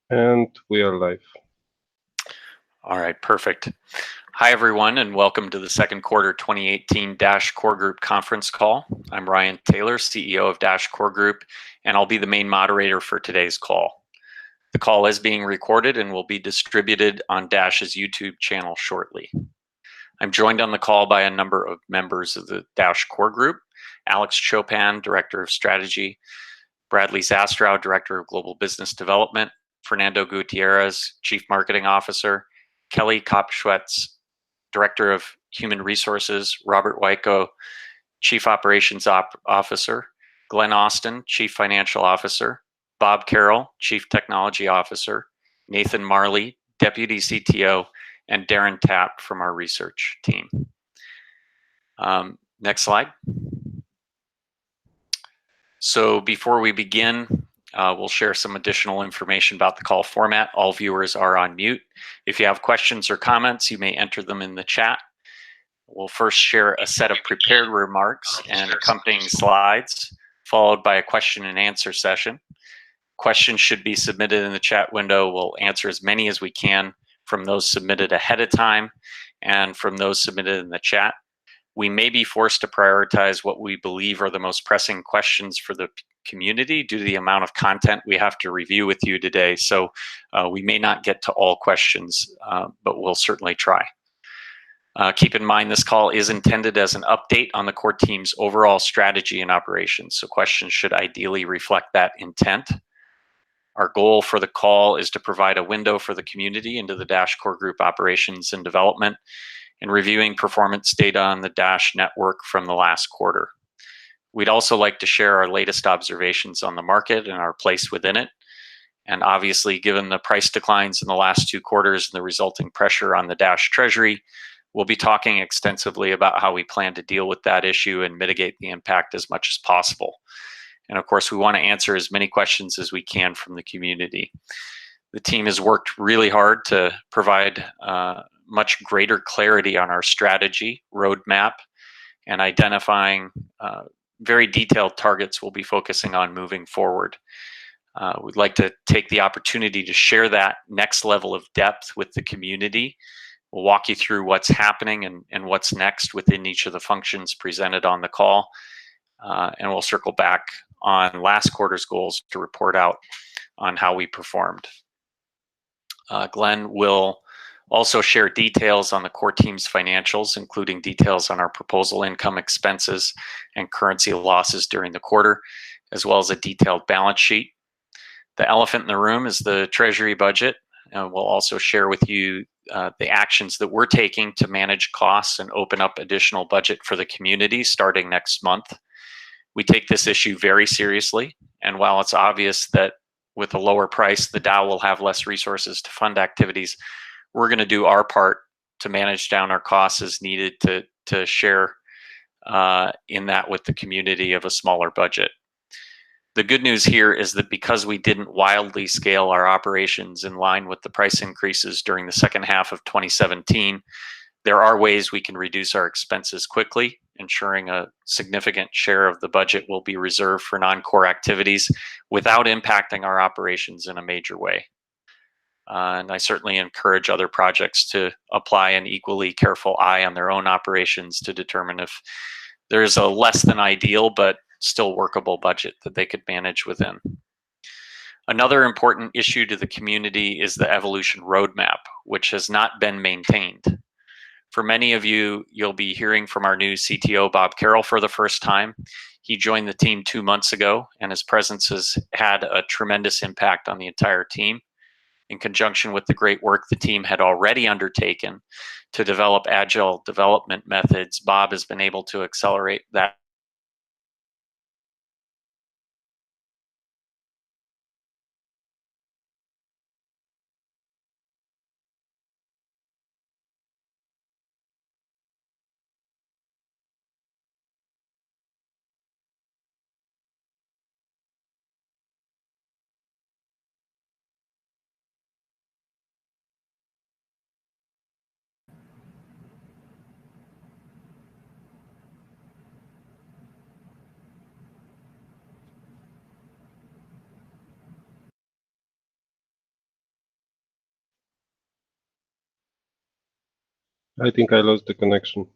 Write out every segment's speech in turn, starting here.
And we are live. All right, perfect. Hi, everyone, and welcome to the second quarter 2018 Dash Core Group conference call. I'm Ryan Taylor, CEO of Dash Core Group, and I'll be the main moderator for today's call. The call is being recorded and will be distributed on Dash's YouTube channel shortly. I'm joined on the call by a number of members of the Dash Core Group: Alex Chopin, Director of Strategy; Bradley Zastrow, Director of Global Business Development; Fernando Gutierrez, Chief Marketing Officer; Kelly Kopschwetz, Director of Human Resources; Robert Wyko, Chief Operations Officer; Glenn Austin, Chief Financial Officer; Bob Carroll, Chief Technology Officer; Nathan Marley, Deputy CTO; and Darren Tapp from our research team. Next slide. So before we begin, we'll share some additional information about the call format. All viewers are on mute. If you have questions or comments, you may enter them in the chat. We'll first share a set of prepared remarks and accompanying slides, followed by a question and answer session. Questions should be submitted in the chat window. We'll answer as many as we can from those submitted ahead of time and from those submitted in the chat. We may be forced to prioritize what we believe are the most pressing questions for the community due to the amount of content we have to review with you today. So we may not get to all questions, but we'll certainly try. Keep in mind this call is intended as an update on the core team's overall strategy and operations, so questions should ideally reflect that intent. Our goal for the call is to provide a window for the community into the Dash Core Group operations and development, and reviewing performance data on the Dash network from the last quarter. We'd also like to share our latest observations on the market and our place within it. And obviously, given the price declines in the last 2 quarters and the resulting pressure on the Dash treasury, we'll be talking extensively about how we plan to deal with that issue and mitigate the impact as much as possible. And of course, we want to answer as many questions as we can from the community. The team has worked really hard to provide much greater clarity on our strategy, roadmap, and identifying very detailed targets we'll be focusing on moving forward. We'd like to take the opportunity to share that next level of depth with the community. We'll walk you through what's happening and what's next within each of the functions presented on the call. And we'll circle back on last quarter's goals to report out on how we performed. Glenn will also share details on the core team's financials, including details on our proposal income, expenses, and currency losses during the quarter, as well as a detailed balance sheet. The elephant in the room is the treasury budget. We'll also share with you the actions that we're taking to manage costs and open up additional budget for the community starting next month. We take this issue very seriously, and while it's obvious that with a lower price, the DAO will have less resources to fund activities, we're going to do our part to manage down our costs as needed to share in that with the community of a smaller budget. The good news here is that because we didn't wildly scale our operations in line with the price increases during the second half of 2017, there are ways we can reduce our expenses quickly, ensuring a significant share of the budget will be reserved for non-core activities without impacting our operations in a major way. And I certainly encourage other projects to apply an equally careful eye on their own operations to determine if there's a less than ideal but still workable budget that they could manage within. Another important issue to the community is the evolution roadmap, which has not been maintained. For many of you, you'll be hearing from our new CTO, Bob Carroll, for the first time. He joined the team 2 months ago, and his presence has had a tremendous impact on the entire team. In conjunction with the great work the team had already undertaken to develop agile development methods, Bob has been able to accelerate that I think I lost the connection.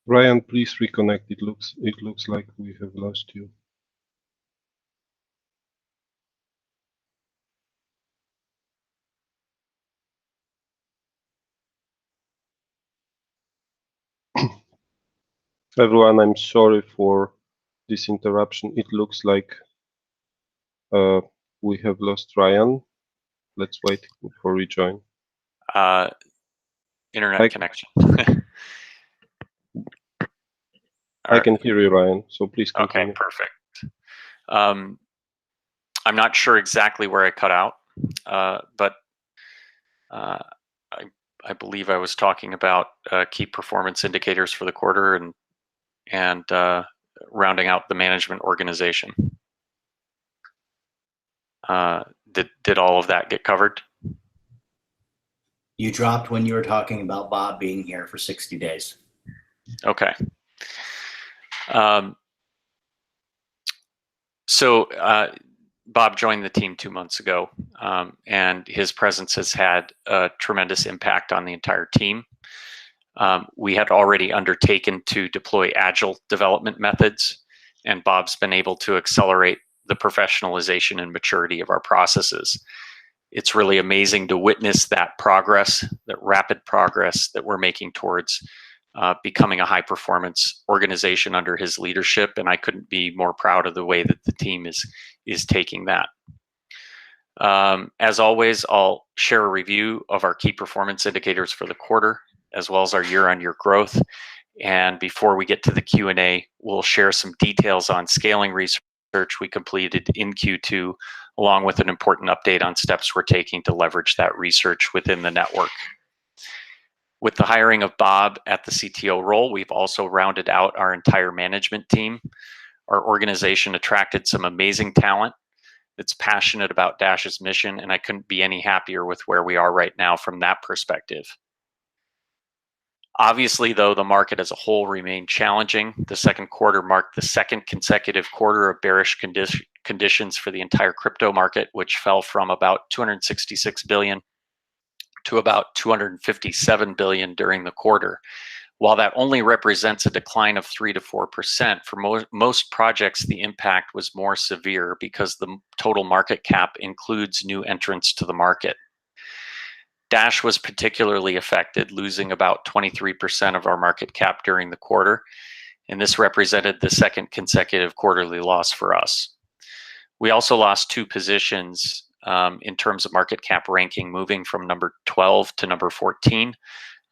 Ryan, please reconnect. It looks like we have lost you. Everyone, I'm sorry for this interruption. It looks like we have lost Ryan. Let's wait for rejoin. Internet connection. I can hear you, Ryan, so please continue. Okay, perfect. I'm not sure exactly where I cut out, but I believe I was talking about key performance indicators for the quarter and rounding out the management organization. Did all of that get covered? You dropped when you were talking about Bob being here for 60 days. Okay. So Bob joined the team 2 months ago, and his presence has had a tremendous impact on the entire team. We had already undertaken to deploy agile development methods, and Bob's been able to accelerate the professionalization and maturity of our processes. It's really amazing to witness that progress, that rapid progress that we're making towards becoming a high performance organization under his leadership. And I couldn't be more proud of the way that the team is taking that. As always, I'll share a review of our key performance indicators for the quarter, as well as our year-on-year growth. And before we get to the Q&A, we'll share some details on scaling research we completed in Q2, along with an important update on steps we're taking to leverage that research within the network. With the hiring of Bob at the CTO role, we've also rounded out our entire management team. Our organization attracted some amazing talent that's passionate about Dash's mission, and I couldn't be any happier with where we are right now from that perspective. Obviously, though, the market as a whole remained challenging. The second quarter marked the second consecutive quarter of bearish conditions for the entire crypto market, which fell from about 266 billion to about 257 billion during the quarter. While that only represents a decline of 3 to 4%, for most projects, the impact was more severe because the total market cap includes new entrants to the market. Dash was particularly affected, losing about 23% of our market cap during the quarter, and this represented the second consecutive quarterly loss for us. We also lost 2 positions in terms of market cap ranking, moving from number 12 to number 14,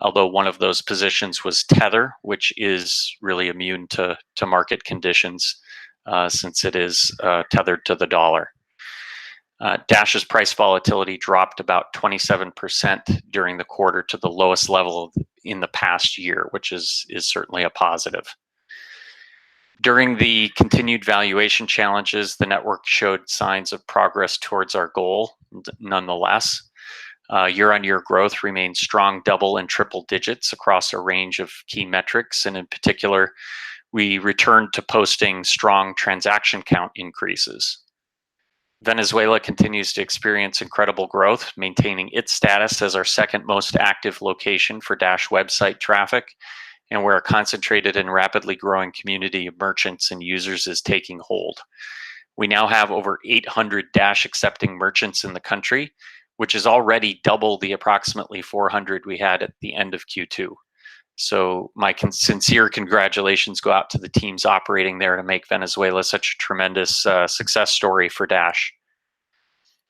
although one of those positions was Tether, which is really immune to market conditions since it is tethered to the dollar. Dash's price volatility dropped about 27% during the quarter to the lowest level in the past year, which is certainly a positive. During the continued valuation challenges, the network showed signs of progress towards our goal. Nonetheless, year-on-year growth remained strong, double and triple digits across a range of key metrics, and in particular, we returned to posting strong transaction count increases. Venezuela continues to experience incredible growth, maintaining its status as our second most active location for Dash website traffic, and where a concentrated and rapidly growing community of merchants and users is taking hold. We now have over 800 Dash accepting merchants in the country, which is already double the approximately 400 we had at the end of Q2. So my sincere congratulations go out to the teams operating there to make Venezuela such a tremendous success story for Dash.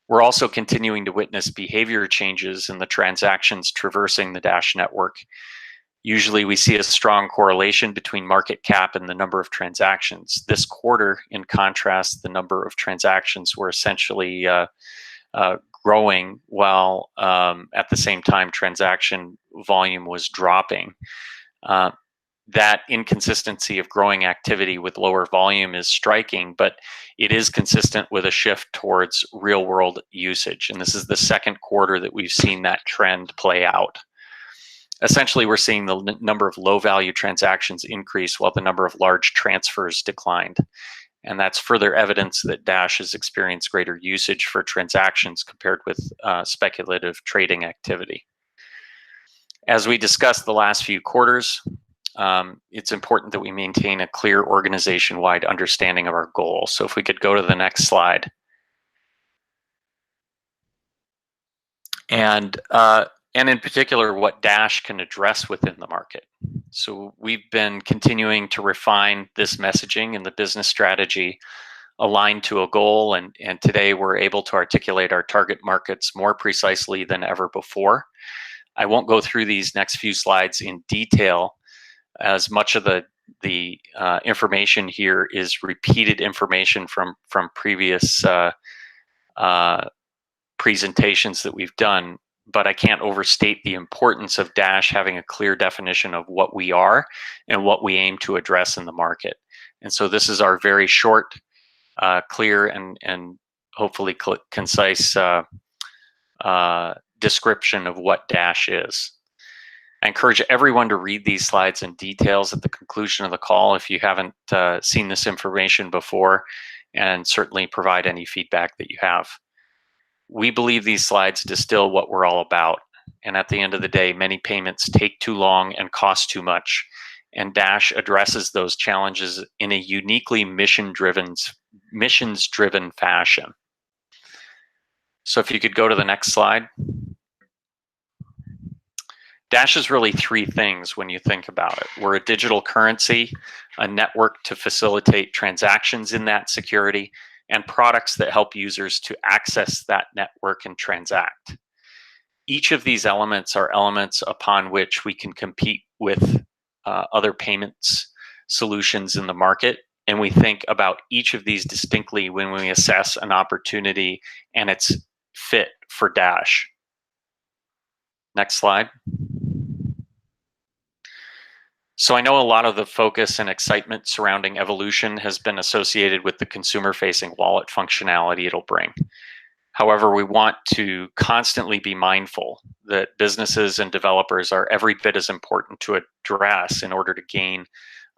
We're also continuing to witness behavior changes in the transactions traversing the Dash network. Usually we see a strong correlation between market cap and the number of transactions. This quarter, in contrast, the number of transactions were essentially growing while at the same time transaction volume was dropping. That inconsistency of growing activity with lower volume is striking, but it is consistent with a shift towards real world usage. And this is the second quarter that we've seen that trend play out. Essentially, we're seeing the number of low value transactions increase while the number of large transfers declined. And that's further evidence that Dash has experienced greater usage for transactions compared with speculative trading activity. As we discussed the last few quarters, it's important that we maintain a clear organization-wide understanding of our goal. So if we could go to the next slide. And in particular, what Dash can address within the market. So we've been continuing to refine this messaging and the business strategy aligned to a goal, and today we're able to articulate our target markets more precisely than ever before. I won't go through these next few slides in detail, as much of the information here is repeated information from previous presentations that we've done. But I can't overstate the importance of Dash having a clear definition of what we are and what we aim to address in the market. And so this is our very short, clear, and hopefully concise description of what Dash is. I encourage everyone to read these slides in details at the conclusion of the call if you haven't seen this information before, and certainly provide any feedback that you have. We believe these slides distill what we're all about. And at the end of the day, many payments take too long and cost too much. And Dash addresses those challenges in a uniquely missions-driven fashion. So if you could go to the next slide. Dash is really three things when you think about it. We're a digital currency, a network to facilitate transactions in that security, and products that help users to access that network and transact. Each of these elements are elements upon which we can compete with other payments solutions in the market. And we think about each of these distinctly when we assess an opportunity and its fit for Dash. Next slide. So I know a lot of the focus and excitement surrounding Evolution has been associated with the consumer-facing wallet functionality it'll bring. However, we want to constantly be mindful that businesses and developers are every bit as important to address in order to gain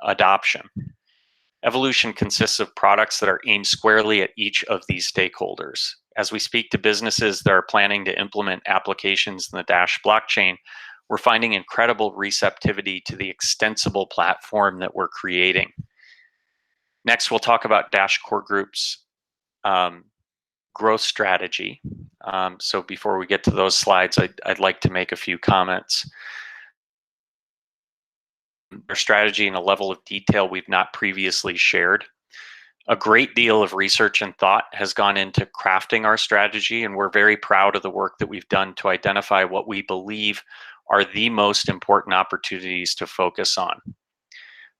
adoption. Evolution consists of products that are aimed squarely at each of these stakeholders. As we speak to businesses that are planning to implement applications in the Dash blockchain, we're finding incredible receptivity to the extensible platform that we're creating. Next, we'll talk about Dash Core Group's growth strategy. So before we get to those slides, I'd like to make a few comments. Our strategy in a level of detail we've not previously shared. A great deal of research and thought has gone into crafting our strategy, and we're very proud of the work that we've done to identify what we believe are the most important opportunities to focus on.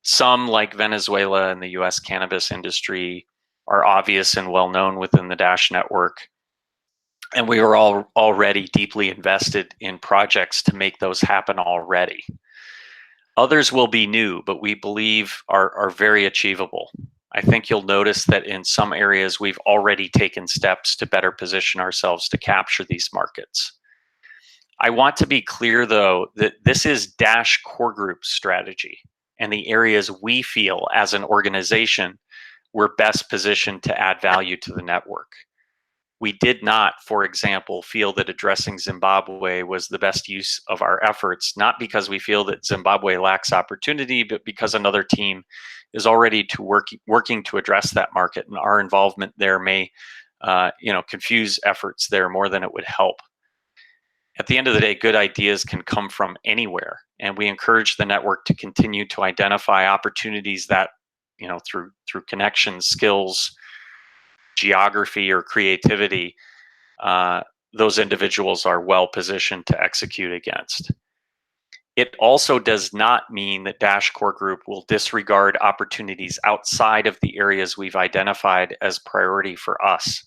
Some, like Venezuela and the US cannabis industry, are obvious and well known within the Dash network. And we are all already deeply invested in projects to make those happen already. Others will be new, but we believe are very achievable. I think you'll notice that in some areas we've already taken steps to better position ourselves to capture these markets. I want to be clear, though, that this is Dash Core Group's strategy and the areas we feel as an organization we're best positioned to add value to the network. We did not, for example, feel that addressing Zimbabwe was the best use of our efforts, not because we feel that Zimbabwe lacks opportunity, but because another team is already working to address that market, and our involvement there may confuse efforts there more than it would help. At the end of the day, good ideas can come from anywhere, and we encourage the network to continue to identify opportunities that, through connections, skills, geography, or creativity, those individuals are well positioned to execute against. It also does not mean that Dash Core Group will disregard opportunities outside of the areas we've identified as priority for us.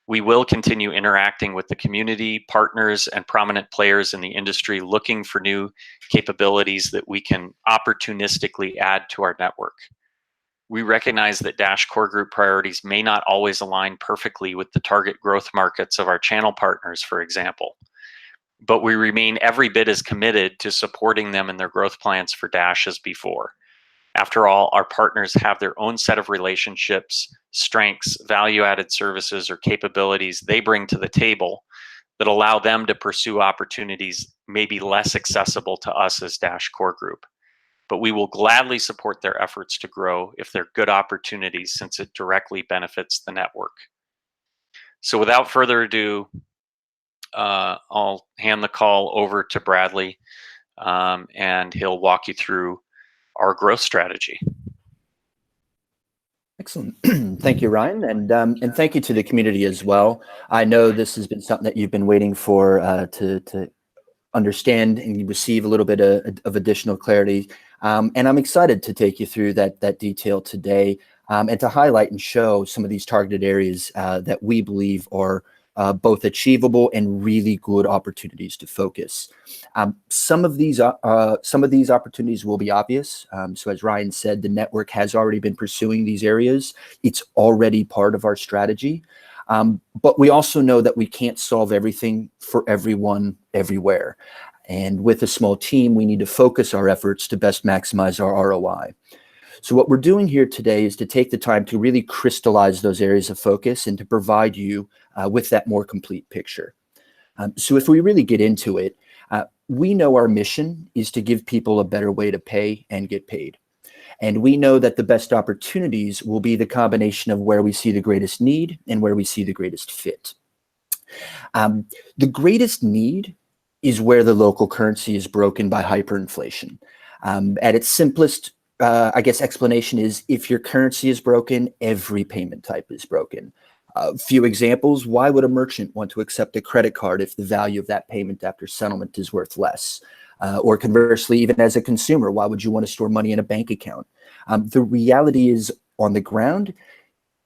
We will continue interacting with the community, partners, and prominent players in the industry looking for new capabilities that we can opportunistically add to our network. We recognize that Dash Core Group priorities may not always align perfectly with the target growth markets of our channel partners, for example, but we remain every bit as committed to supporting them in their growth plans for Dash as before. After all, our partners have their own set of relationships, strengths, value-added services, or capabilities they bring to the table that allow them to pursue opportunities maybe less accessible to us as Dash Core Group. But we will gladly support their efforts to grow if they're good opportunities, since it directly benefits the network. So without further ado, I'll hand the call over to Bradley, and he'll walk you through our growth strategy. Excellent. Thank you, Ryan, and thank you to the community as well. I know this has been something that you've been waiting for to understand and receive a little bit of additional clarity. And I'm excited to take you through that detail today, and to highlight and show some of these targeted areas that we believe are both achievable and really good opportunities to focus. Some of these opportunities will be obvious. So as Ryan said, the network has already been pursuing these areas. It's already part of our strategy. But we also know that we can't solve everything for everyone everywhere. And with a small team, we need to focus our efforts to best maximize our ROI. So what we're doing here today is to take the time to really crystallize those areas of focus and to provide you with that more complete picture. So if we really get into it, we know our mission is to give people a better way to pay and get paid. And we know that the best opportunities will be the combination of where we see the greatest need and where we see the greatest fit. The greatest need is where the local currency is broken by hyperinflation. At its simplest, I guess, explanation is if your currency is broken, every payment type is broken. A few examples: why would a merchant want to accept a credit card if the value of that payment after settlement is worth less? Or conversely, even as a consumer, why would you want to store money in a bank account? The reality is, on the ground,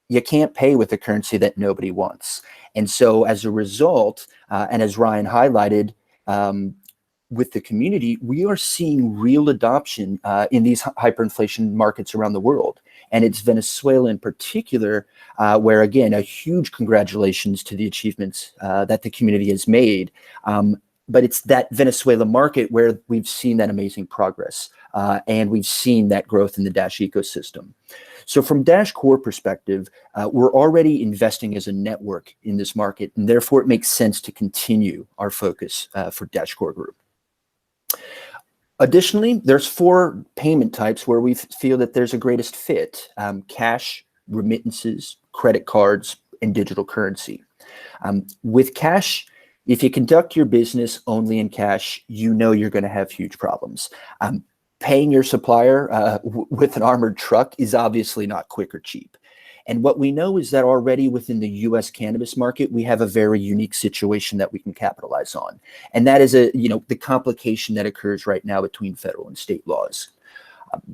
you can't pay with a currency that nobody wants. And so as a result, and as Ryan highlighted, with the community, we are seeing real adoption in these hyperinflation markets around the world. And it's Venezuela in particular, where, again, a huge congratulations to the achievements that the community has made. But it's that Venezuela market where we've seen that amazing progress, and we've seen that growth in the Dash ecosystem. So from Dash Core perspective, we're already investing as a network in this market, and therefore it makes sense to continue our focus for Dash Core Group. Additionally, there's 4 payment types where we feel that there's a greatest fit: cash, remittances, credit cards, and digital currency. With cash, if you conduct your business only in cash, you know you're going to have huge problems. Paying your supplier with an armored truck is obviously not quick or cheap. And what we know is that already within the US cannabis market, we have a very unique situation that we can capitalize on. And that is the complication that occurs right now between federal and state laws.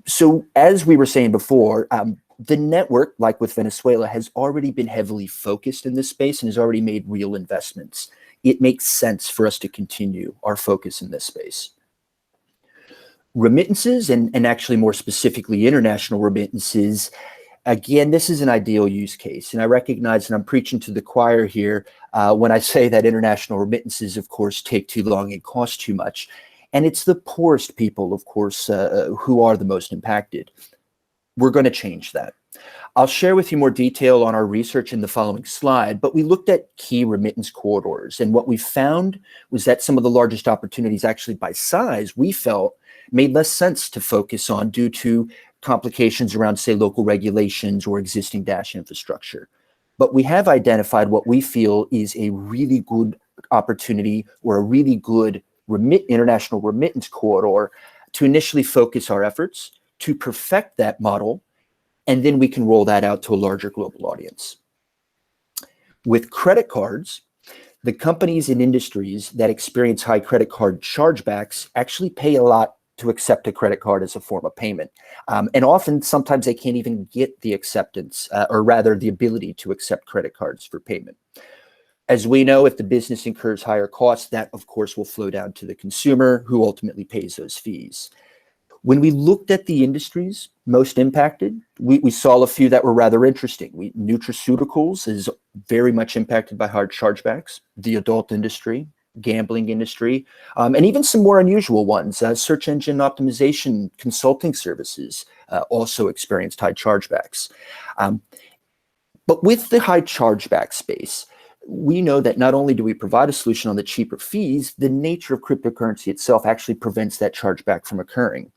So as we were saying before, the network, like with Venezuela, has already been heavily focused in this space and has already made real investments. It makes sense for us to continue our focus in this space. Remittances, and actually more specifically international remittances, again, this is an ideal use case. And I recognize, and I'm preaching to the choir here, when I say that international remittances, of course, take too long and cost too much. And it's the poorest people, of course, who are the most impacted. We're going to change that. I'll share with you more detail on our research in the following slide, but we looked at key remittance corridors. And what we found was that some of the largest opportunities, actually by size, we felt made less sense to focus on due to complications around, say, local regulations or existing Dash infrastructure. But we have identified what we feel is a really good opportunity or a really good international remittance corridor to initially focus our efforts, to perfect that model, and then we can roll that out to a larger global audience. With credit cards, the companies and industries that experience high credit card chargebacks actually pay a lot to accept a credit card as a form of payment. And often, sometimes they can't even get the acceptance, or rather the ability to accept credit cards for payment. As we know, if the business incurs higher costs, that of course will flow down to the consumer, who ultimately pays those fees. When we looked at the industries most impacted, we saw a few that were rather interesting. Nutraceuticals is very much impacted by hard chargebacks, the adult industry, gambling industry, and even some more unusual ones. Search engine optimization consulting services also experienced high chargebacks. But with the high chargeback space, we know that not only do we provide a solution on the cheaper fees, the nature of cryptocurrency itself actually prevents that chargeback from occurring.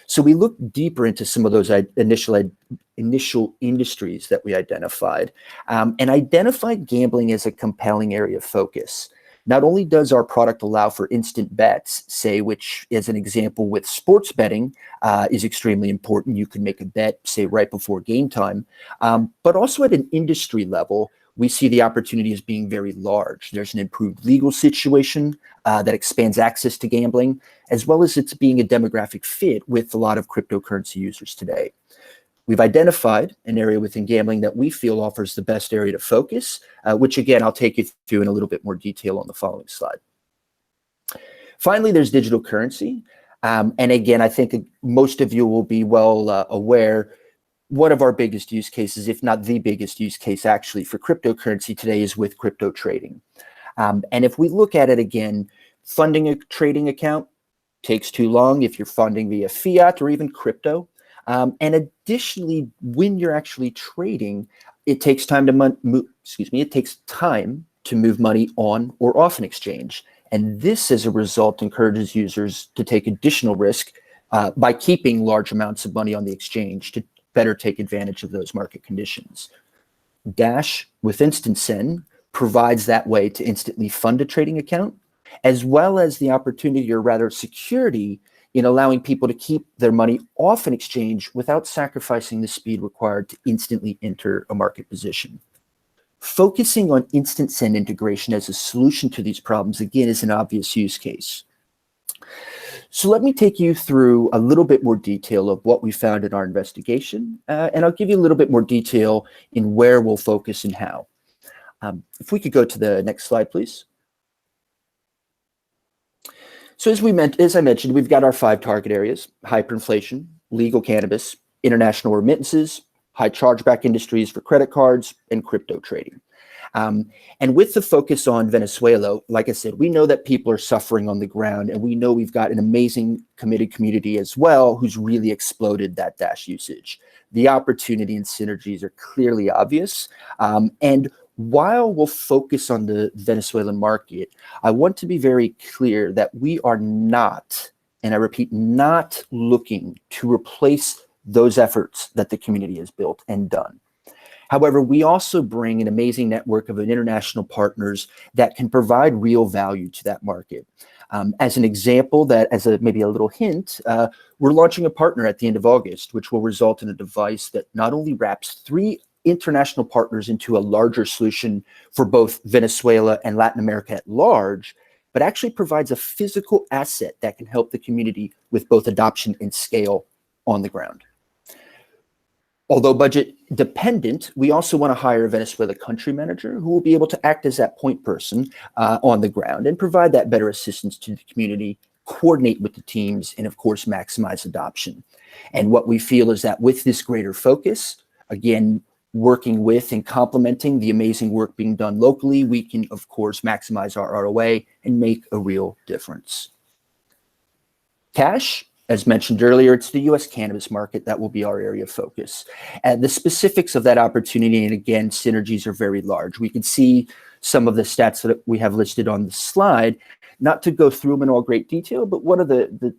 So we looked deeper into some of those initial industries that we identified, and identified gambling as a compelling area of focus. Not only does our product allow for instant bets, say, which as an example with sports betting is extremely important. You can make a bet, say, right before game time, but also at an industry level, we see the opportunity as being very large. There's an improved legal situation that expands access to gambling, as well as it's being a demographic fit with a lot of cryptocurrency users today. We've identified an area within gambling that we feel offers the best area to focus, which again, I'll take you through in a little bit more detail on the following slide. Finally, there's digital currency. And again, I think most of you will be well aware, one of our biggest use cases, if not the biggest use case actually for cryptocurrency today, is with crypto trading. And if we look at it again, funding a trading account takes too long if you're funding via fiat or even crypto. And additionally, when you're actually trading, it takes time to it takes time to move money on or off an exchange. And this, as a result, encourages users to take additional risk by keeping large amounts of money on the exchange to better take advantage of those market conditions. Dash with Instant Send provides that way to instantly fund a trading account, as well as the opportunity, or rather security, in allowing people to keep their money off an exchange without sacrificing the speed required to instantly enter a market position. Focusing on Instant Send integration as a solution to these problems, again, is an obvious use case. So let me take you through a little bit more detail of what we found in our investigation, and I'll give you a little bit more detail in where we'll focus and how. If we could go to the next slide, please. So as I mentioned, we've got our 5 target areas: hyperinflation, legal cannabis, international remittances, high chargeback industries for credit cards, and crypto trading. And with the focus on Venezuela, like I said, we know that people are suffering on the ground, and we know we've got an amazing committed community as well who's really exploded that Dash usage. The opportunity and synergies are clearly obvious. And while we'll focus on the Venezuelan market, I want to be very clear that we are not, and I repeat, not looking to replace those efforts that the community has built and done. However, we also bring an amazing network of international partners that can provide real value to that market. As an example, maybe a little hint, we're launching a partner at the end of August, which will result in a device that not only wraps 3 international partners into a larger solution for both Venezuela and Latin America at large, but actually provides a physical asset that can help the community with both adoption and scale on the ground. Although budget dependent, we also want to hire a Venezuela country manager who will be able to act as that point person on the ground and provide that better assistance to the community, coordinate with the teams, and of course, maximize adoption. And what we feel is that with this greater focus, again, working with and complementing the amazing work being done locally, we can, of course, maximize our ROA and make a real difference. Cash. As mentioned earlier, it's the U.S. cannabis market that will be our area of focus. And the specifics of that opportunity, and again, synergies are very large. We can see some of the stats that we have listed on the slide, not to go through them in all great detail, but one of the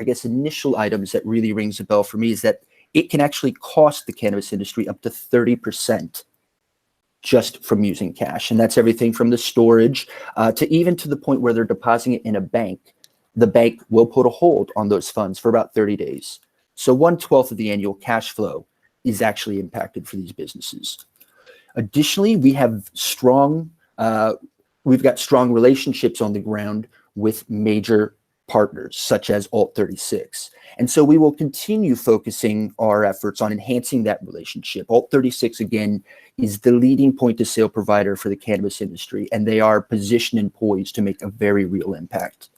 I guess, initial items that really rings a bell for me is that it can actually cost the cannabis industry up to 30% just from using cash. And that's everything from the storage to even to the point where they're depositing it in a bank. The bank will put a hold on those funds for about 30 days. So 1/12 of the annual cash flow is actually impacted for these businesses. Additionally, we have strong we've got strong relationships on the ground with major partners such as Alt36. And so we will continue focusing our efforts on enhancing that relationship. Alt36, again, is the leading point-of-sale provider for the cannabis industry, and they are positioned and poised to make a very real impact.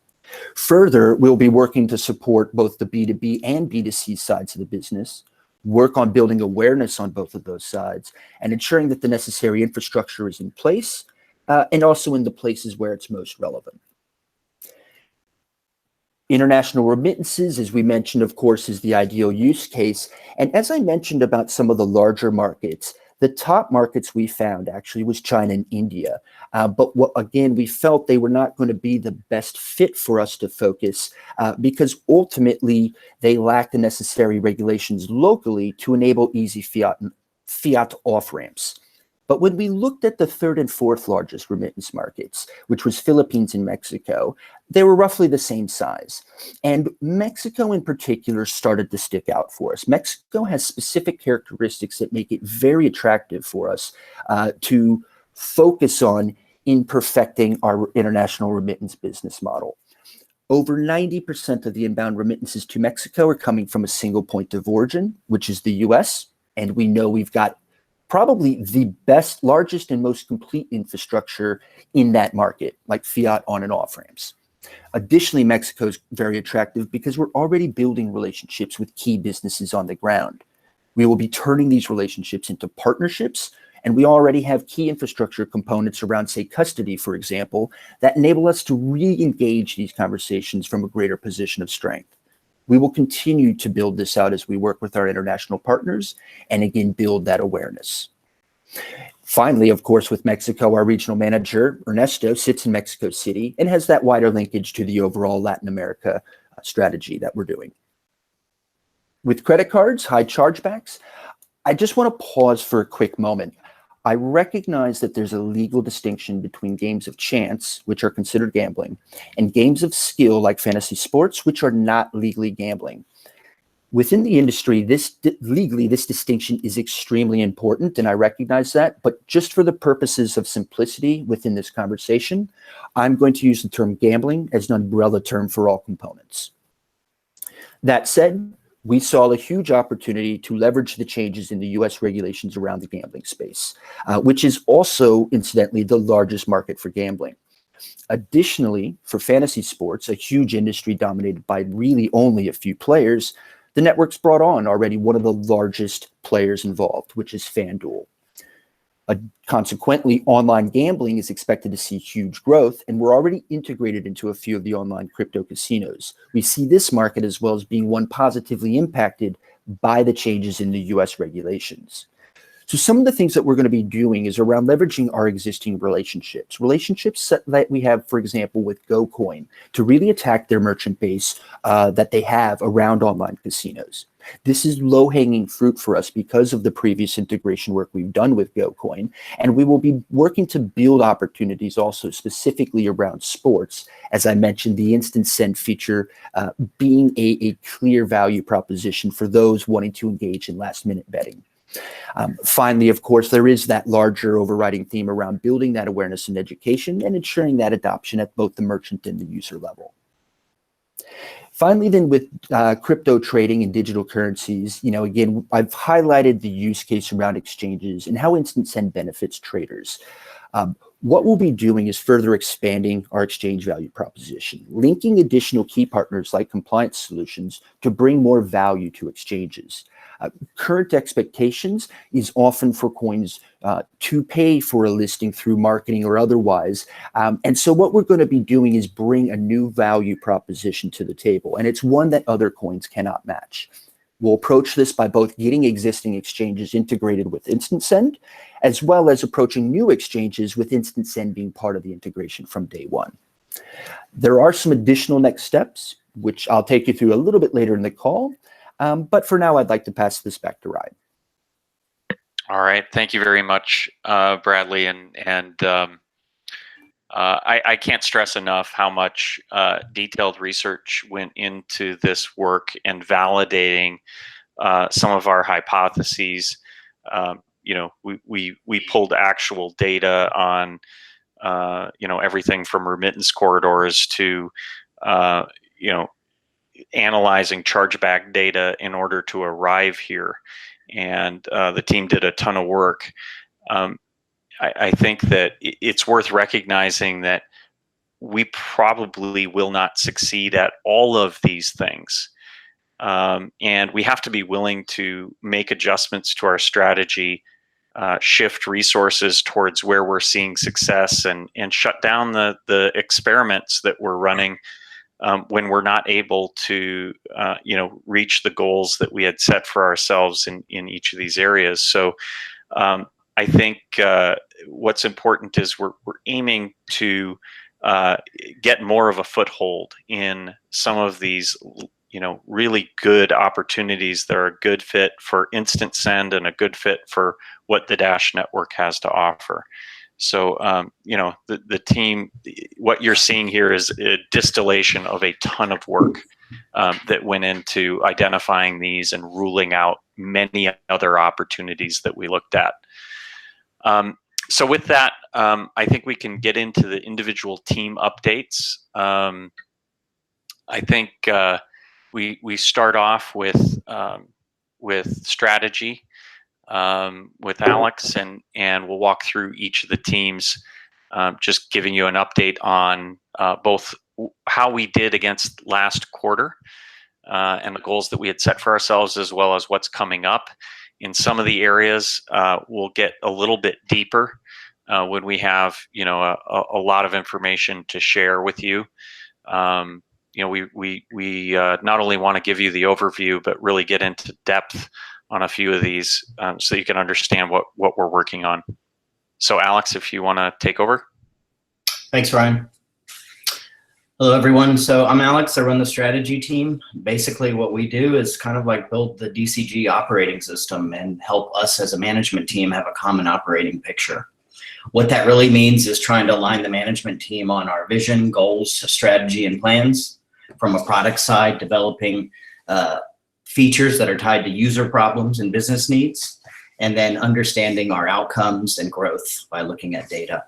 Further, we'll be working to support both the B2B and B2C sides of the business, work on building awareness on both of those sides, and ensuring that the necessary infrastructure is in place, and also in the places where it's most relevant. International remittances, as we mentioned, of course, is the ideal use case. And as I mentioned about some of the larger markets, the top markets we found actually was China and India. But again, we felt they were not going to be the best fit for us to focus because ultimately they lack the necessary regulations locally to enable easy fiat off-ramps. But when we looked at the third and fourth largest remittance markets, which was Philippines and Mexico, they were roughly the same size. And Mexico in particular started to stick out for us. Mexico has specific characteristics that make it very attractive for us to focus on in perfecting our international remittance business model. Over 90% of the inbound remittances to Mexico are coming from a single point of origin, which is the US. And we know we've got probably the best, largest, and most complete infrastructure in that market, like fiat on and off ramps. Additionally, Mexico is very attractive because we're already building relationships with key businesses on the ground. We will be turning these relationships into partnerships, and we already have key infrastructure components around, say, custody, for example, that enable us to re-engage these conversations from a greater position of strength. We will continue to build this out as we work with our international partners and again, build that awareness. Finally, of course, with Mexico, our regional manager, Ernesto, sits in Mexico City and has that wider linkage to the overall Latin America strategy that we're doing. With credit cards, high chargebacks, I just want to pause for a quick moment. I recognize that there's a legal distinction between games of chance, which are considered gambling, and games of skill like fantasy sports, which are not legally gambling. Within the industry, legally, this distinction is extremely important, and I recognize that. But just for the purposes of simplicity within this conversation, I'm going to use the term gambling as an umbrella term for all components. That said, we saw a huge opportunity to leverage the changes in the US regulations around the gambling space, which is also, incidentally, the largest market for gambling. Additionally, for fantasy sports, a huge industry dominated by really only a few players, the networks brought on already one of the largest players involved, which is FanDuel. Consequently, online gambling is expected to see huge growth, and we're already integrated into a few of the online crypto casinos. We see this market as well as being one positively impacted by the changes in the US regulations. So some of the things that we're going to be doing is around leveraging our existing relationships that we have, for example, with GoCoin to really attack their merchant base that they have around online casinos. This is low-hanging fruit for us because of the previous integration work we've done with GoCoin, and we will be working to build opportunities also specifically around sports. As I mentioned, the instant send feature being a clear value proposition for those wanting to engage in last-minute betting. Finally, of course, there is that larger overriding theme around building that awareness and education and ensuring that adoption at both the merchant and the user level. Finally, then with crypto trading and digital currencies, again, I've highlighted the use case around exchanges and how Instant Send benefits traders. What we'll be doing is further expanding our exchange value proposition, linking additional key partners like compliance solutions to bring more value to exchanges. Current expectations is often for coins to pay for a listing through marketing or otherwise. And so what we're going to be doing is bring a new value proposition to the table, and it's one that other coins cannot match. We'll approach this by both getting existing exchanges integrated with Instant Send, as well as approaching new exchanges with Instant Send being part of the integration from day one. There are some additional next steps, which I'll take you through a little bit later in the call. But for now, I'd like to pass this back to Ryan. All right. Thank you very much, Bradley. I can't stress enough how much detailed research went into this work and validating some of our hypotheses. We pulled actual data on everything from remittance corridors to, analyzing chargeback data in order to arrive here. And the team did a ton of work. I think that it's worth recognizing that we probably will not succeed at all of these things. And we have to be willing to make adjustments to our strategy, shift resources towards where we're seeing success, and shut down the experiments that we're running when we're not able to reach the goals that we had set for ourselves in each of these areas. So I think what's important is we're aiming to get more of a foothold in some of these really good opportunities that are a good fit for instant send and a good fit for what the Dash network has to offer. So, the team, what you're seeing here is a distillation of a ton of work that went into identifying these and ruling out many other opportunities that we looked at. So with that, I think we can get into the individual team updates. I think we start off with strategy with Alex, and we'll walk through each of the teams, just giving you an update on both how we did against last quarter and the goals that we had set for ourselves, as well as what's coming up. In some of the areas, we'll get a little bit deeper when we have a lot of information to share with you. We not only want to give you the overview, but really get into depth on a few of these so you can understand what we're working on. So Alex, if you want to take over. Thanks, Ryan. Hello, everyone. So I'm Alex. I run the strategy team. Basically, what we do is kind of like build the DCG operating system and help us as a management team have a common operating picture. What that really means is trying to align the management team on our vision, goals, strategy, and plans. From a product side, developing features that are tied to user problems and business needs, and then understanding our outcomes and growth by looking at data.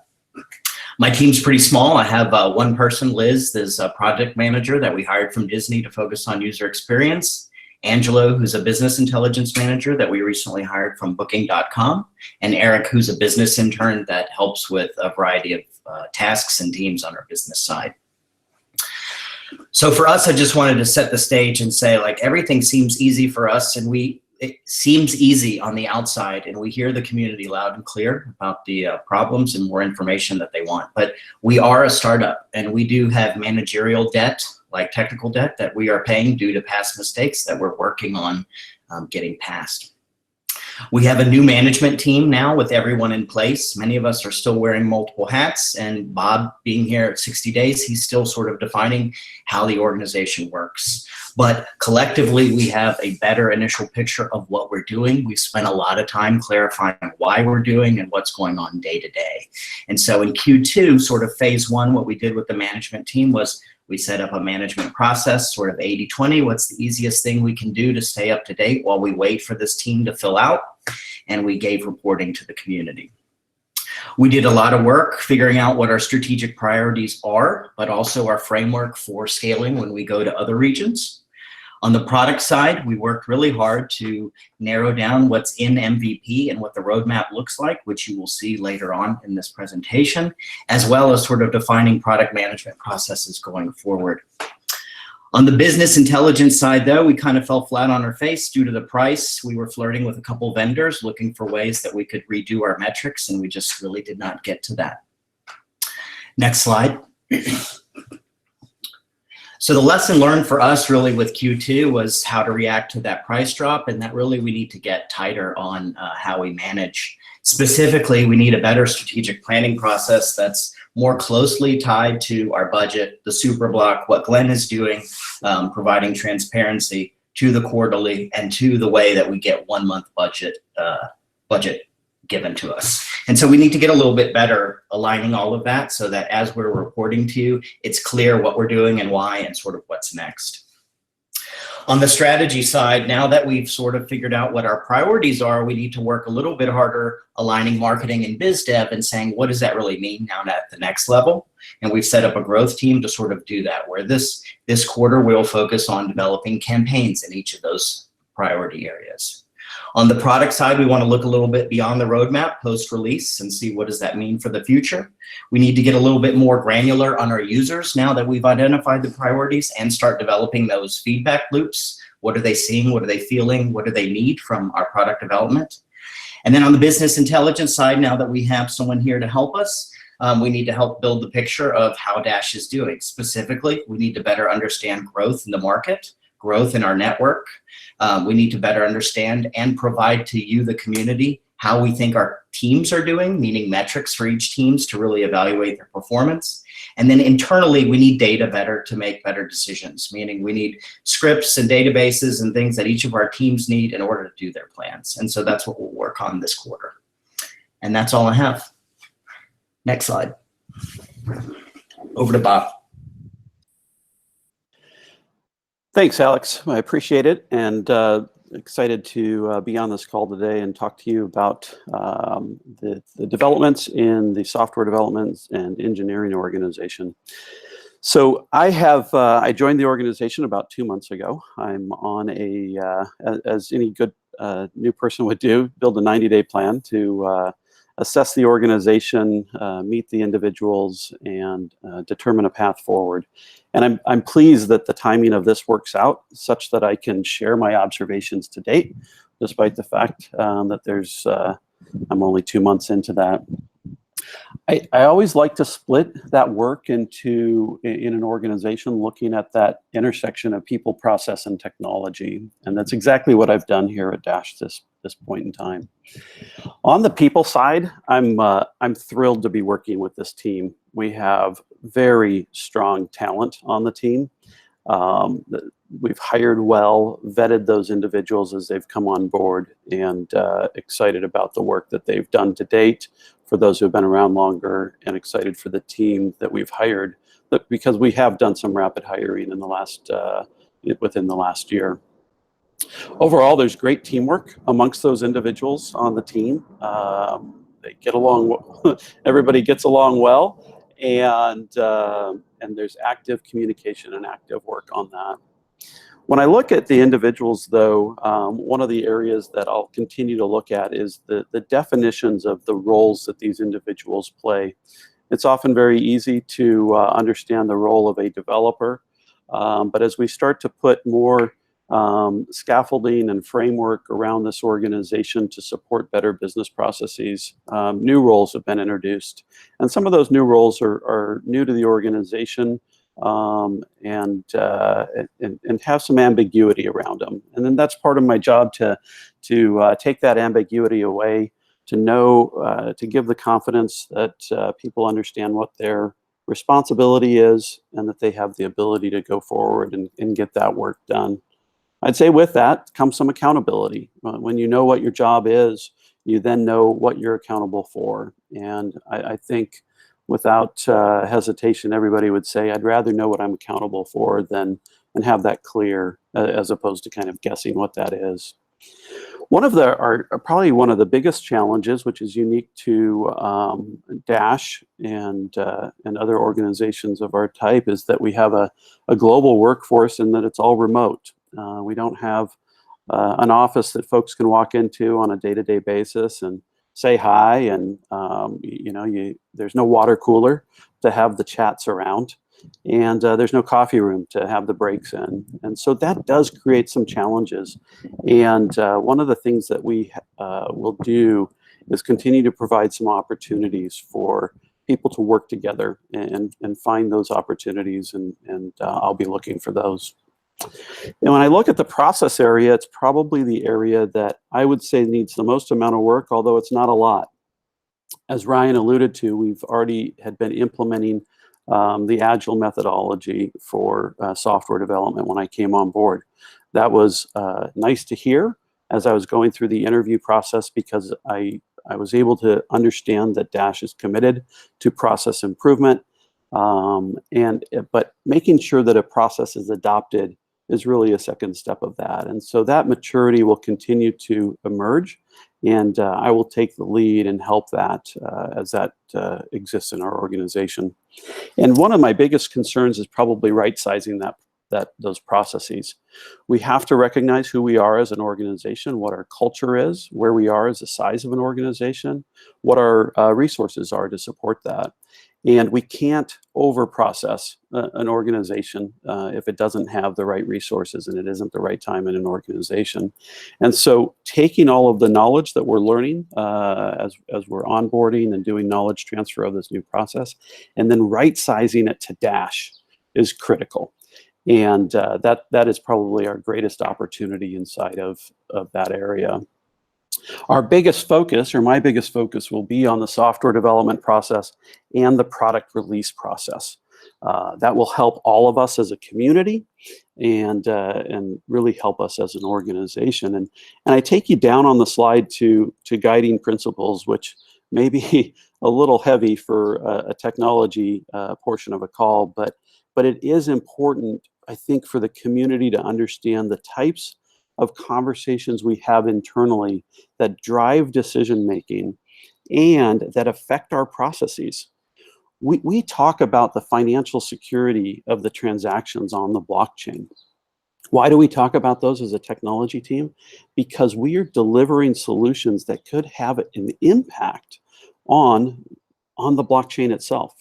My team's pretty small. I have one person, Liz, is a project manager that we hired from Disney to focus on user experience. Angelo, who's a business intelligence manager that we recently hired from Booking.com, and Eric, who's a business intern that helps with a variety of tasks and teams on our business side. So for us, I just wanted to set the stage and say, like, everything seems easy for us, and it seems easy on the outside, and we hear the community loud and clear about the problems and more information that they want. But we are a startup, and we do have managerial debt, like technical debt, that we are paying due to past mistakes that we're working on getting past. We have a new management team now with everyone in place. Many of us are still wearing multiple hats, and Bob, being here at 60 days, he's still sort of defining how the organization works. But collectively, we have a better initial picture of what we're doing. We've spent a lot of time clarifying why we're doing and what's going on day to day. And so in Q2, sort of phase one, what we did with the management team was we set up a management process, sort of 80-20. What's the easiest thing we can do to stay up to date while we wait for this team to fill out? And we gave reporting to the community. We did a lot of work figuring out what our strategic priorities are, but also our framework for scaling when we go to other regions. On the product side, we worked really hard to narrow down what's in MVP and what the roadmap looks like, which you will see later on in this presentation, as well as sort of defining product management processes going forward. On the business intelligence side, though, we kind of fell flat on our face due to the price. We were flirting with a couple vendors looking for ways that we could redo our metrics, and we just really did not get to that. Next slide. So the lesson learned for us really with Q2 was how to react to that price drop, and that really we need to get tighter on how we manage. Specifically, we need a better strategic planning process that's more closely tied to our budget, the super block, what Glenn is doing, providing transparency to the quarterly and to the way that we get 1 month budget given to us. And so we need to get a little bit better aligning all of that so that as we're reporting to you, it's clear what we're doing and why and sort of what's next. On the strategy side, now that we've sort of figured out what our priorities are, we need to work a little bit harder aligning marketing and biz dev and saying, what does that really mean now at the next level? And we've set up a growth team to sort of do that, where this quarter we'll focus on developing campaigns in each of those priority areas. On the product side, we want to look a little bit beyond the roadmap post-release and see what does that mean for the future. We need to get a little bit more granular on our users now that we've identified the priorities and start developing those feedback loops. What are they seeing? What are they feeling? What do they need from our product development? And then on the business intelligence side, now that we have someone here to help us, we need to help build the picture of how Dash is doing. Specifically, we need to better understand growth in the market, growth in our network. We need to better understand and provide to you, the community, how we think our teams are doing, meaning metrics for each teams to really evaluate their performance. And then internally, we need data better to make better decisions, meaning we need scripts and databases and things that each of our teams need in order to do their plans. And so that's what we'll work on this quarter. And that's all I have. Next slide. Over to Bob. Thanks, Alex. I appreciate it, and excited to be on this call today and talk to you about the developments in the software development and engineering organization. So I joined the organization about 2 months ago. I'm on as any good new person would do, build a 90-day plan to assess the organization, meet the individuals, and determine a path forward. And I'm pleased that the timing of this works out such that I can share my observations to date, despite the fact that I'm only 2 months into that. I always like to split that work in an organization, looking at that intersection of people, process, and technology. And that's exactly what I've done here at Dash this point in time. On the people side, I'm thrilled to be working with this team. We have very strong talent on the team. We've hired well, vetted those individuals as they've come on board, and excited about the work that they've done to date for those who have been around longer, and excited for the team that we've hired, because we have done some rapid hiring in the within the last year. Overall, there's great teamwork amongst those individuals on the team. They get along, everybody gets along well, and there's active communication and active work on that. When I look at the individuals, though, one of the areas that I'll continue to look at is the definitions of the roles that these individuals play. It's often very easy to understand the role of a developer, but as we start to put more scaffolding and framework around this organization to support better business processes, new roles have been introduced. And some of those new roles are new to the organization, and have some ambiguity around them. And then that's part of my job to take that ambiguity away, to know, to give the confidence that people understand what their responsibility is, and that they have the ability to go forward and get that work done. I'd say with that comes some accountability. When you know what your job is, you then know what you're accountable for. And I think without hesitation, everybody would say, I'd rather know what I'm accountable for than and have that clear, as opposed to kind of guessing what that is. Probably one of the biggest challenges, which is unique to Dash and other organizations of our type, is that we have a global workforce and that it's all remote. We don't have an office that folks can walk into on a day-to-day basis and say hi, and there's no water cooler to have the chats around, and there's no coffee room to have the breaks in. And so that does create some challenges. And one of the things that we will do is continue to provide some opportunities for people to work together and find those opportunities, and I'll be looking for those. And when I look at the process area, it's probably the area that I would say needs the most amount of work, although it's not a lot. As Ryan alluded to, we've already had been implementing the Agile methodology for software development when I came on board. That was nice to hear as I was going through the interview process, because I was able to understand that Dash is committed to process improvement, but making sure that a process is adopted is really a second step of that. And so that maturity will continue to emerge, and I will take the lead and help that as that exists in our organization. And one of my biggest concerns is probably right-sizing those processes. We have to recognize who we are as an organization, what our culture is, where we are as the size of an organization, what our resources are to support that. And we can't over-process an organization if it doesn't have the right resources and it isn't the right time in an organization. And so taking all of the knowledge that we're learning as we're onboarding and doing knowledge transfer of this new process, and then right-sizing it to Dash is critical. And that is probably our greatest opportunity inside of that area. Our biggest focus, or my biggest focus, will be on the software development process and the product release process. That will help all of us as a community and really help us as an organization. And I take you down on the slide to guiding principles, which may be a little heavy for a technology portion of a call, but it is important, I think, for the community to understand the types of conversations we have internally that drive decision making and that affect our processes. We talk about the financial security of the transactions on the blockchain. Why do we talk about those as a technology team? Because we are delivering solutions that could have an impact on the blockchain itself.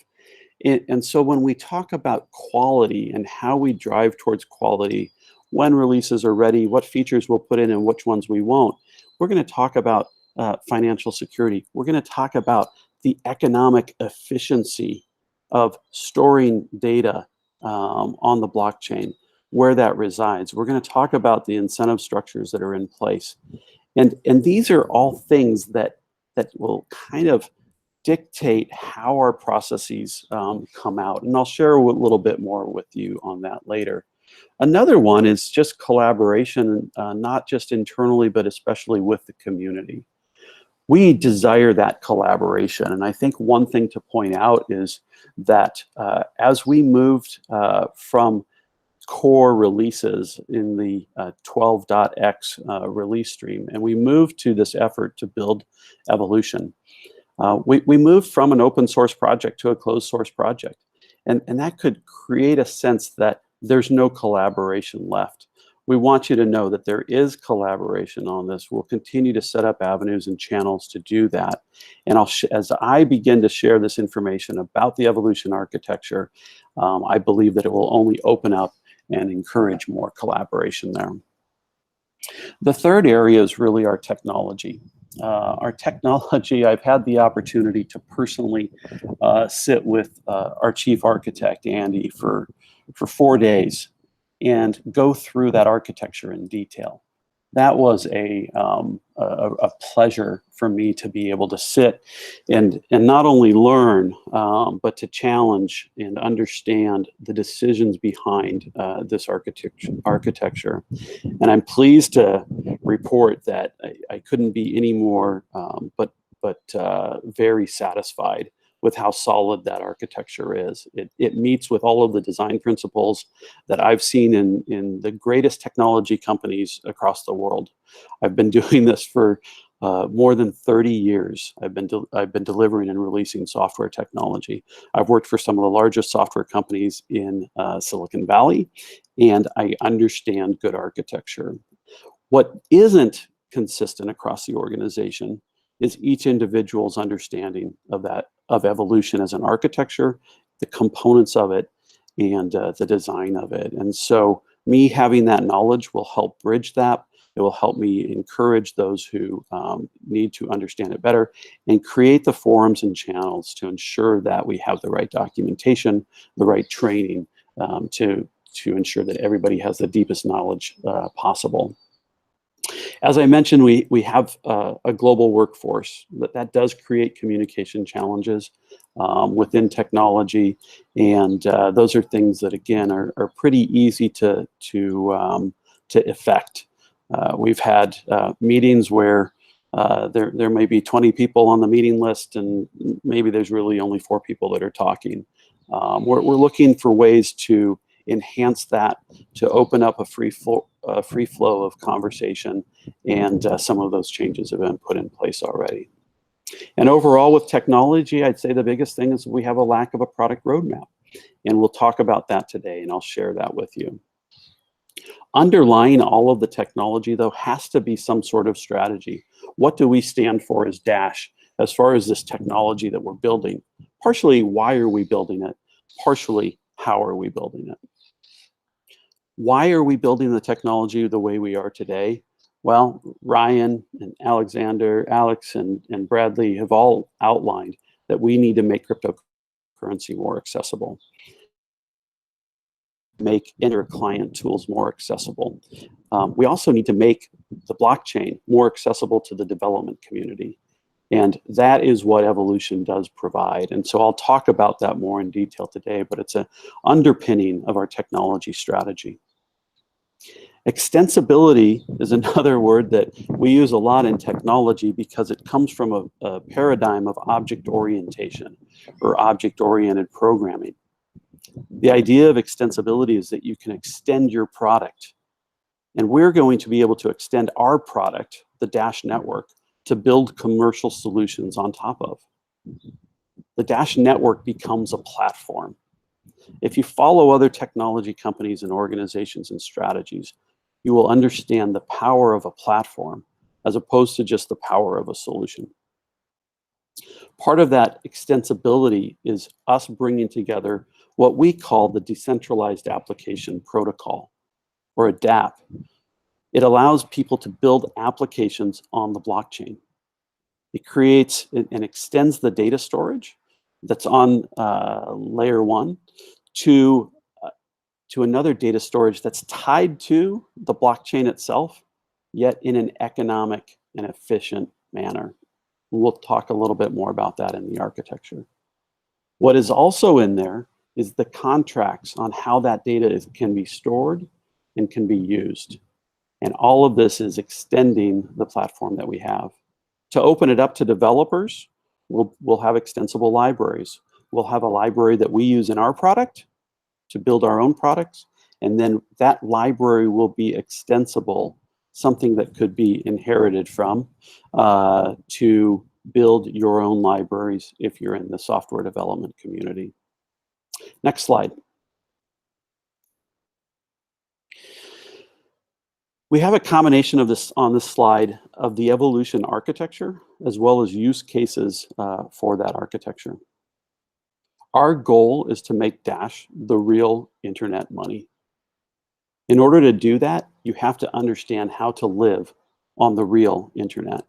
And so when we talk about quality and how we drive towards quality, when releases are ready, what features we'll put in and which ones we won't, we're going to talk about financial security. We're going to talk about the economic efficiency of storing data on the blockchain, where that resides. We're going to talk about the incentive structures that are in place. And these are all things that will kind of dictate how our processes come out. And I'll share a little bit more with you on that later. Another one is just collaboration, not just internally, but especially with the community. We desire that collaboration. And I think one thing to point out is that as we moved from core releases in the 12.x release stream, and we moved to this effort to build evolution, we moved from an open source project to a closed source project. And that could create a sense that there's no collaboration left. We want you to know that there is collaboration on this. We'll continue to set up avenues and channels to do that. And as I begin to share this information about the evolution architecture, I believe that it will only open up and encourage more collaboration there. The third area is really our technology. Our technology, I've had the opportunity to personally sit with our chief architect, Andy, for 4 days and go through that architecture in detail. That was a pleasure for me to be able to sit and not only learn, but to challenge and understand the decisions behind this architecture. And I'm pleased to report that I couldn't be any more but very satisfied with how solid that architecture is. It meets with all of the design principles that I've seen in the greatest technology companies across the world. I've been doing this for more than 30 years. I've been delivering and releasing software technology. I've worked for some of the largest software companies in Silicon Valley, and I understand good architecture. What isn't consistent across the organization is each individual's understanding of evolution as an architecture, the components of it, and the design of it. And so me having that knowledge will help bridge that. It will help me encourage those who need to understand it better and create the forums and channels to ensure that we have the right documentation, the right training to ensure that everybody has the deepest knowledge possible. As I mentioned, we have a global workforce that does create communication challenges within technology, and those are things that again are pretty easy to effect. We've had meetings where there may be 20 people on the meeting list, and maybe there's really only 4 people that are talking. We're looking for ways to enhance that to open up a free flow of conversation, and some of those changes have been put in place already. And overall with technology, I'd say the biggest thing is we have a lack of a product roadmap. And we'll talk about that today, and I'll share that with you. Underlying all of the technology, though, has to be some sort of strategy. What do we stand for as Dash as far as this technology that we're building? Partially, why are we building it? Partially, how are we building it? Why are we building the technology the way we are today? Well, Ryan and Alexander, Alex and Bradley have all outlined that we need to make cryptocurrency more accessible, make inter-client tools more accessible. We also need to make the blockchain more accessible to the development community. And that is what evolution does provide. And so I'll talk about that more in detail today, but it's an underpinning of our technology strategy. Extensibility is another word that we use a lot in technology because it comes from a paradigm of object orientation or object-oriented programming. The idea of extensibility is that you can extend your product. And we're going to be able to extend our product, the Dash network, to build commercial solutions on top of. The Dash network becomes a platform. If you follow other technology companies and organizations and strategies, you will understand the power of a platform as opposed to just the power of a solution. Part of that extensibility is us bringing together what we call the Decentralized Application Protocol, or a DApp. It allows people to build applications on the blockchain. It creates and extends the data storage that's on layer 1 to another data storage that's tied to the blockchain itself, yet in an economic and efficient manner. We'll talk a little bit more about that in the architecture. What is also in there is the contracts on how that data can be stored and can be used. And all of this is extending the platform that we have. To open it up to developers, we'll have extensible libraries. We'll have a library that we use in our product to build our own products, and then that library will be extensible, something that could be inherited from to build your own libraries if you're in the software development community. Next slide. We have a combination of this on this slide of the evolution architecture as well as use cases for that architecture. Our goal is to make Dash the real internet money. In order to do that, you have to understand how to live on the real internet.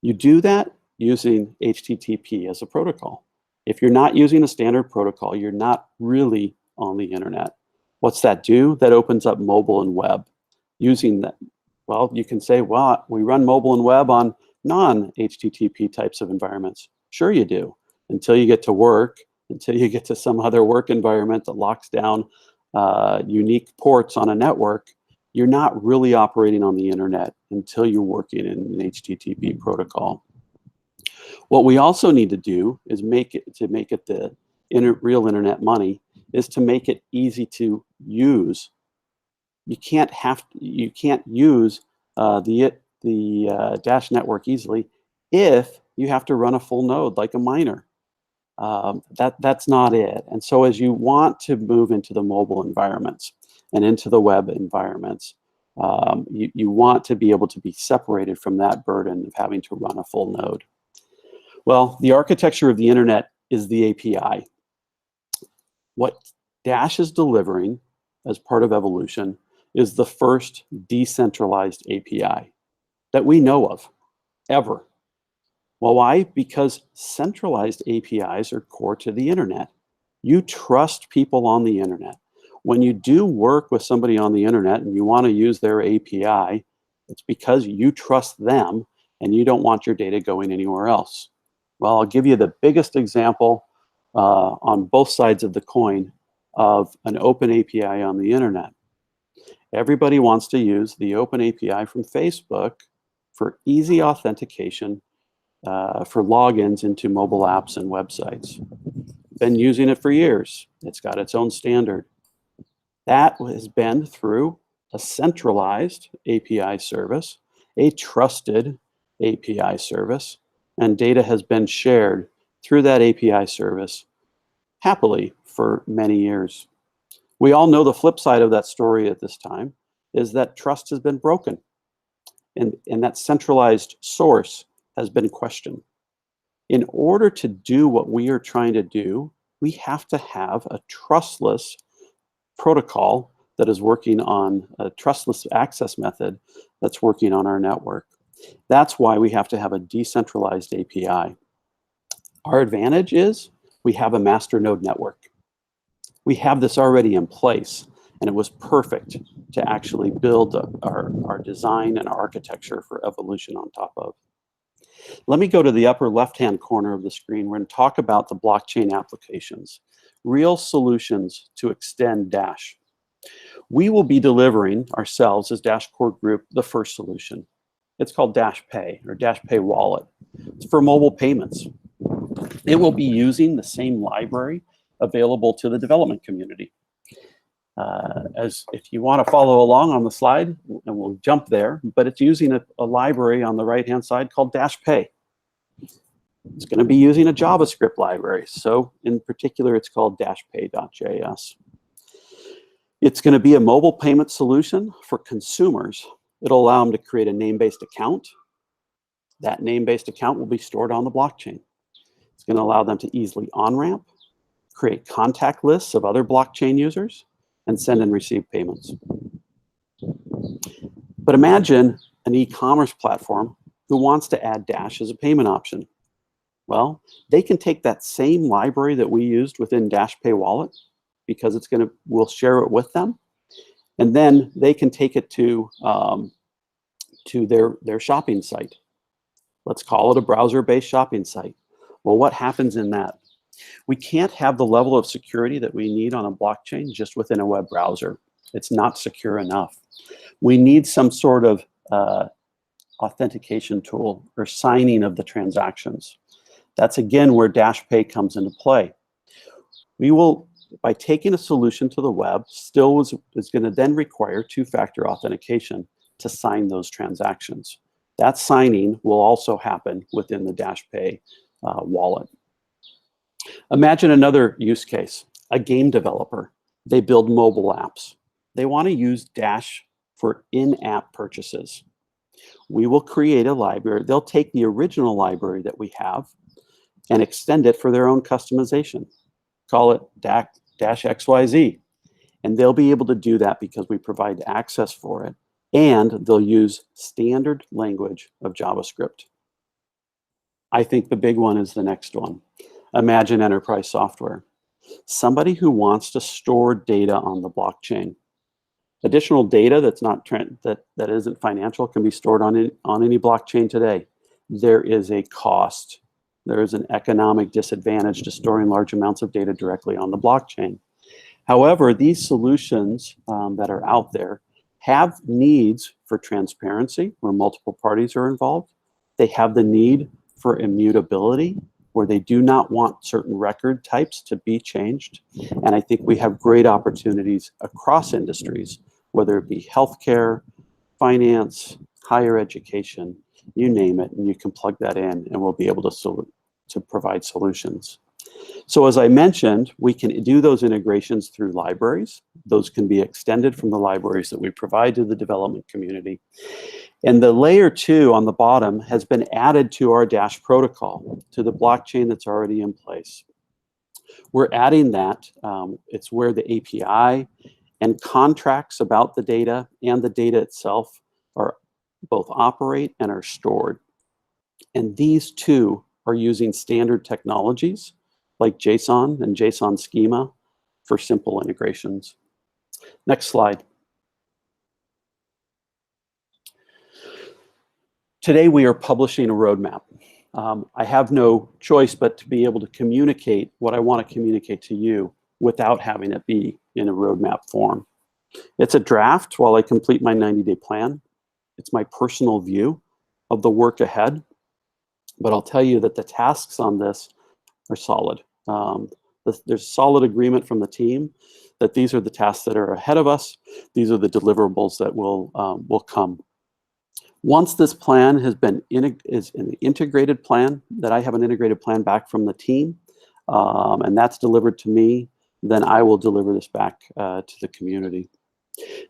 You do that using HTTP as a protocol. If you're not using a standard protocol, you're not really on the internet. What's that do? That opens up mobile and web. Using that, well, you can say, well, we run mobile and web on non-HTTP types of environments. Sure you do, until you get to work, until you get to some other work environment that locks down unique ports on a network. You're not really operating on the internet until you're working in an HTTP protocol. What we also need to do is make it the real internet money is to make it easy to use. You can't use the Dash network easily if you have to run a full node like a miner. That's not it. And so as you want to move into the mobile environments and into the web environments, you want to be able to be separated from that burden of having to run a full node. Well, the architecture of the internet is the API. What Dash is delivering as part of evolution is the first decentralized API that we know of ever. Well, why? Because centralized APIs are core to the internet. You trust people on the internet. When you do work with somebody on the internet and you want to use their API, it's because you trust them and you don't want your data going anywhere else. Well, I'll give you the biggest example on both sides of the coin of an open API on the internet. Everybody wants to use the open API from Facebook for easy authentication for logins into mobile apps and websites. Been using it for years. It's got its own standard. That has been through a centralized API service, a trusted API service, and data has been shared through that API service happily for many years. We all know the flip side of that story at this time is that trust has been broken, and that centralized source has been questioned. In order to do what we are trying to do, we have to have a trustless protocol that is working on a trustless access method that's working on our network. That's why we have to have a decentralized API. Our advantage is we have a master node network. We have this already in place, and it was perfect to actually build our design and our architecture for evolution on top of. Let me go to the upper left-hand corner of the screen. We're going to talk about the blockchain applications, real solutions to extend Dash. We will be delivering ourselves as Dash Core Group the first solution. It's called Dash Pay or Dash Pay Wallet. It's for mobile payments. It will be using the same library available to the development community. As if you want to follow along on the slide, and we'll jump there, but it's using a library on the right-hand side called Dash Pay. It's going to be using a JavaScript library. So in particular, it's called dashpay.js. It's going to be a mobile payment solution for consumers. It'll allow them to create a name-based account. That name-based account will be stored on the blockchain. It's going to allow them to easily on-ramp, create contact lists of other blockchain users, and send and receive payments. But imagine an e-commerce platform who wants to add Dash as a payment option. Well, they can take that same library that we used within Dash Pay Wallet, because we'll share it with them, and then they can take it to their shopping site. Let's call it a browser-based shopping site. Well, what happens in that? We can't have the level of security that we need on a blockchain just within a web browser. It's not secure enough. We need some sort of authentication tool or signing of the transactions. That's again where Dash Pay comes into play. We will, by taking a solution to the web, still is going to then require two-factor authentication to sign those transactions. That signing will also happen within the Dash Pay wallet. Imagine another use case, a game developer. They build mobile apps. They want to use Dash for in-app purchases. We will create a library. They'll take the original library that we have and extend it for their own customization. Call it Dash XYZ. And they'll be able to do that because we provide access for it. And they'll use standard language of JavaScript. I think the big one is the next one. Imagine enterprise software. Somebody who wants to store data on the blockchain. Additional data that's not that isn't financial can be stored on any blockchain today. There is a cost. There is an economic disadvantage to storing large amounts of data directly on the blockchain. However, these solutions that are out there have needs for transparency where multiple parties are involved. They have the need for immutability where they do not want certain record types to be changed. And I think we have great opportunities across industries, whether it be healthcare, finance, higher education, you name it, and you can plug that in and we'll be able to provide solutions. So as I mentioned, we can do those integrations through libraries. Those can be extended from the libraries that we provide to the development community. And the layer 2 on the bottom has been added to our Dash protocol, to the blockchain that's already in place. We're adding that. It's where the API and contracts about the data and the data itself are both operate and are stored. And these two are using standard technologies like JSON and JSON schema for simple integrations. Next slide. Today we are publishing a roadmap. I have no choice but to be able to communicate what I want to communicate to you without having it be in a roadmap form. It's a draft while I complete my 90-day plan. It's my personal view of the work ahead. But I'll tell you that the tasks on this are solid. there's solid agreement from the team that these are the tasks that are ahead of us. These are the deliverables that will come. Once this plan has been is an integrated plan, that I have an integrated plan back from the team, and that's delivered to me, then I will deliver this back to the community.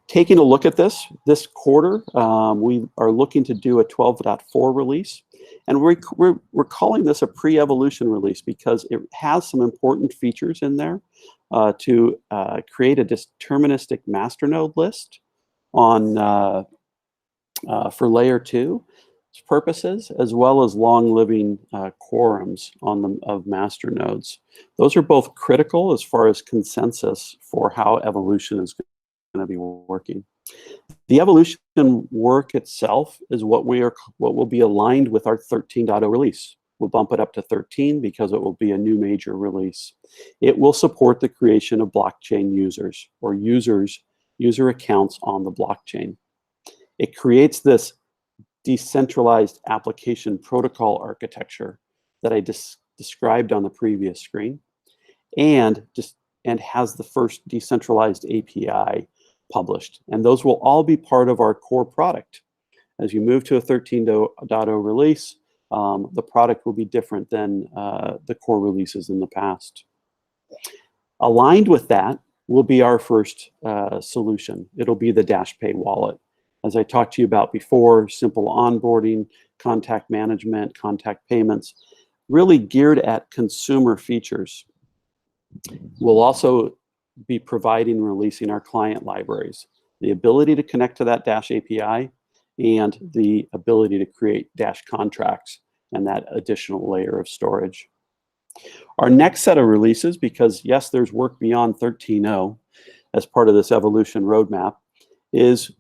Taking a look at this quarter, we are looking to do a 12.4 release, and we're calling this a pre-evolution release because it has some important features in there to create a deterministic masternode list on for layer 2 purposes, as well as long-living quorums of masternodes. Those are both critical as far as consensus for how evolution is going to be working. The evolution work itself is what will be aligned with our 13.0 release. We'll bump it up to 13 because it will be a new major release. It will support the creation of blockchain users or user accounts on the blockchain. It creates this decentralized application protocol architecture that I described on the previous screen, and has the first decentralized API published. And those will all be part of our core product. As you move to a 13.0 release, the product will be different than the core releases in the past. Aligned with that will be our first solution. It'll be the DashPay wallet. As I talked to you about before, simple onboarding, contact management, contact payments, really geared at consumer features. We'll also be providing and releasing our client libraries, the ability to connect to that Dash API, and the ability to create Dash contracts and that additional layer of storage. Our next set of releases, because yes, there's work beyond 13.0 as part of this evolution roadmap, is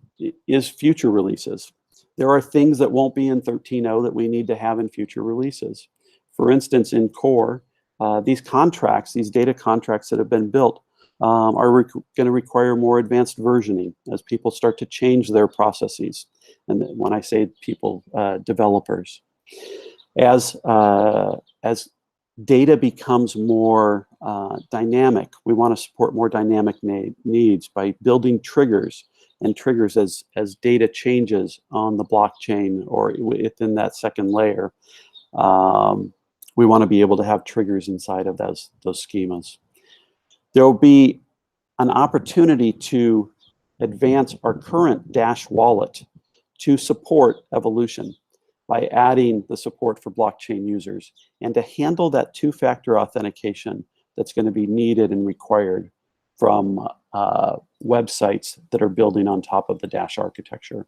future releases. There are things that won't be in 13.0 that we need to have in future releases. For instance, in core, these contracts, these data contracts that have been built are going to require more advanced versioning as people start to change their processes. And when I say people, developers. As data becomes more dynamic, we want to support more dynamic needs by building triggers, and triggers as data changes on the blockchain or within that second layer. We want to be able to have triggers inside of those schemas. There will be an opportunity to advance our current Dash wallet to support evolution by adding the support for blockchain users and to handle that two-factor authentication that's going to be needed and required from websites that are building on top of the Dash architecture,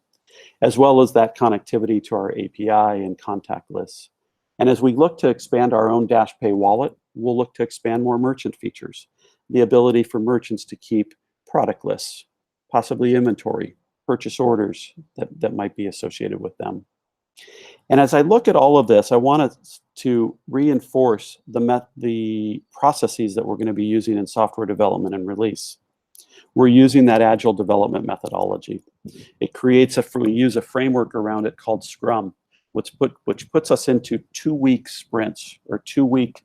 as well as that connectivity to our API and contact lists. And as we look to expand our own DashPay wallet, we'll look to expand more merchant features, the ability for merchants to keep product lists, possibly inventory, purchase orders that might be associated with them. And as I look at all of this, I want to reinforce the processes that we're going to be using in software development and release. We're using that agile development methodology. It creates we use a framework around it called Scrum, which puts us into 2-week sprints or 2-week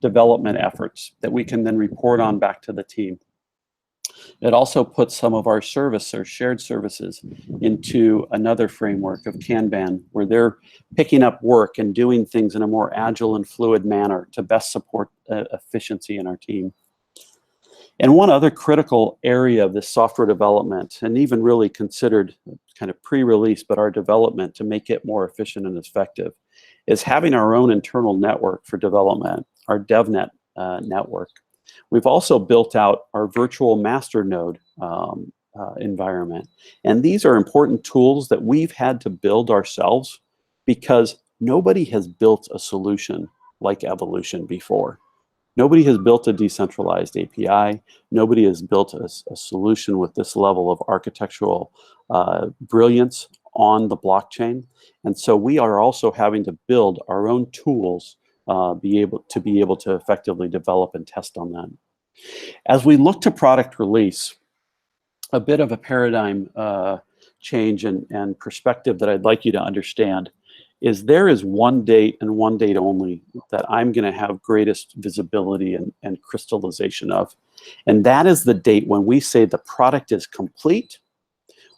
development efforts that we can then report on back to the team. It also puts some of our service or shared services into another framework of Kanban, where they're picking up work and doing things in a more agile and fluid manner to best support efficiency in our team. And one other critical area of this software development, and even really considered kind of pre-release, but our development to make it more efficient and effective, is having our own internal network for development, our DevNet network. We've also built out our virtual masternode environment. And these are important tools that we've had to build ourselves because nobody has built a solution like evolution before. Nobody has built a decentralized API. Nobody has built a solution with this level of architectural brilliance on the blockchain. And so we are also having to build our own tools be able to effectively develop and test on that. As we look to product release, a bit of a paradigm change and perspective that I'd like you to understand is there is one date and one date only that I'm going to have greatest visibility and crystallization of. And that is the date when we say the product is complete.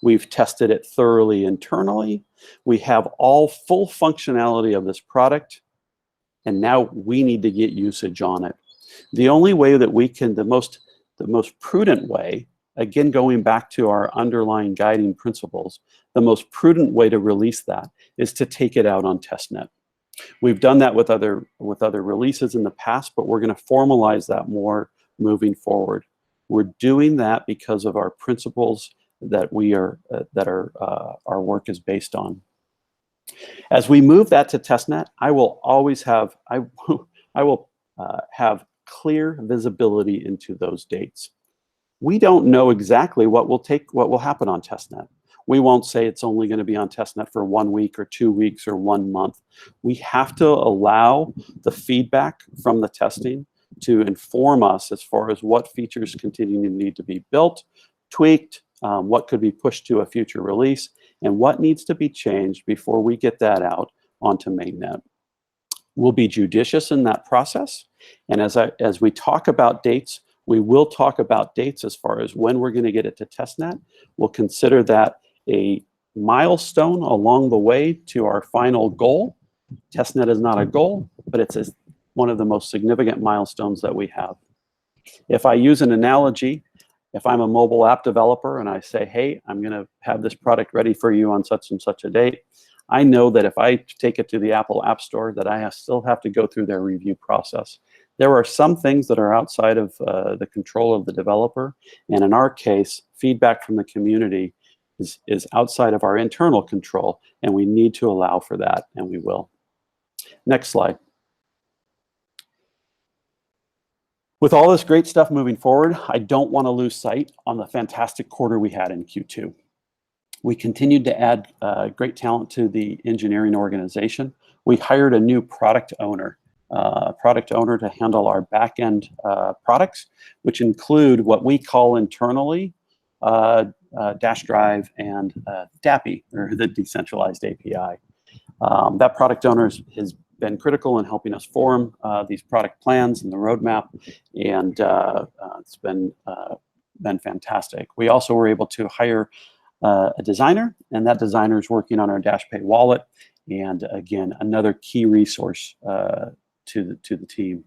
We've tested it thoroughly internally. We have all full functionality of this product. And now we need to get usage on it. The only way that we can, the most prudent way, again, going back to our underlying guiding principles, the most prudent way to release that is to take it out on testnet. We've done that with other releases in the past, but we're going to formalize that more moving forward. We're doing that because of our principles that our work is based on. As we move that to testnet, I will always have have clear visibility into those dates. We don't know exactly what will happen on testnet. We won't say it's only going to be on testnet for 1 week or 2 weeks or 1 month. We have to allow the feedback from the testing to inform us as far as what features continue to need to be built, tweaked, what could be pushed to a future release, and what needs to be changed before we get that out onto mainnet. We'll be judicious in that process. And as we talk about dates, we will talk about dates as far as when we're going to get it to testnet. We'll consider that a milestone along the way to our final goal. Testnet is not a goal, but it's one of the most significant milestones that we have. If I use an analogy, if I'm a mobile app developer and I say, hey, I'm going to have this product ready for you on such and such a date, I know that if I take it to the Apple App Store, that I still have to go through their review process. There are some things that are outside of the control of the developer. And in our case, feedback from the community is outside of our internal control, and we need to allow for that, and we will. Next slide. With all this great stuff moving forward, I don't want to lose sight on the fantastic quarter we had in Q2. We continued to add great talent to the engineering organization. We hired a new product owner to handle our back-end products, which include what we call internally Dash Drive and DAPI, or the Decentralized API. That product owner has been critical in helping us form these product plans and the roadmap, and it's been fantastic. We also were able to hire a designer, and that designer is working on our DashPay wallet, and again, another key resource to the team.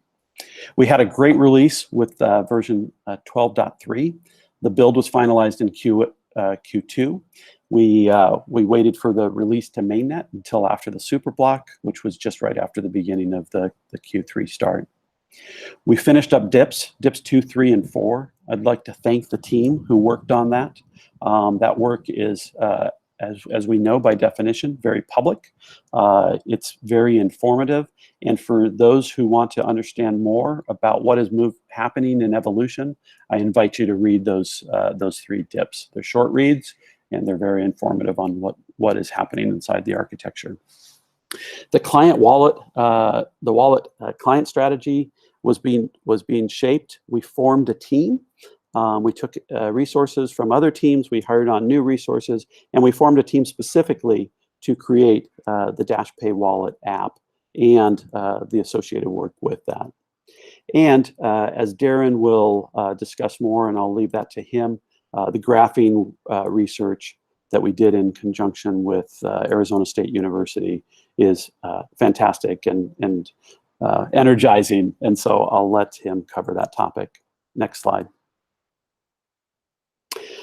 We had a great release with version 12.3. The build was finalized in Q2. We waited for the release to mainnet until after the super block, which was just right after the beginning of the Q3 start. We finished up dips 2, 3, and 4. I'd like to thank the team who worked on that. That work is, as we know by definition, very public. It's very informative. And for those who want to understand more about what is happening in evolution, I invite you to read those 3 dips. They're short reads, and they're very informative on what is happening inside the architecture. The client wallet, client strategy was being shaped. We formed a team. We took resources from other teams. We hired on new resources, and we formed a team specifically to create the DashPay wallet app and the associated work with that. And as Darren will discuss more, and I'll leave that to him, the graphing research that we did in conjunction with Arizona State University is fantastic and energizing. And so I'll let him cover that topic. Next slide.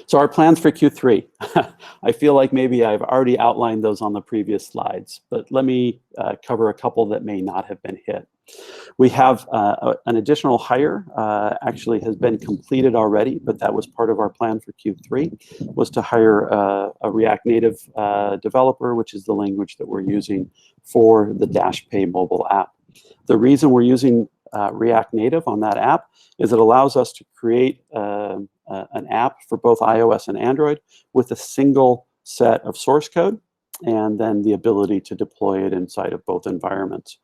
So our plans for Q3. I feel like maybe I've already outlined those on the previous slides, but let me cover a couple that may not have been hit. We have an additional hire, actually has been completed already, but that was part of our plan for Q3, was to hire a React Native developer, which is the language that we're using for the DashPay mobile app. The reason we're using React Native on that app is it allows us to create an app for both iOS and Android with a single set of source code, and then the ability to deploy it inside of both environments.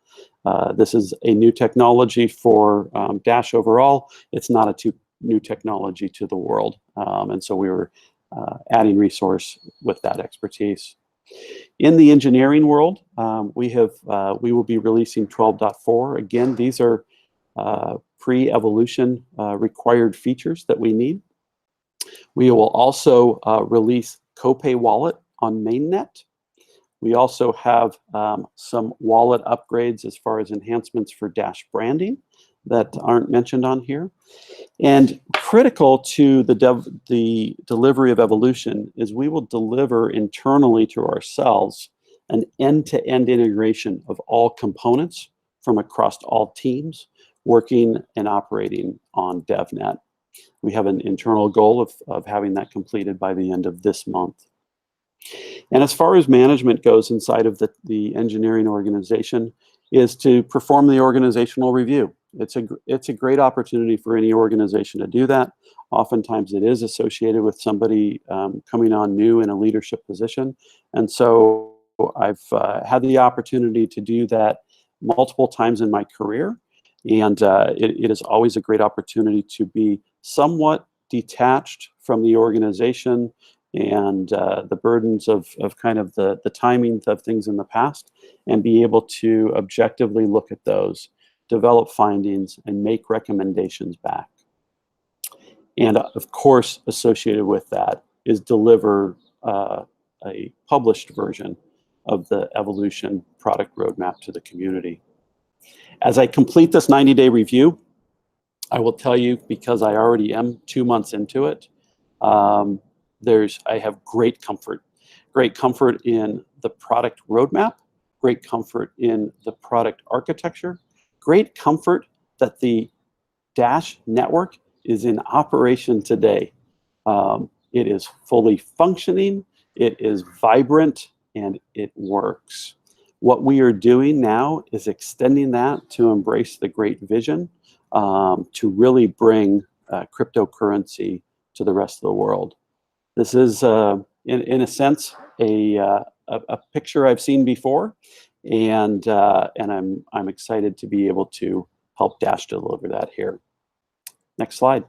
This is a new technology for Dash overall. It's not a new technology to the world. And so we were adding resource with that expertise. In the engineering world, we will be releasing 12.4. Again, these are pre-evolution required features that we need. We will also release Copay Wallet on mainnet. We also have some wallet upgrades as far as enhancements for Dash branding that aren't mentioned on here. And critical to the delivery of evolution is we will deliver internally to ourselves an end-to-end integration of all components from across all teams working and operating on DevNet. We have an internal goal of having that completed by the end of this month. And as far as management goes inside of the engineering organization, is to perform the organizational review. It's a great opportunity for any organization to do that. Oftentimes it is associated with somebody coming on new in a leadership position. And so I've had the opportunity to do that multiple times in my career. And it is always a great opportunity to be somewhat detached from the organization and the burdens of kind of the timing of things in the past, and be able to objectively look at those, develop findings, and make recommendations back. And of course, associated with that is deliver a published version of the evolution product roadmap to the community. As I complete this 90-day review, I will tell you, because I already am 2 months into it, I have great comfort in the product roadmap, great comfort in the product architecture, great comfort that the Dash network is in operation today. It is fully functioning, it is vibrant, and it works. What we are doing now is extending that to embrace the great vision to really bring cryptocurrency to the rest of the world. This is, in a sense, a picture I've seen before, and I'm excited to be able to help Dash deliver that here. Next slide.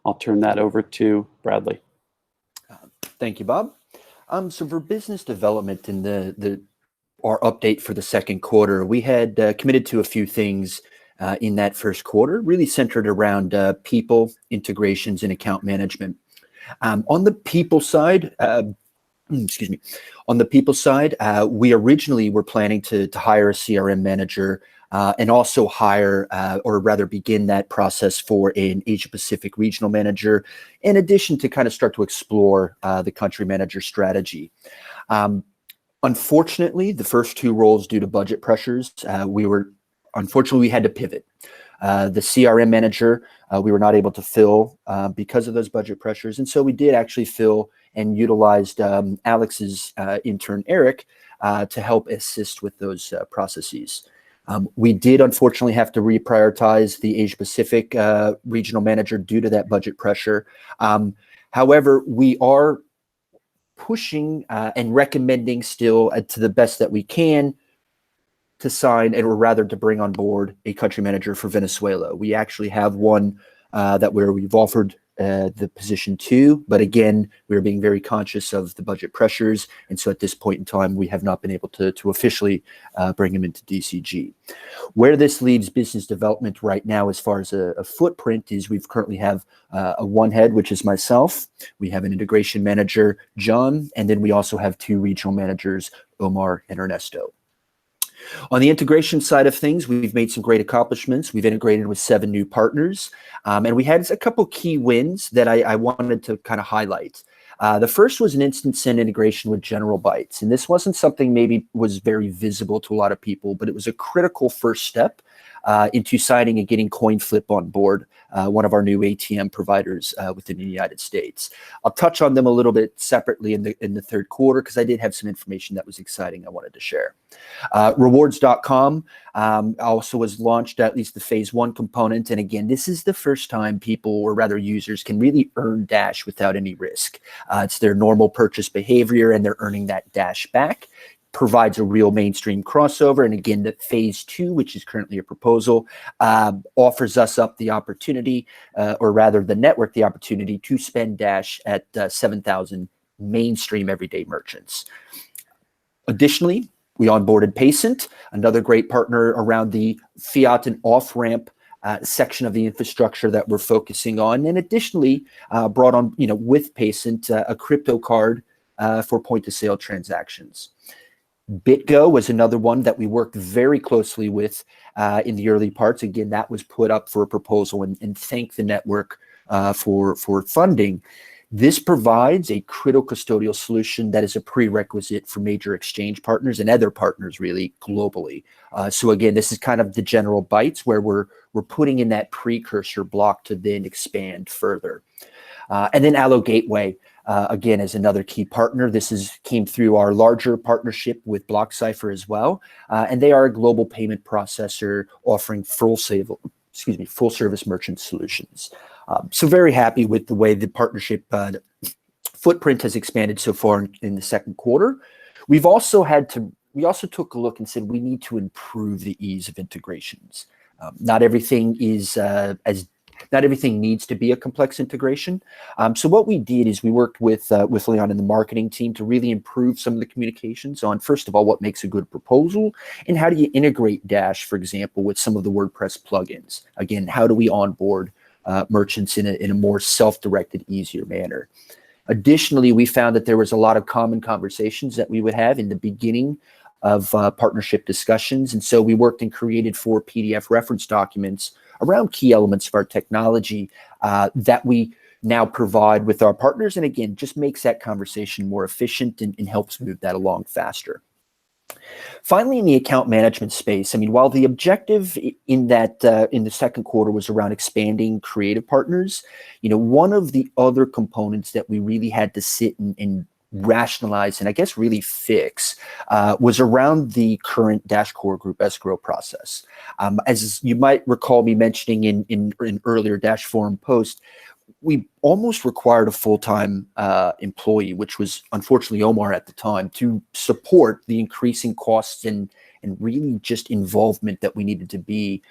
I'll turn that over to Bradley. Thank you, Bob. So for business development in our update for the second quarter, we had committed to a few things in that first quarter, really centered around people, integrations, and account management. On the people side, excuse me, on the people side, we originally were planning to hire a CRM manager and also hire, or rather begin that process for an Asia Pacific regional manager, in addition to kind of start to explore the country manager strategy. Unfortunately, the first two roles, due to budget pressures, unfortunately, we had to pivot. The CRM manager, we were not able to fill because of those budget pressures. And so we did actually fill and utilized Alex's intern, Eric, to help assist with those processes. We did unfortunately have to reprioritize the Asia Pacific regional manager due to that budget pressure. However, we are pushing and recommending still to the best that we can to sign, or rather to bring on board, a country manager for Venezuela. We actually have one that we've offered the position to, but again, we're being very conscious of the budget pressures, and so at this point in time, we have not been able to officially bring him into DCG. Where this leaves business development right now, as far as a footprint, is we've currently have a one head, which is myself. We have an integration manager, John, and then we also have two regional managers, Omar and Ernesto. On the integration side of things, we've made some great accomplishments. We've integrated with 7 new partners, and we had a couple key wins that I wanted to kind of highlight. The first was an instant send integration with General Bytes, and this wasn't something maybe was very visible to a lot of people, but it was a critical first step into signing and getting CoinFlip on board, one of our new ATM providers within the United States. I'll touch on them a little bit separately in the third quarter, because I did have some information that was exciting I wanted to share. Rewards.com also was launched, at least the phase 1 component. And again, this is the first time people, or rather users, can really earn Dash without any risk. It's their normal purchase behavior, and they're earning that Dash back. Provides a real mainstream crossover. And again, the phase 2, which is currently a proposal, offers us up the opportunity, or rather the network, the opportunity to spend Dash at 7,000 mainstream everyday merchants. Additionally, we onboarded Paycent, another great partner around the fiat and off-ramp section of the infrastructure that we're focusing on. And additionally, brought on, with Paycent, a crypto card for point-of-sale transactions. BitGo was another one that we worked very closely with in the early parts. Again, that was put up for a proposal, and thank the network for funding. This provides a critical custodial solution that is a prerequisite for major exchange partners and other partners really globally. So again, this is kind of the general bytes where we're putting in that precursor block to then expand further. And then Allo Gateway, again, is another key partner. This came through our larger partnership with BlockCypher as well. And they are a global payment processor offering full service merchant solutions. So very happy with the way the partnership footprint has expanded so far in the second quarter. We also took a look and said we need to improve the ease of integrations. Not everything needs to be a complex integration. So what we did is we worked with Leon and the marketing team to really improve some of the communications on, first of all, what makes a good proposal, and how do you integrate Dash, for example, with some of the WordPress plugins. Again, how do we onboard merchants in a more self-directed, easier manner. Additionally, we found that there was a lot of common conversations that we would have in the beginning of partnership discussions. And so we worked and created 4 PDF reference documents around key elements of our technology that we now provide with our partners. And again, just makes that conversation more efficient and helps move that along faster. Finally, in the account management space, I mean, while the objective in the second quarter was around expanding creative partners, one of the other components that we really had to sit and rationalize and I guess really fix was around the current Dash Core Group escrow process. As you might recall me mentioning in earlier Dash Forum post, we almost required a full-time employee, which was unfortunately Omar at the time, to support the increasing costs and really just involvement that we needed to be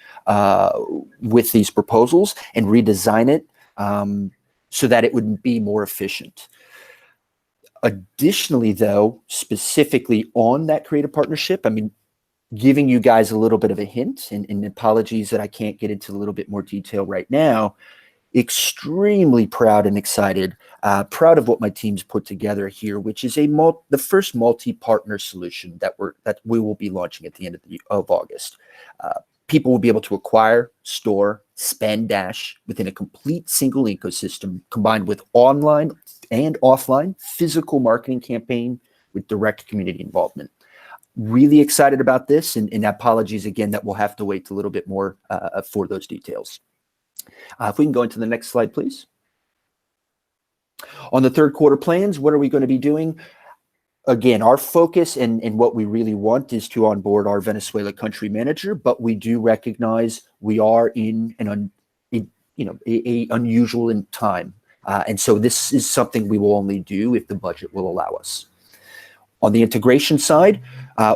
with these proposals and redesign it so that it would be more efficient. Additionally, though, specifically on that creative partnership, I mean, giving you guys a little bit of a hint, and apologies that I can't get into a little bit more detail right now, extremely proud and excited, proud of what my team's put together here, which is the first multi-partner solution that we will be launching at the end of August. People will be able to acquire, store, spend Dash within a complete single ecosystem combined with online and offline physical marketing campaign with direct community involvement. Really excited about this, and apologies again that we'll have to wait a little bit more for those details. If we can go into the next slide, please. On the third quarter plans, what are we going to be doing? Again, our focus and what we really want is to onboard our Venezuela country manager, but we do recognize we are in an unusual in time. And so this is something we will only do if the budget will allow us. On the integration side,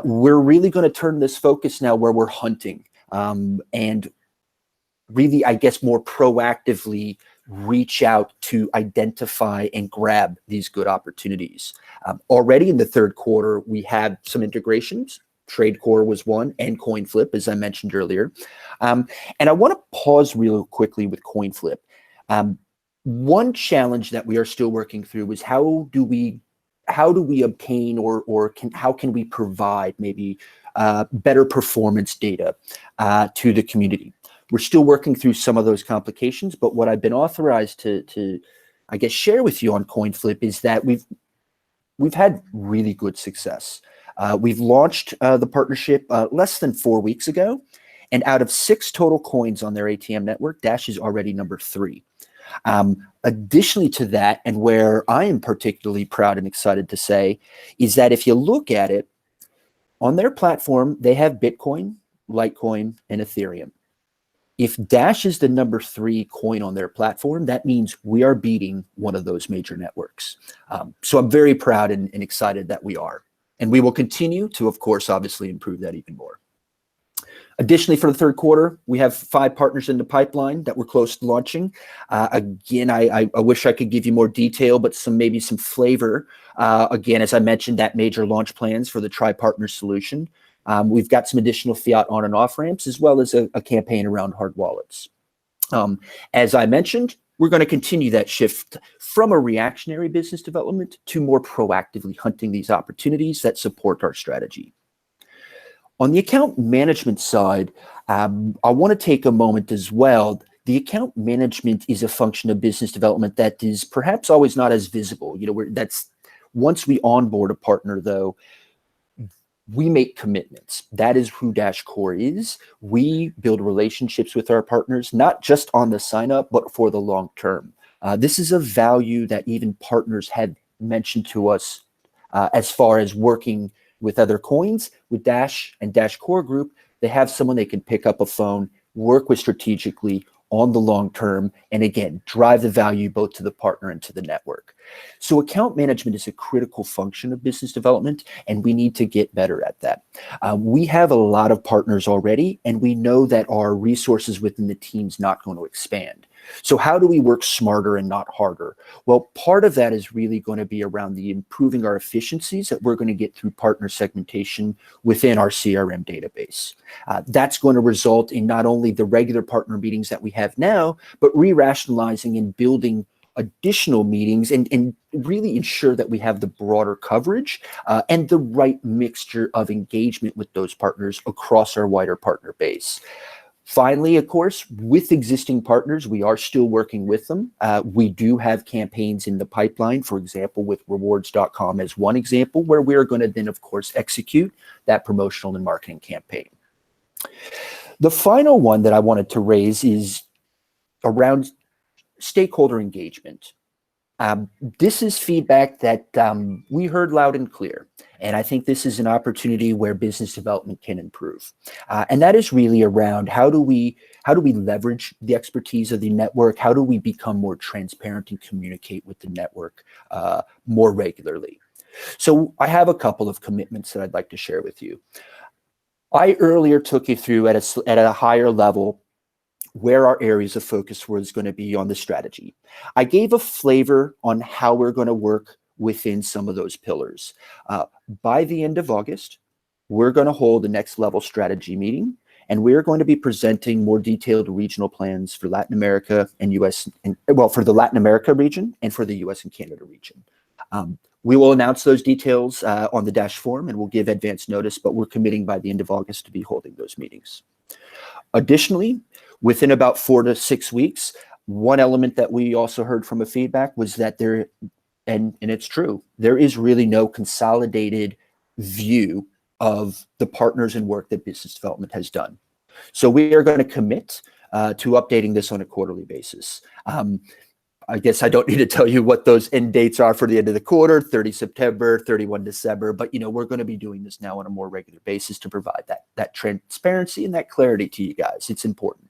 we're really going to turn this focus now where we're hunting and really, I guess, more proactively reach out to identify and grab these good opportunities. Already in the third quarter, we had some integrations. TradeCore was one, and CoinFlip, as I mentioned earlier. And I want to pause real quickly with CoinFlip. One challenge that we are still working through is how do we obtain or how can we provide maybe better performance data to the community? We're still working through some of those complications, but what I've been authorized to I guess, share with you on CoinFlip is that we've had really good success. We've launched the partnership less than 4 weeks ago, and out of 6 total coins on their ATM network, Dash is already number 3. Additionally to that, and where I am particularly proud and excited to say, is that if you look at it, on their platform, they have Bitcoin, Litecoin, and Ethereum. If Dash is the number 3 coin on their platform, that means we are beating one of those major networks. So I'm very proud and excited that we are. And we will continue to, of course, obviously improve that even more. Additionally, for the third quarter, we have 5 partners in the pipeline that we're close to launching. Again, I wish I could give you more detail, but maybe some flavor. Again, as I mentioned, that major launch plans for the tri-partner solution. We've got some additional fiat on and off ramps, as well as a campaign around hard wallets. As I mentioned, we're going to continue that shift from a reactionary business development to more proactively hunting these opportunities that support our strategy. On the account management side, I want to take a moment as well. The account management is a function of business development that is perhaps always not as visible. That's once we onboard a partner, though, we make commitments. That is who DashCore is. We build relationships with our partners, not just on the sign up, but for the long term. This is a value that even partners had mentioned to us as far as working with other coins, with Dash and DashCore Group. They have someone they can pick up a phone, work with strategically on the long term, and again, drive the value both to the partner and to the network. So account management is a critical function of business development, and we need to get better at that. We have a lot of partners already, and we know that our resources within the team's not going to expand. So how do we work smarter and not harder? Well, part of that is really going to be around the improving our efficiencies that we're going to get through partner segmentation within our CRM database. That's going to result in not only the regular partner meetings that we have now, but re-rationalizing and building additional meetings and really ensure that we have the broader coverage and the right mixture of engagement with those partners across our wider partner base. Finally, of course, with existing partners, we are still working with them. We do have campaigns in the pipeline, for example, with rewards.com as one example, where we're going to then, of course, execute that promotional and marketing campaign. The final one that I wanted to raise is around stakeholder engagement. This is feedback that we heard loud and clear, and I think this is an opportunity where business development can improve. And that is really around how do we leverage the expertise of the network? How do we become more transparent and communicate with the network more regularly? So I have a couple of commitments that I'd like to share with you. I earlier took you through at a higher level where our areas of focus was going to be on the strategy. I gave a flavor on how we're going to work within some of those pillars. By the end of August, we're going to hold the next level strategy meeting, and we're going to be presenting more detailed regional plans for Latin America and US, for the Latin America region and for the US and Canada region. We will announce those details on the Dash forum, and we'll give advance notice, but we're committing by the end of August to be holding those meetings. Additionally, within about 4 to 6 weeks, one element that we also heard from a feedback was that there, and it's true, there is really no consolidated view of the partners and work that business development has done. So we are going to commit to updating this on a quarterly basis. I guess I don't need to tell you what those end dates are for the end of the quarter, 30 September, 31 December, but we're going to be doing this now on a more regular basis to provide that transparency and that clarity to you guys. It's important.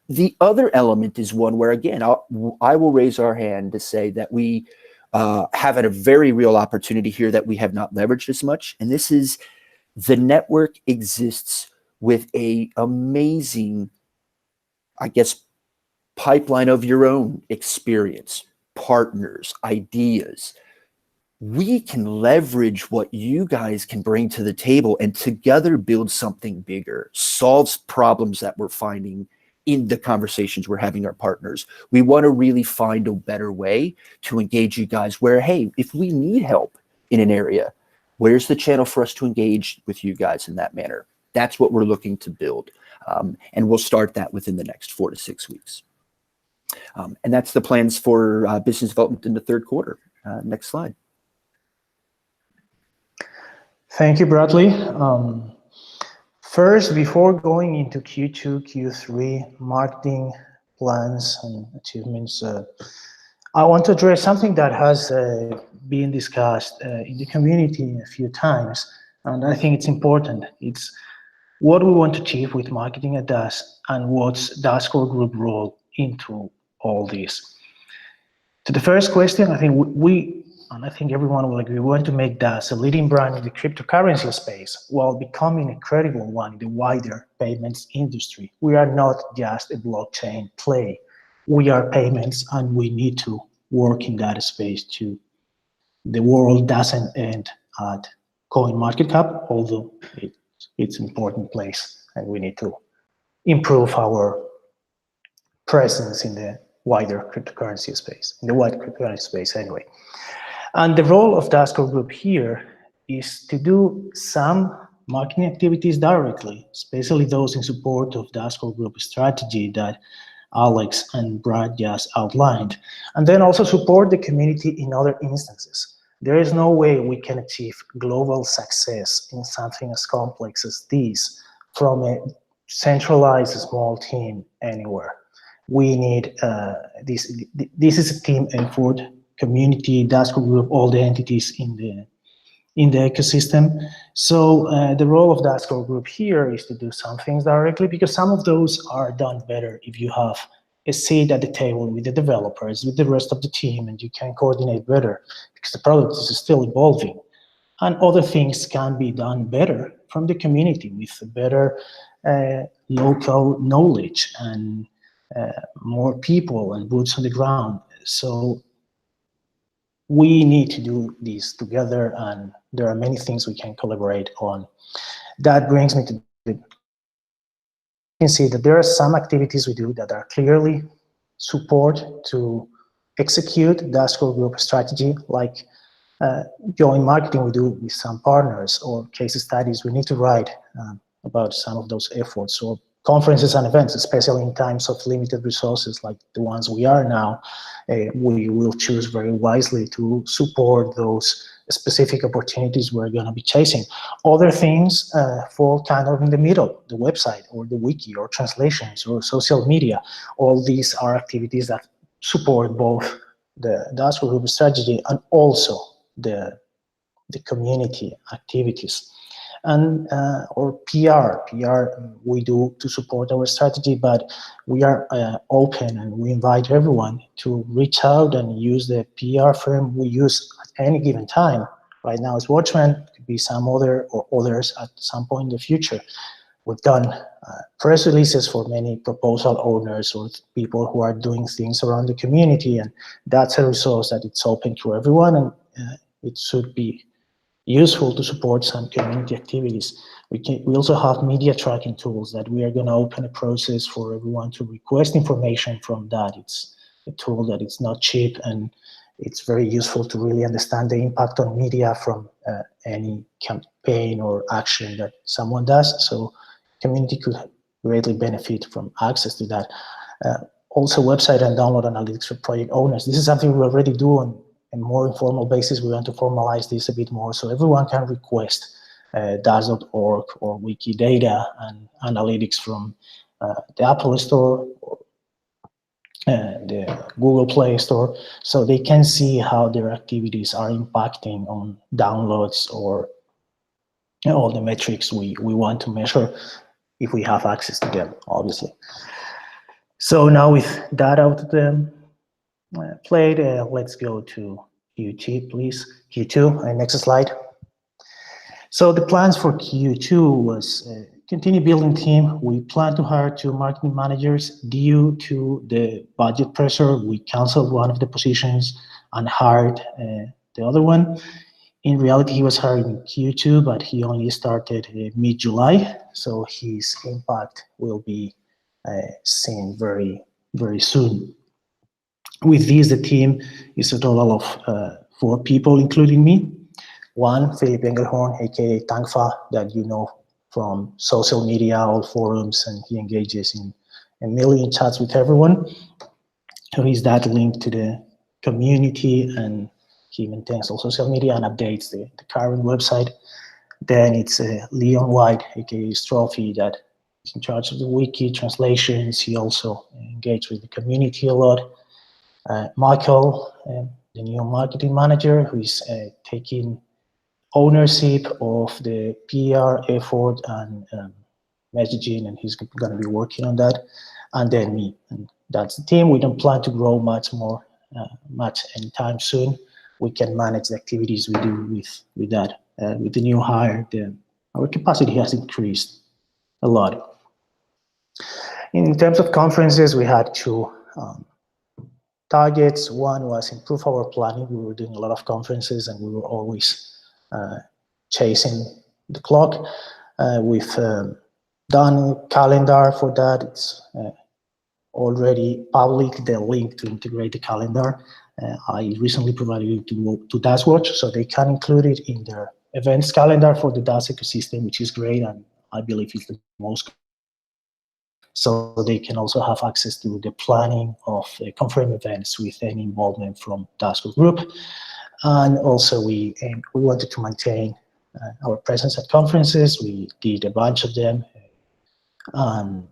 The other element is one where, again, I will raise our hand to say that we have a very real opportunity here that we have not leveraged as much, and this is the network exists with a amazing, I guess, pipeline of your own experience, partners, ideas. We can leverage what you guys can bring to the table and together build something bigger, solves problems that we're finding in the conversations we're having our partners. We want to really find a better way to engage you guys where, hey, if we need help in an area, where's the channel for us to engage with you guys in that manner? That's what we're looking to build. And we'll start that within the next 4 to 6 weeks. And that's the plans for business development in the third quarter. Next slide. Thank you, Bradley. First, before going into Q2, Q3 marketing plans and achievements, I want to address something that has been discussed in the community a few times, and I think it's important. It's what we want to achieve with marketing at Dash and what's DashCore Group role into all this. To the first question, I think we and I think everyone will agree, we want to make DAS a leading brand in the cryptocurrency space while becoming a credible one in the wider payments industry. We are not just a blockchain play. We are payments, and we need to work in that space too. The world doesn't end at CoinMarketCap, although it's an important place, and we need to improve our presence in the wider cryptocurrency space, in the wide cryptocurrency space anyway. And the role of the Dasco Group here is to do some marketing activities directly, especially those in support of the Dasco Group strategy that Alex and Brad just outlined, and then also support the community in other instances. There is no way we can achieve global success in something as complex as this from a centralized small team anywhere. We need this is a team effort, community, Dasco Group, all the entities in the ecosystem. So the role of Dasco Group here is to do some things directly, because some of those are done better if you have a seat at the table with the developers, with the rest of the team, and you can coordinate better because the product is still evolving. And other things can be done better from the community with better local knowledge and more people and boots on the ground. So we need to do this together, and there are many things we can collaborate on. That brings me to you can see that there are some activities we do that are clearly support to execute the Dasco Group strategy, like joint marketing we do with some partners, or case studies we need to write about some of those efforts, or conferences and events, especially in times of limited resources like the ones we are now. We will choose very wisely to support those specific opportunities we're going to be chasing. Other things fall kind of in the middle, the website or the wiki or translations or social media. All these are activities that support both the Dasco Group strategy and also the community activities. And or PR we do to support our strategy, but we are open and we invite everyone to reach out and use the PR firm we use at any given time. Right now it's Watchman, could be some other or others at some point in the future. We've done press releases for many proposal owners or people who are doing things around the community, and that's a resource that it's open to everyone, and it should be useful to support some community activities. We also have media tracking tools that we are going to open a process for everyone to request information from that. It's a tool that it's not cheap, and it's very useful to really understand the impact on media from any campaign or action that someone does. So community could greatly benefit from access to that. Also website and download analytics for project owners. This is something we already do on a more informal basis. We want to formalize this a bit more so everyone can request DAS.org or Wikidata and analytics from the Apple Store or the Google Play Store, so they can see how their activities are impacting on downloads or all the metrics we want to measure if we have access to them, obviously. So now with that out of the plate, let's go to Q2, please. Q2, next slide. So the plans for Q2 was continue building team. We plan to hire 2 marketing managers. Due to the budget pressure, we canceled one of the positions and hired the other one. In reality, he was hired in Q2, but he only started mid-July, so his impact will be seen very, very soon. With this, the team is a total of 4 people, including me. One, Philip Engelhorn, aka Tangfa, that you know from social media, all forums, and he engages in a million chats with everyone. So he's that link to the community, and he maintains all social media and updates the current website. Then it's Leon White, aka Strophy, that is in charge of the wiki translations. He also engages with the community a lot. Michael, the new marketing manager, who is taking ownership of the PR effort and messaging, and he's going to be working on that. And then me, and that's the team. We don't plan to grow much anytime soon. we can manage the activities we do with that. With the new hire, our capacity has increased a lot. In terms of conferences, we had two targets. One was improve our planning. We were doing a lot of conferences and we were always chasing the clock. We've done a calendar for that. It's already public, the link to integrate the calendar. I recently provided it to DashWatch, so they can include it in their events calendar for the Dash ecosystem, which is great, and I believe it's the most. So they can also have access to the planning of confirmed events with any involvement from DashWatch Group. And also we wanted to maintain our presence at conferences. We did a bunch of them, and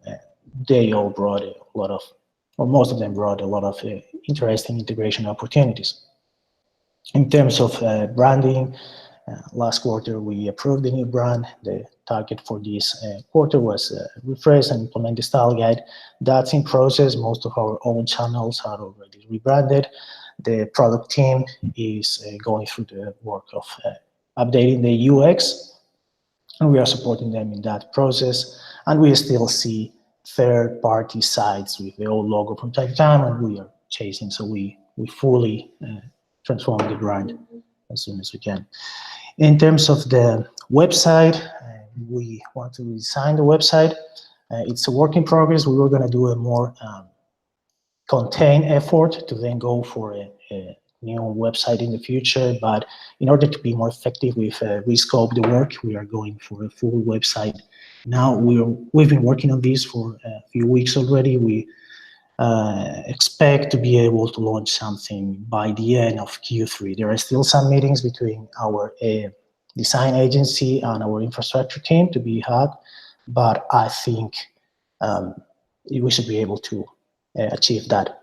they all brought a lot of, or most of them brought a lot of interesting integration opportunities. In terms of branding, last quarter we approved the new brand. The target for this quarter was refresh and implement the style guide. That's in process. Most of our own channels are already rebranded. The product team is going through the work of updating the UX, and we are supporting them in that process. And we still see third-party sites with the old logo from time to time, and we are chasing, so we fully transform the brand as soon as we can. In terms of the website, we want to redesign the website. It's a work in progress. We were going to do a more contained effort to then go for a new website in the future, but in order to be more effective, we've rescoped the work. We are going for a full website. Now we've been working on this for a few weeks already. We expect to be able to launch something by the end of Q3. There are still some meetings between our design agency and our infrastructure team to be had, but I think we should be able to achieve that.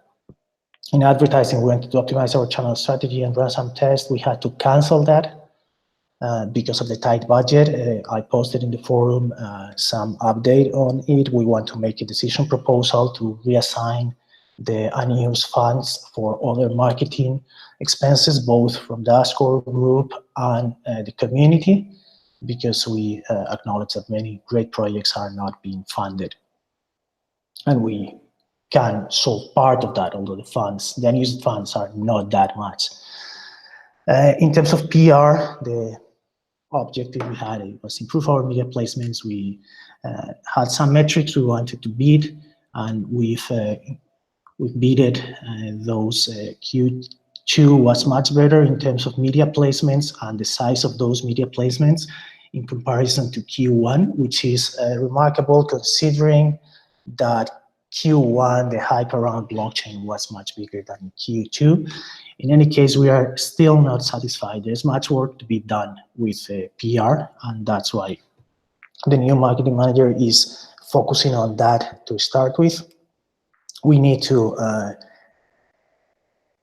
In advertising, we wanted to optimize our channel strategy and run some tests. We had to cancel that because of the tight budget. I posted in the forum some update on it. We want to make a decision proposal to reassign the unused funds for other marketing expenses, both from the Dash Group and the community, because we acknowledge that many great projects are not being funded. And we can solve part of that, although the unused funds are not that much. In terms of PR, the objective we had was improve our media placements. We had some metrics we wanted to beat, and we've beaten those. Q2 was much better in terms of media placements and the size of those media placements in comparison to Q1, which is remarkable considering that Q1, the hype around blockchain was much bigger than Q2. In any case, we are still not satisfied. There's much work to be done with PR, and that's why the new marketing manager is focusing on that to start with. We need to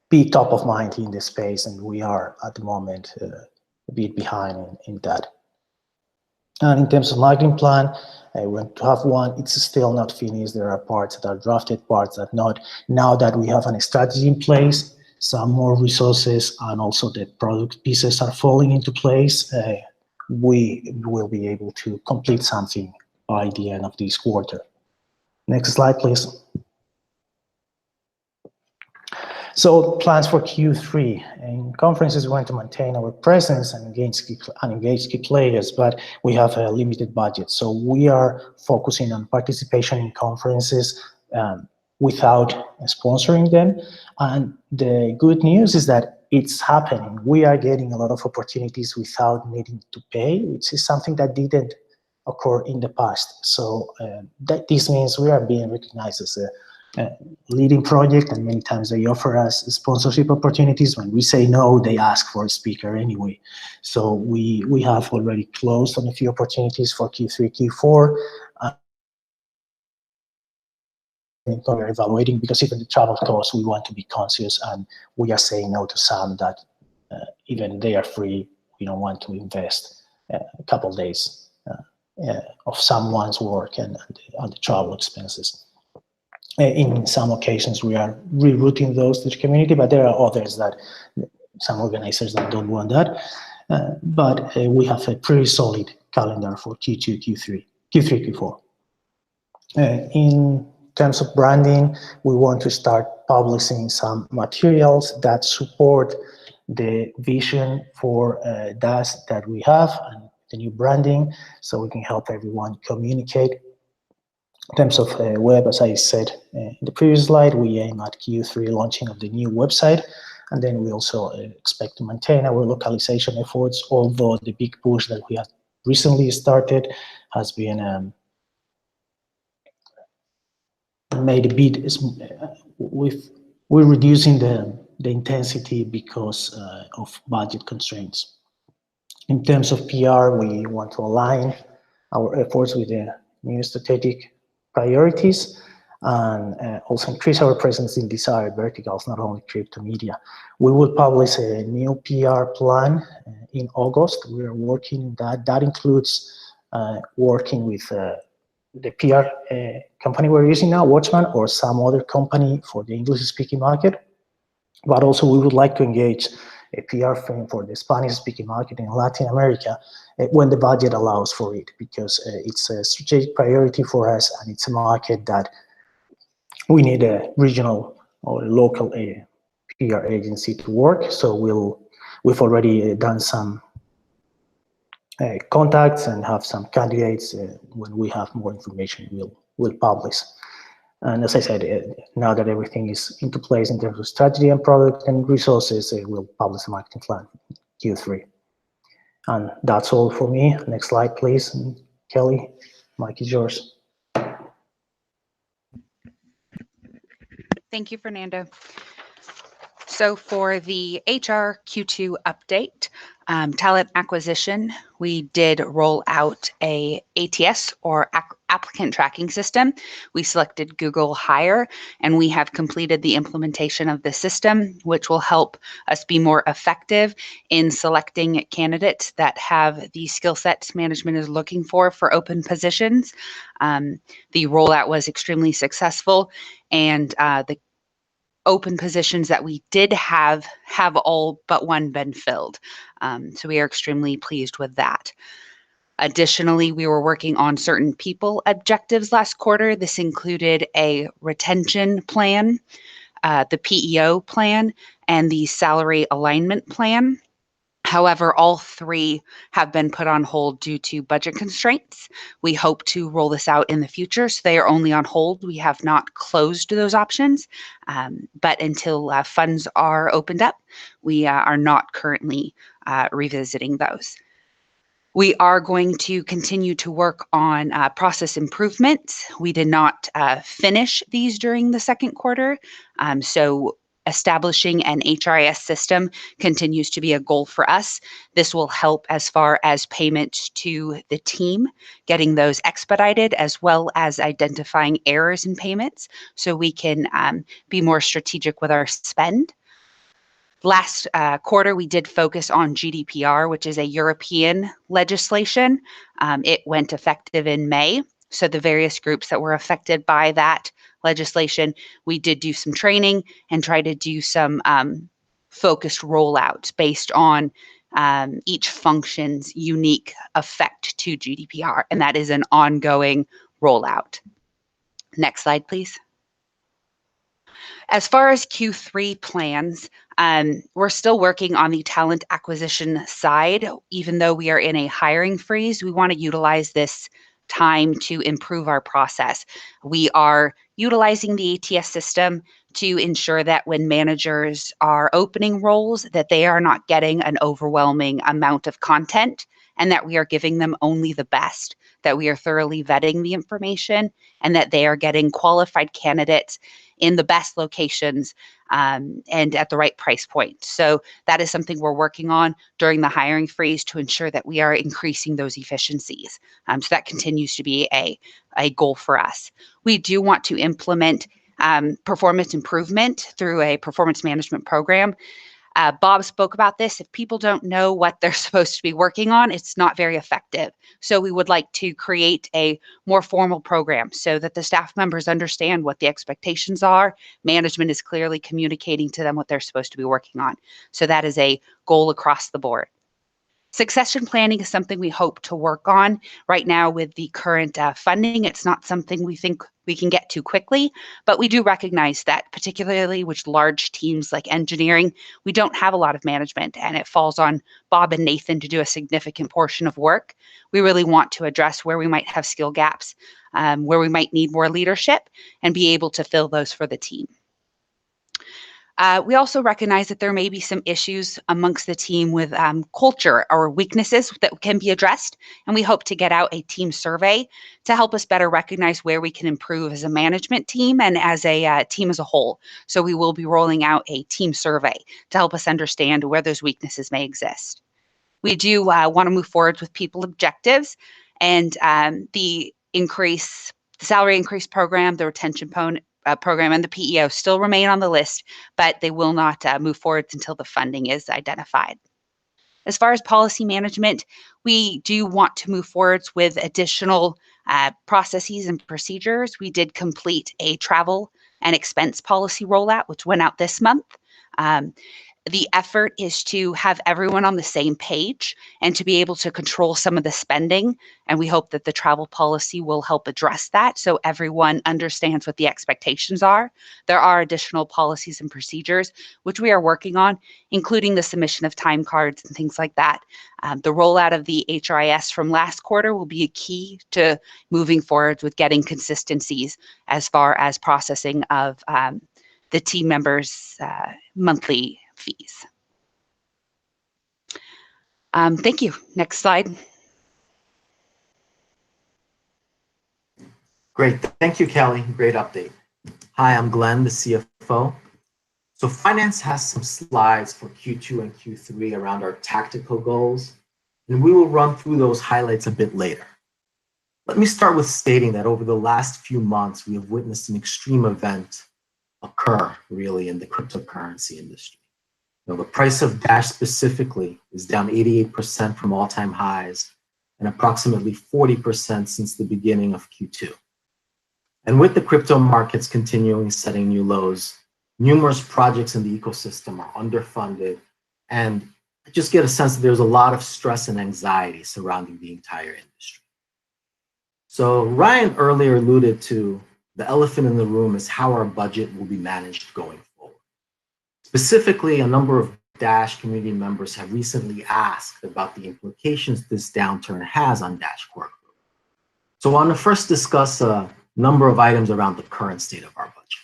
be top of mind in this space, and we are at the moment a bit behind in that. And in terms of marketing plan, we want to have one. It's still not finished. There are parts that are drafted, parts that not. Now that we have a strategy in place, some more resources, and also the product pieces are falling into place, we will be able to complete something by the end of this quarter. Next slide, please. So plans for Q3. In conferences, we want to maintain our presence and engage key players, but we have a limited budget. So we are focusing on participation in conferences without sponsoring them. And the good news is that it's happening. We are getting a lot of opportunities without needing to pay, which is something that didn't occur in the past. So this means we are being recognized as a leading project, and many times they offer us sponsorship opportunities. When we say no, they ask for a speaker anyway. So we have already closed on a few opportunities for Q3, Q4. We're evaluating, because even the travel costs, we want to be conscious, and we are saying no to some that even they are free. We don't want to invest a couple of days of someone's work and the travel expenses. In some occasions, we are rerouting those to the community, but there are others that some organizers that don't want that. But we have a pretty solid calendar for Q2, Q3, Q4. In terms of branding, we want to start publishing some materials that support the vision for DAS that we have and the new branding, so we can help everyone communicate. In terms of web, as I said in the previous slide, we aim at Q3 launching of the new website, and then we also expect to maintain our localization efforts, although the big push that we have recently started has been made a bit, we're reducing the intensity because of budget constraints. In terms of PR, we want to align our efforts with the new strategic priorities and also increase our presence in desired verticals, not only crypto media. We will publish a new PR plan in August. We are working on that. That includes working with the PR company we're using now, Watchman, or some other company for the English-speaking market. But also we would like to engage a PR firm for the Spanish-speaking market in Latin America when the budget allows for it, because it's a strategic priority for us, and it's a market that we need a regional or local PR agency to work. So we've already done some contacts and have some candidates. When we have more information, we'll publish. And as I said, now that everything is into place in terms of strategy and product and resources, we'll publish a marketing plan Q3. And that's all for me. Next slide, please. And Kelly, mic is yours. Thank you, Fernando. So for the HR Q2 update, talent acquisition, we did roll out a ATS or applicant tracking system. We selected Google Hire, and we have completed the implementation of the system, which will help us be more effective in selecting candidates that have the skill sets management is looking for open positions. The rollout was extremely successful, and the open positions that we did have all but one been filled. So we are extremely pleased with that. Additionally, we were working on certain people objectives last quarter. This included a retention plan, the PEO plan, and the salary alignment plan. However, all three have been put on hold due to budget constraints. We hope to roll this out in the future, so they are only on hold. We have not closed those options, but until funds are opened up, we are not currently revisiting those. We are going to continue to work on process improvements. We did not finish these during the second quarter, so establishing an HRIS system continues to be a goal for us. This will help as far as payments to the team, getting those expedited, as well as identifying errors in payments so we can be more strategic with our spend. Last quarter, we did focus on GDPR, which is a European legislation. It went effective in May. So the various groups that were affected by that legislation, we did do some training and try to do some focused rollouts based on each function's unique effect to GDPR, and that is an ongoing rollout. Next slide, please. As far as Q3 plans, we're still working on the talent acquisition side. Even though we are in a hiring freeze, we want to utilize this time to improve our process. We are utilizing the ATS system to ensure that when managers are opening roles, that they are not getting an overwhelming amount of content, and that we are giving them only the best, that we are thoroughly vetting the information, and that they are getting qualified candidates in the best locations and at the right price point. So that is something we're working on during the hiring freeze to ensure that we are increasing those efficiencies. So that continues to be a goal for us. We do want to implement performance improvement through a performance management program. Bob spoke about this. If people don't know what they're supposed to be working on, it's not very effective. So we would like to create a more formal program so that the staff members understand what the expectations are. Management is clearly communicating to them what they're supposed to be working on. So that is a goal across the board. Succession planning is something we hope to work on. Right now with the current funding, it's not something we think we can get to quickly, but we do recognize that particularly with large teams like engineering, we don't have a lot of management and it falls on Bob and Nathan to do a significant portion of work. We really want to address where we might have skill gaps, where we might need more leadership and be able to fill those for the team. We also recognize that there may be some issues amongst the team with culture or weaknesses that can be addressed, and we hope to get out a team survey to help us better recognize where we can improve as a management team and as a team as a whole. So we will be rolling out a team survey to help us understand where those weaknesses may exist. We do want to move forward with people objectives and the salary increase program, the retention program, and the PEO still remain on the list, but they will not move forward until the funding is identified. As far as policy management, we do want to move forwards with additional processes and procedures. We did complete a travel and expense policy rollout, which went out this month. The effort is to have everyone on the same page and to be able to control some of the spending. And we hope that the travel policy will help address that so everyone understands what the expectations are. There are additional policies and procedures which we are working on, including the submission of time cards and things like that. The rollout of the HRIS from last quarter will be a key to moving forward with getting consistencies as far as processing of the team members' monthly fees. Thank you. Next slide. Great. Thank you, Kelly. Great update. Hi, I'm Glenn, the CFO. So finance has some slides for Q2 and Q3 around our tactical goals, and we will run through those highlights a bit later. Let me start with stating that over the last few months, we have witnessed an extreme event occur really in the cryptocurrency industry. Now, the price of Dash specifically is down 88% from all-time highs and approximately 40% since the beginning of Q2. And with the crypto markets continuing setting new lows, numerous projects in the ecosystem are underfunded, and I just get a sense that there's a lot of stress and anxiety surrounding the entire industry. So Ryan earlier alluded to the elephant in the room is how our budget will be managed going forward. Specifically, a number of Dash community members have recently asked about the implications this downturn has on Dash Core Group. So I want to first discuss a number of items around the current state of our budget.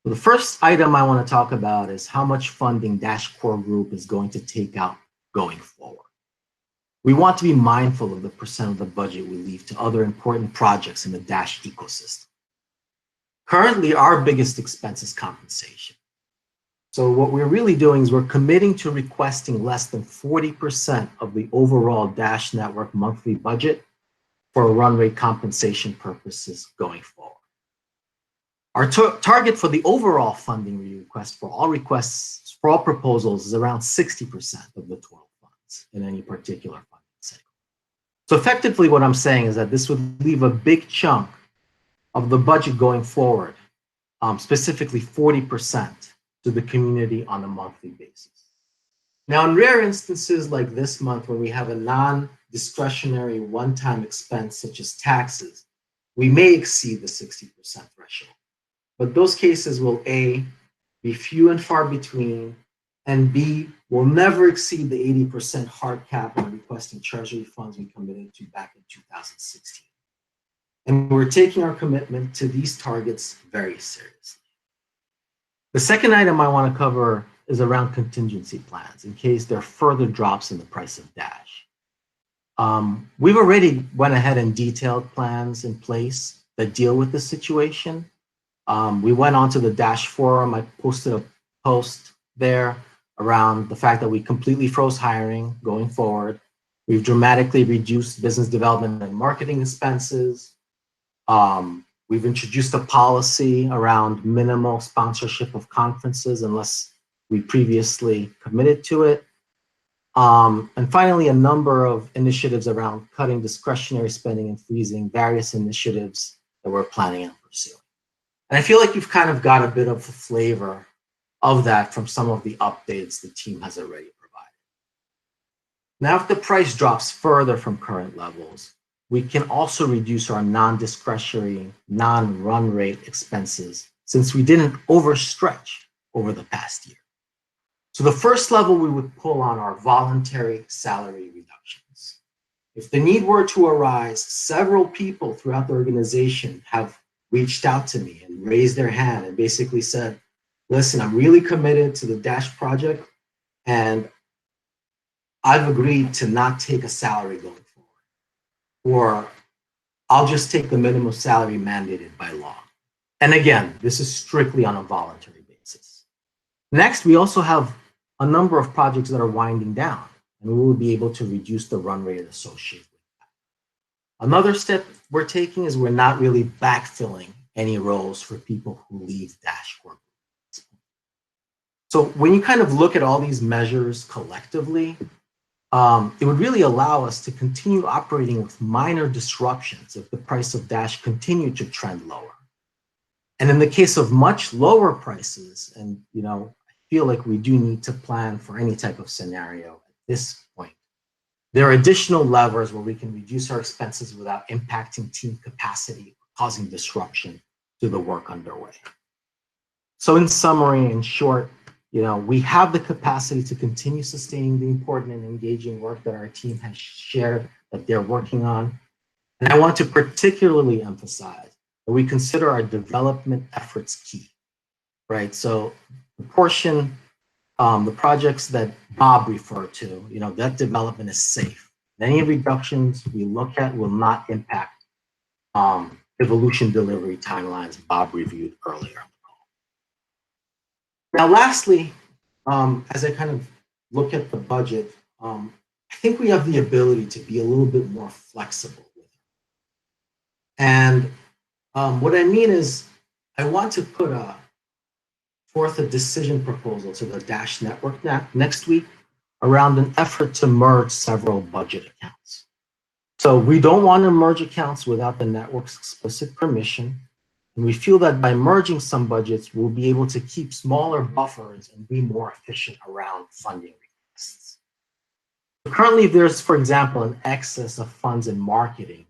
So the first item I want to talk about is how much funding Dash Core Group is going to take out going forward. We want to be mindful of the percent of the budget we leave to other important projects in the Dash ecosystem. Currently, our biggest expense is compensation. So what we're really doing is we're committing to requesting less than 40% of the overall Dash Network monthly budget for run rate compensation purposes going forward. Our target for the overall funding request for all proposals is around 60% of the total funds in any particular funding cycle. So effectively what I'm saying is that this would leave a big chunk of the budget going forward, specifically 40%, to the community on a monthly basis. Now, in rare instances like this month where we have a non-discretionary one-time expense such as taxes, we may exceed the 60% threshold. But those cases will A, be few and far between, and B, will never exceed the 80% hard cap on requesting treasury funds we committed to back in 2016. And we're taking our commitment to these targets very seriously. The second item I want to cover is around contingency plans in case there are further drops in the price of Dash. We've already went ahead and detailed plans in place that deal with this situation. We went onto the Dash forum. I posted a post there around the fact that we completely froze hiring going forward. We've dramatically reduced business development and marketing expenses. We've introduced a policy around minimal sponsorship of conferences unless We previously committed to it. And finally, a number of initiatives around cutting discretionary spending and freezing various initiatives that we're planning on pursuing. And I feel like you've kind of got a bit of a flavor of that from some of the updates the team has already provided. Now, if the price drops further from current levels, we can also reduce our non-discretionary, non-run rate expenses since we didn't overstretch over the past year. So the first level we would pull on are voluntary salary reductions. If the need were to arise, several people throughout the organization have reached out to me and raised their hand and basically said, listen, I'm really committed to the Dash project and I've agreed to not take a salary going forward, or I'll just take the minimum salary mandated by law. And again, this is strictly on a voluntary basis. Next, we also have a number of projects that are winding down, and we will be able to reduce the run rate associated with that. Another step we're taking is we're not really backfilling any roles for people who leave Dash Corp. So when you kind of look at all these measures collectively, it would really allow us to continue operating with minor disruptions if the price of Dash continued to trend lower. And in the case of much lower prices, and I feel like we do need to plan for any type of scenario at this point, there are additional levers where we can reduce our expenses without impacting team capacity, causing disruption to the work underway. So in summary, in short, we have the capacity to continue sustaining the important and engaging work that our team has shared that they're working on. And I want to particularly emphasize that we consider our development efforts key, right? So the portion, the projects that Bob referred to, that development is safe. Any reductions we look at will not impact evolution delivery timelines Bob reviewed earlier. Now, lastly, as I kind of look at the budget, I think we have the ability to be a little bit more flexible with it. And what I mean is, I want to put forth a decision proposal to the Dash network next week around an effort to merge several budget accounts. So we don't want to merge accounts without the network's explicit permission. And we feel that by merging some budgets, we'll be able to keep smaller buffers and be more efficient around funding requests. Currently, there's, for example, an excess of funds in marketing.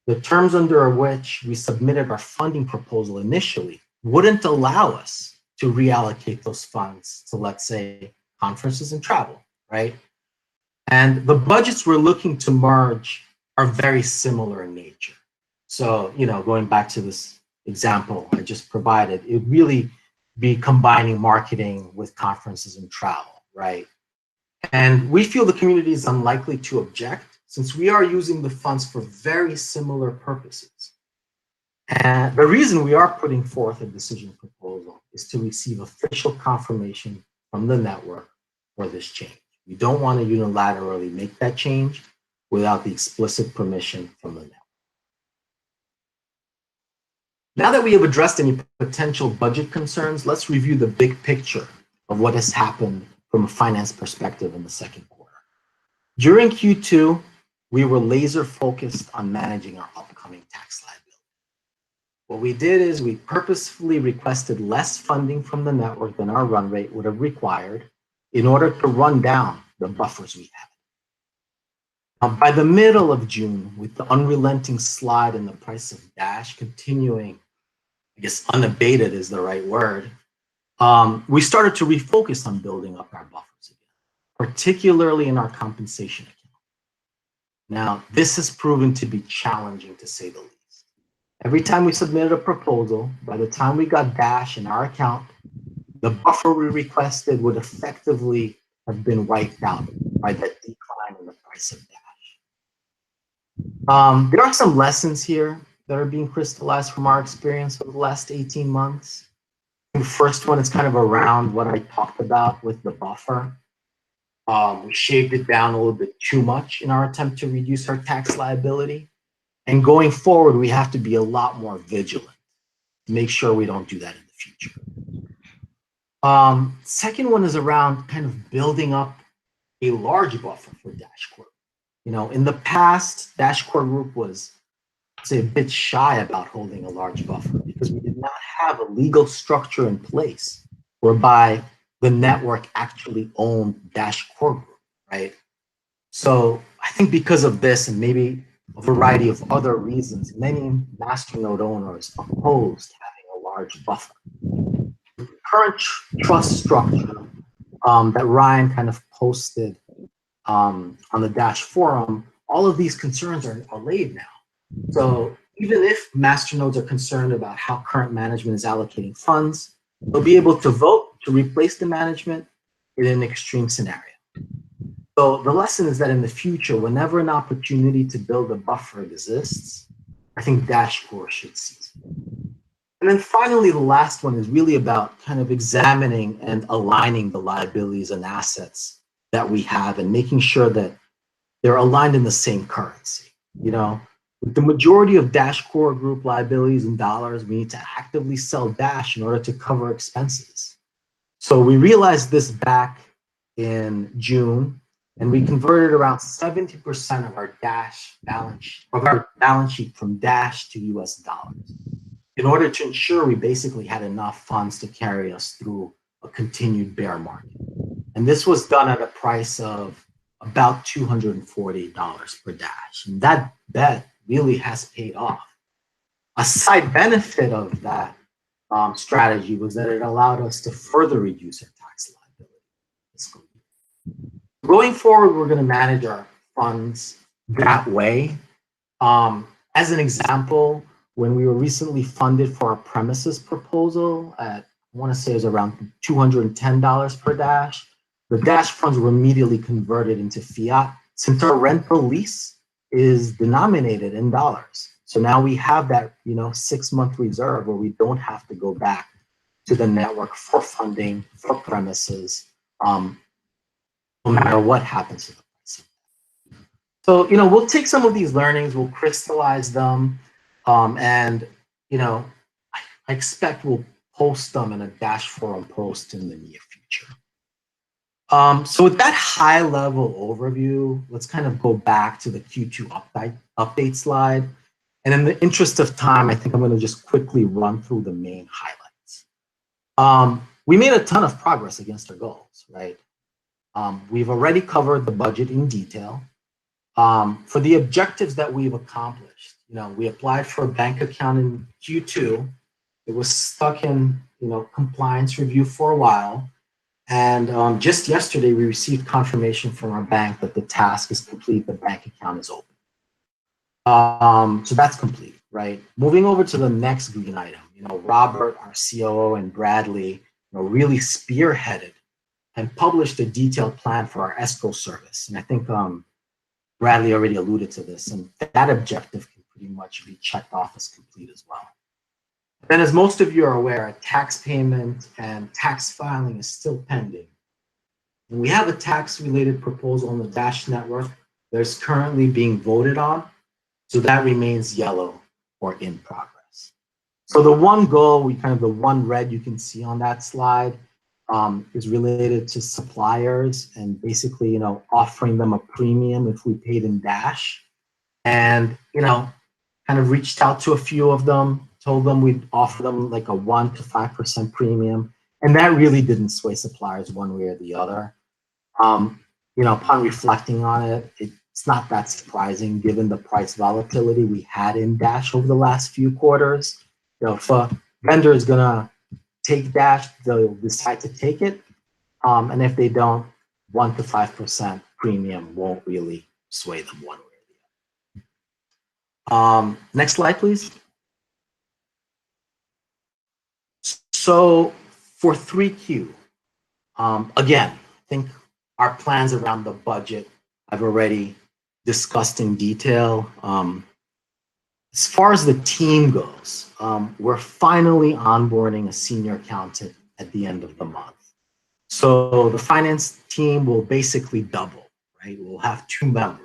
The terms under which we submitted our funding proposal initially wouldn't allow us to reallocate those funds to, let's say, conferences and travel, right? And the budgets we're looking to merge are very similar in nature. So, going back to this example I just provided, it would really be combining marketing with conferences and travel, right? And we feel the community is unlikely to object since we are using the funds for very similar purposes. And the reason we are putting forth a decision proposal is to receive official confirmation from the network for this change. We don't want to unilaterally make that change without the explicit permission from the network. Now that we have addressed any potential budget concerns, let's review the big picture of what has happened from a finance perspective in the second quarter. During Q2, we were laser focused on managing our upcoming tax liability. What we did is we purposefully requested less funding from the network than our run rate would have required in order to run down the buffers we had. Now, by the middle of June, with the unrelenting slide in the price of Dash continuing, I guess unabated is the right word, we started to refocus on building up our buffers again, particularly in our compensation account. Now, this has proven to be challenging to say the least. Every time we submitted a proposal, by the time we got Dash in our account, the buffer we requested would effectively have been wiped out by that decline in the price of Dash. There are some lessons here that are being crystallized from our experience over the last 18 months. The first one is kind of around what I talked about with the buffer. We shaved it down a little bit too much in our attempt to reduce our tax liability. And going forward, we have to be a lot more vigilant to make sure we don't do that in the future. Second one is around kind of building up a large buffer for Dashcore. In the past, Dashcore Group was, say, a bit shy about holding a large buffer because we did not have a legal structure in place whereby the network actually owned Dashcore Group, right? So I think because of this and maybe a variety of other reasons, many masternode owners opposed having a large buffer. The current trust structure that Ryan kind of posted on the Dash forum, all of these concerns are laid now. So even if masternodes are concerned about how current management is allocating funds, they'll be able to vote to replace the management in an extreme scenario. So the lesson is that in the future, whenever an opportunity to build a buffer exists, I think Dashcore should seize it. And then finally, the last one is really about kind of examining and aligning the liabilities and assets that we have and making sure that they're aligned in the same currency. With the majority of Dashcore Group liabilities in dollars, we need to actively sell Dash in order to cover expenses. So we realized this back in June, and we converted around 70% of our Dash balance sheet from Dash to US dollars in order to ensure we basically had enough funds to carry us through a continued bear market. And this was done at a price of about $240 per Dash. And that bet really has paid off. A side benefit of that strategy was that it allowed us to further reduce our tax liability. Going forward, we're going to manage our funds that way. As an example, when we were recently funded for our premises proposal at, I want to say it was around $210 per Dash, the Dash funds were immediately converted into fiat since our rental lease is denominated in dollars. So now we have that 6-month reserve where we don't have to go back to the network for funding for premises, no matter what happens to the price. So we'll take some of these learnings, we'll crystallize them, and I expect we'll post them in a Dash forum post in the near future. So with that high level overview, let's kind of go back to the Q2 update slide. And in the interest of time, I think I'm going to just quickly run through the main highlights. We made a ton of progress against our goals, right? We've already covered the budget in detail. For the objectives that we've accomplished, we applied for a bank account in Q2. It was stuck in compliance review for a while. And just yesterday, we received confirmation from our bank that the task is complete, the bank account is open. So that's complete, right? Moving over to the next green item, Robert, our COO, and Bradley really spearheaded and published a detailed plan for our escrow service. And I think Bradley already alluded to this, and that objective can pretty much be checked off as complete as well. Then, as most of you are aware, a tax payment and tax filing is still pending. And we have a tax-related proposal on the Dash network that is currently being voted on, so that remains yellow or in progress. So the one goal, the one red you can see on that slide is related to suppliers and basically, offering them a premium if we paid in Dash. And, kind of reached out to a few of them, told them we'd offer them like a 1 to 5% premium. And that really didn't sway suppliers one way or the other. Upon reflecting on it, it's not that surprising given the price volatility we had in Dash over the last few quarters. If a vendor is gonna take Dash, they'll decide to take it. And if they don't, 1 to 5% premium won't really sway them one way or the other. Next slide, please. So for 3Q, again, I think our plans around the budget I've already discussed in detail. As far as the team goes, we're finally onboarding a senior accountant at the end of the month. So the finance team will basically double, right? We'll have 2 members.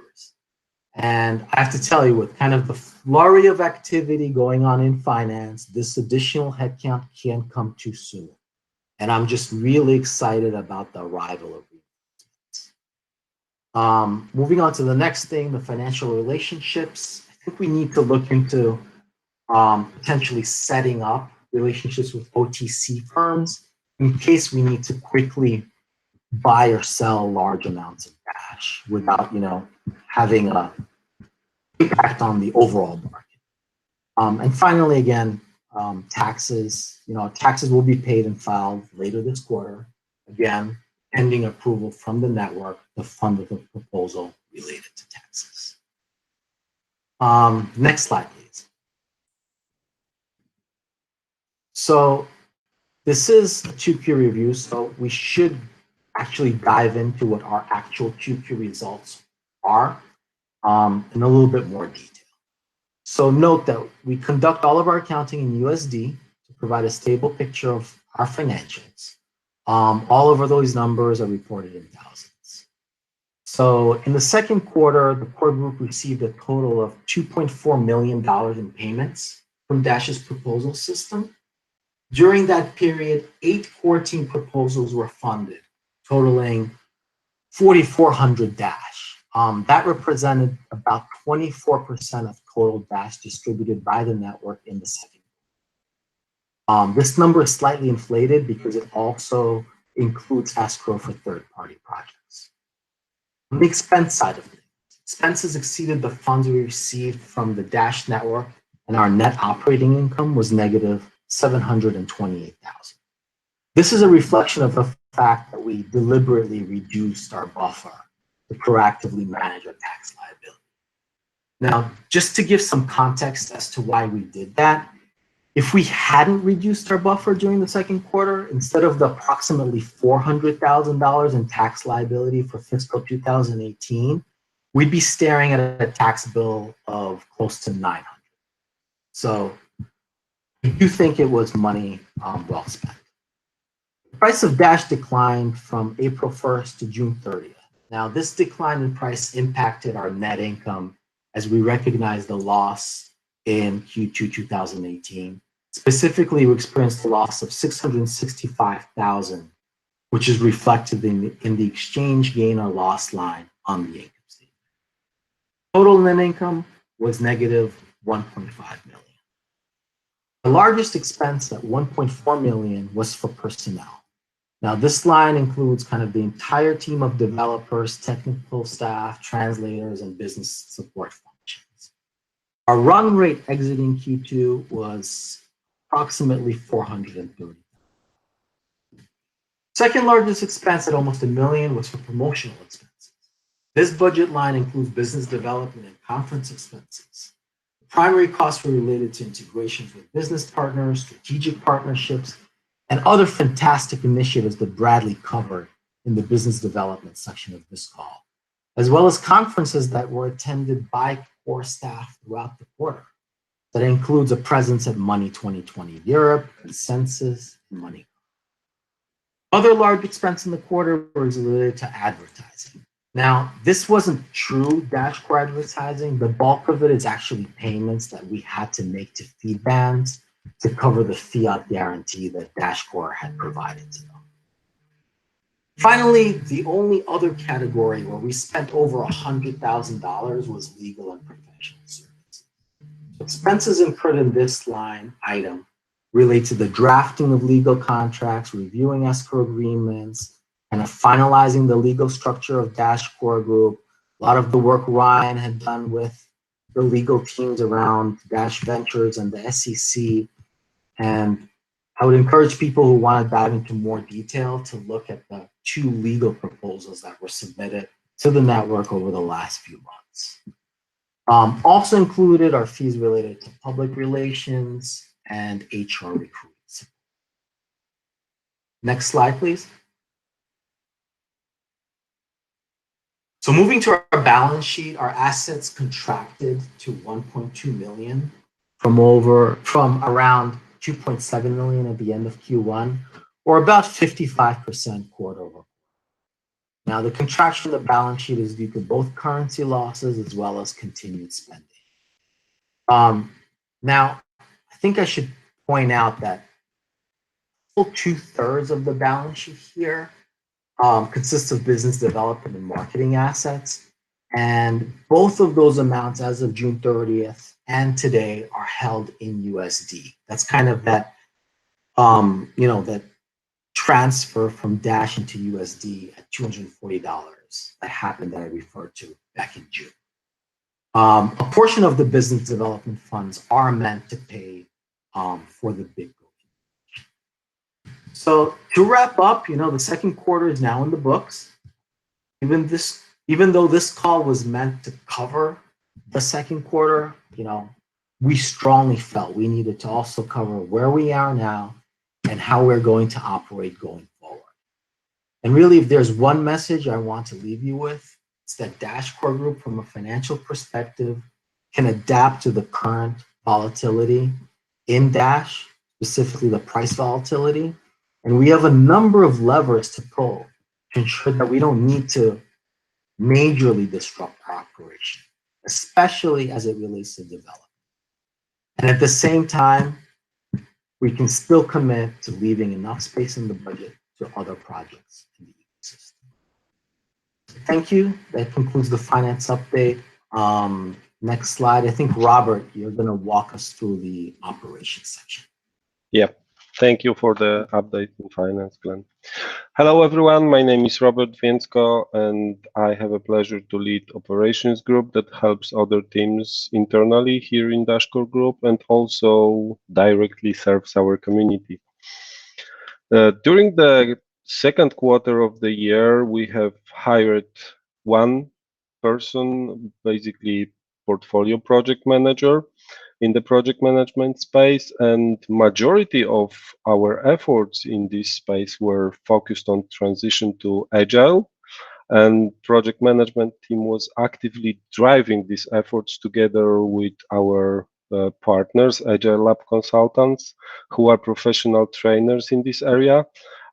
And I have to tell you, with kind of the flurry of activity going on in finance, this additional headcount can't come too soon. And I'm just really excited about the arrival of reinforcements. Moving on to the next thing, the financial relationships. I think we need to look into potentially setting up relationships with OTC firms in case we need to quickly buy or sell large amounts of cash without, having an impact on the overall market. And finally, again, taxes. Taxes will be paid and filed later this quarter. Again, pending approval from the network to fund the proposal related to taxes. Next slide, please. So this is a 2Q review, so we should actually dive into what our actual 2Q results are in a little bit more detail. So note that we conduct all of our accounting in USD to provide a stable picture of our financials. All of those numbers are reported in thousands. So in the second quarter, the core group received a total of $2.4 million in payments from Dash's proposal system. During that period, 8 core team proposals were funded, totaling 4,400 Dash. That represented about 24% of total Dash distributed by the network in the second. This number is slightly inflated because it also includes escrow for third-party projects. On the expense side of things, expenses exceeded the funds we received from the Dash network, and our net operating income was negative $728,000. This is a reflection of the fact that we deliberately reduced our buffer to proactively manage our tax liability. Now, just to give some context as to why we did that, if we hadn't reduced our buffer during the second quarter, instead of the approximately $400,000 in tax liability for fiscal 2018, we'd be staring at a tax bill of close to $900,000. So I do think it was money well spent. The price of Dash declined from April 1st to June 30th. Now, this decline in price impacted our net income as we recognized the loss in Q2 2018. Specifically, we experienced a loss of $665,000, which is reflected in the exchange gain or loss line on the income statement. Total net income was negative $1.5 million. The largest expense at $1.4 million was for personnel. Now, this line includes kind of the entire team of developers, technical staff, translators, and business support functions. Our run rate exiting Q2 was approximately $430,000. Second largest expense at almost $1 million was for promotional expenses. This budget line includes business development and conference expenses. Primary costs were related to integrations with business partners, strategic partnerships, and other fantastic initiatives that Bradley covered in the business development section of this call, as well as conferences that were attended by core staff throughout the quarter. That includes a presence at Money 2020 Europe, Consensus, and Money. Other large expense in the quarter was related to advertising. Now, this wasn't true Dash Core advertising. The bulk of it is actually payments that we had to make to feed bands to cover the fiat guarantee that Dash Core had provided to them. Finally, the only other category where we spent over $100,000 was legal and professional services. Expenses incurred in this line item relate to the drafting of legal contracts, reviewing escrow agreements, and finalizing the legal structure of Dash Core Group. A lot of the work Ryan had done with the legal teams around Dash Ventures and the SEC. And I would encourage people who want to dive into more detail to look at the 2 legal proposals that were submitted to the network over the last few months. Also included are fees related to public relations and HR recruiting. Next slide, please. So moving to our balance sheet, our assets contracted to $1.2 million from around $2.7 million at the end of Q1, or about 55% quarter over quarter. Now, the contraction of the balance sheet is due to both currency losses as well as continued spending. Now, I think I should point out that 2/3 of the balance sheet here consists of business development and marketing assets. And both of those amounts as of June 30th and today are held in USD. That's kind of that, that transfer from Dash into USD at $240 that happened that I referred to back in June. A portion of the business development funds are meant to pay for the big goal. So to wrap up, the second quarter is now in the books. Even though this call was meant to cover the second quarter, we strongly felt we needed to also cover where we are now and how we're going to operate going forward. And really, if there's one message I want to leave you with, it's that Dash Core Group, from a financial perspective, can adapt to the current volatility in Dash, specifically the price volatility. And we have a number of levers to pull to ensure that we don't need to majorly disrupt our operation, especially as it relates to development. And at the same time, we can still commit to leaving enough space in the budget to other projects in the ecosystem. Thank you. That concludes the finance update. Next slide. I think, Robert, you're going to walk us through the operations section. Yeah, thank you for the update in finance, Glenn. Hello, everyone. My name is Robert Więcko, and I have a pleasure to lead operations group that helps other teams internally here in Dashcore Group and also directly serves our community. During the second quarter of the year, we have hired one person, basically portfolio project manager in the project management space, and majority of our efforts in this space were focused on transition to Agile, and project management team was actively driving these efforts together with our partners, Agile Lab consultants, who are professional trainers in this area.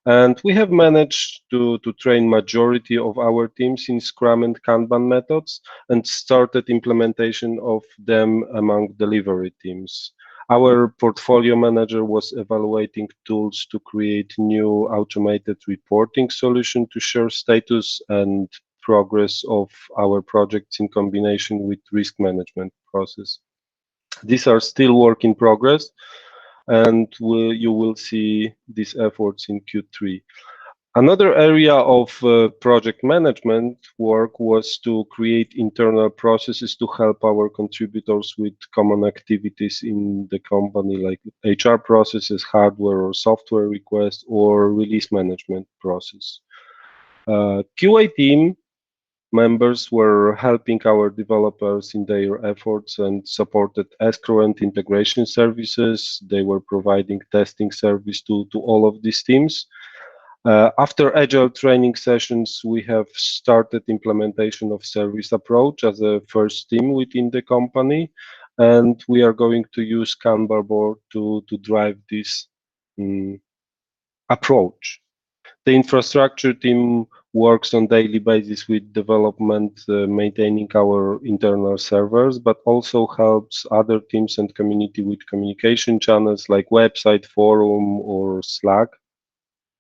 And we have managed to train majority of our teams in Scrum and Kanban methods and started implementation of them among delivery teams. Our portfolio manager was evaluating tools to create new automated reporting solution to share status and progress of our projects in combination with risk management process. These are still work in progress, and you will see these efforts in Q3. Another area of project management work was to create internal processes to help our contributors with common activities in the company, like HR processes, hardware or software requests, or release management process. QA team members were helping our developers in their efforts and supported escrow and integration services. They were providing testing service to all of these teams. After Agile training sessions, we have started implementation of service approach as a first team within the company, and we are going to use Kanban board to drive this approach. The infrastructure team works on daily basis with development, maintaining our internal servers, but also helps other teams and community with communication channels like website, forum, or Slack.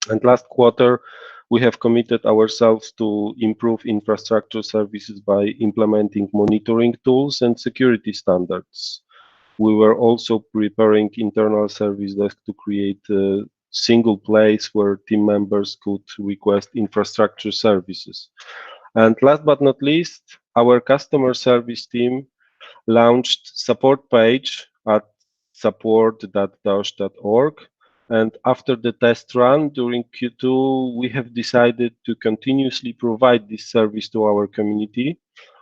And last quarter, we have committed ourselves to improve infrastructure services by implementing monitoring tools and security standards. We were also preparing internal service desk to create a single place where team members could request infrastructure services. And last but not least, our customer service team launched support page at support.dash.org. And after the test run during Q2, we have decided to continuously provide this service to our community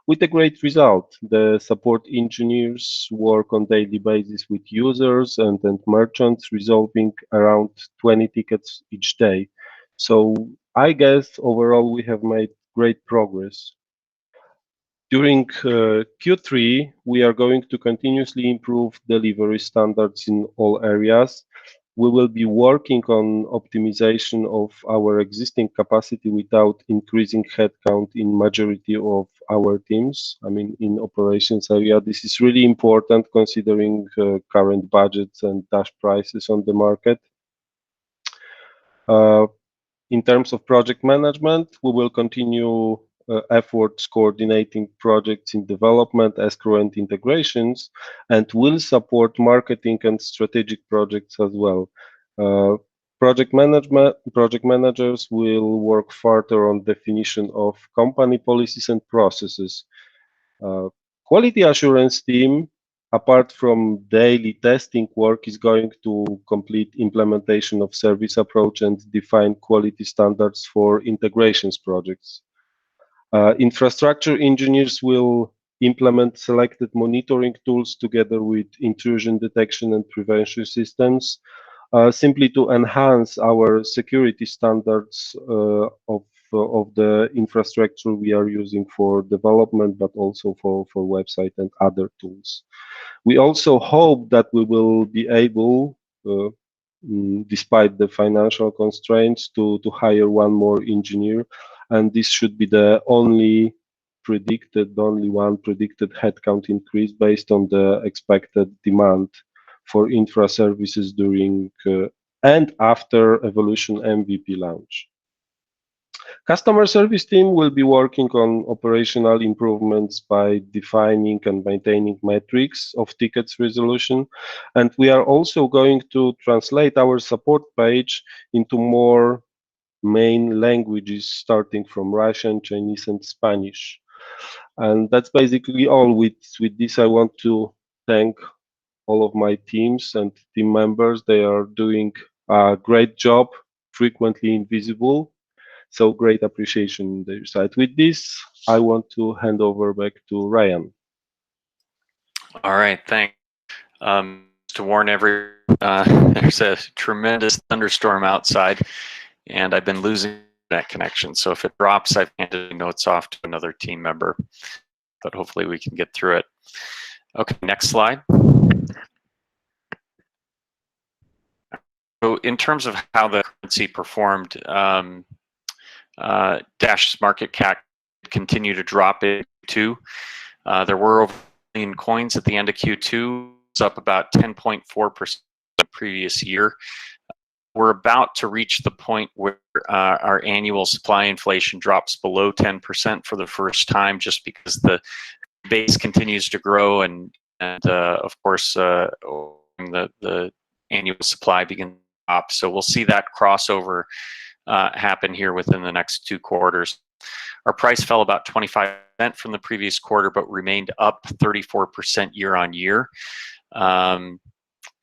with a great result. The support engineers work on daily basis with users and merchants, resolving around 20 tickets each day. So I guess overall we have made great progress. During Q3, we are going to continuously improve delivery standards in all areas. We will be working on optimization of our existing capacity without increasing headcount in majority of our teams. I mean, in operations area, this is really important considering current budgets and Dash prices on the market. In terms of project management, we will continue efforts coordinating projects in development, escrow, and integrations, and will support marketing and strategic projects as well. Project managers will work further on definition of company policies and processes. Quality assurance team, apart from daily testing work, is going to complete implementation of service approach and define quality standards for integrations projects. Infrastructure engineers will implement selected monitoring tools together with intrusion detection and prevention systems, simply to enhance our security standards of the infrastructure we are using for development, but also for website and other tools. We also hope that we will be able, despite the financial constraints, to hire one more engineer, and this should be the only one predicted headcount increase based on the expected demand for infra services during and after Evolution MVP launch. Customer service team will be working on operational improvements by defining and maintaining metrics of tickets resolution. And we are also going to translate our support page into more main languages, starting from Russian, Chinese, and Spanish. And that's basically all. With this, I want to thank all of my teams and team members. They are doing a great job, frequently invisible. So great appreciation on their side. With this, I want to hand over back to Ryan. All right, thanks. To warn everyone, there's a tremendous thunderstorm outside, and I've been losing that connection. So if it drops, I've handed notes off to another team member, but hopefully we can get through it. Okay, next slide. So in terms of how the currency performed, Dash's market cap continued to drop in Q2. There were over 1 million coins at the end of Q2. It's up about 10.4% the previous year. We're about to reach the point where our annual supply inflation drops below 10% for the first time, just because the base continues to grow, and of course the annual supply begins to drop. So we'll see that crossover happen here within the next 2 quarters. Our price fell about 25% from the previous quarter, but remained up 34% year on year.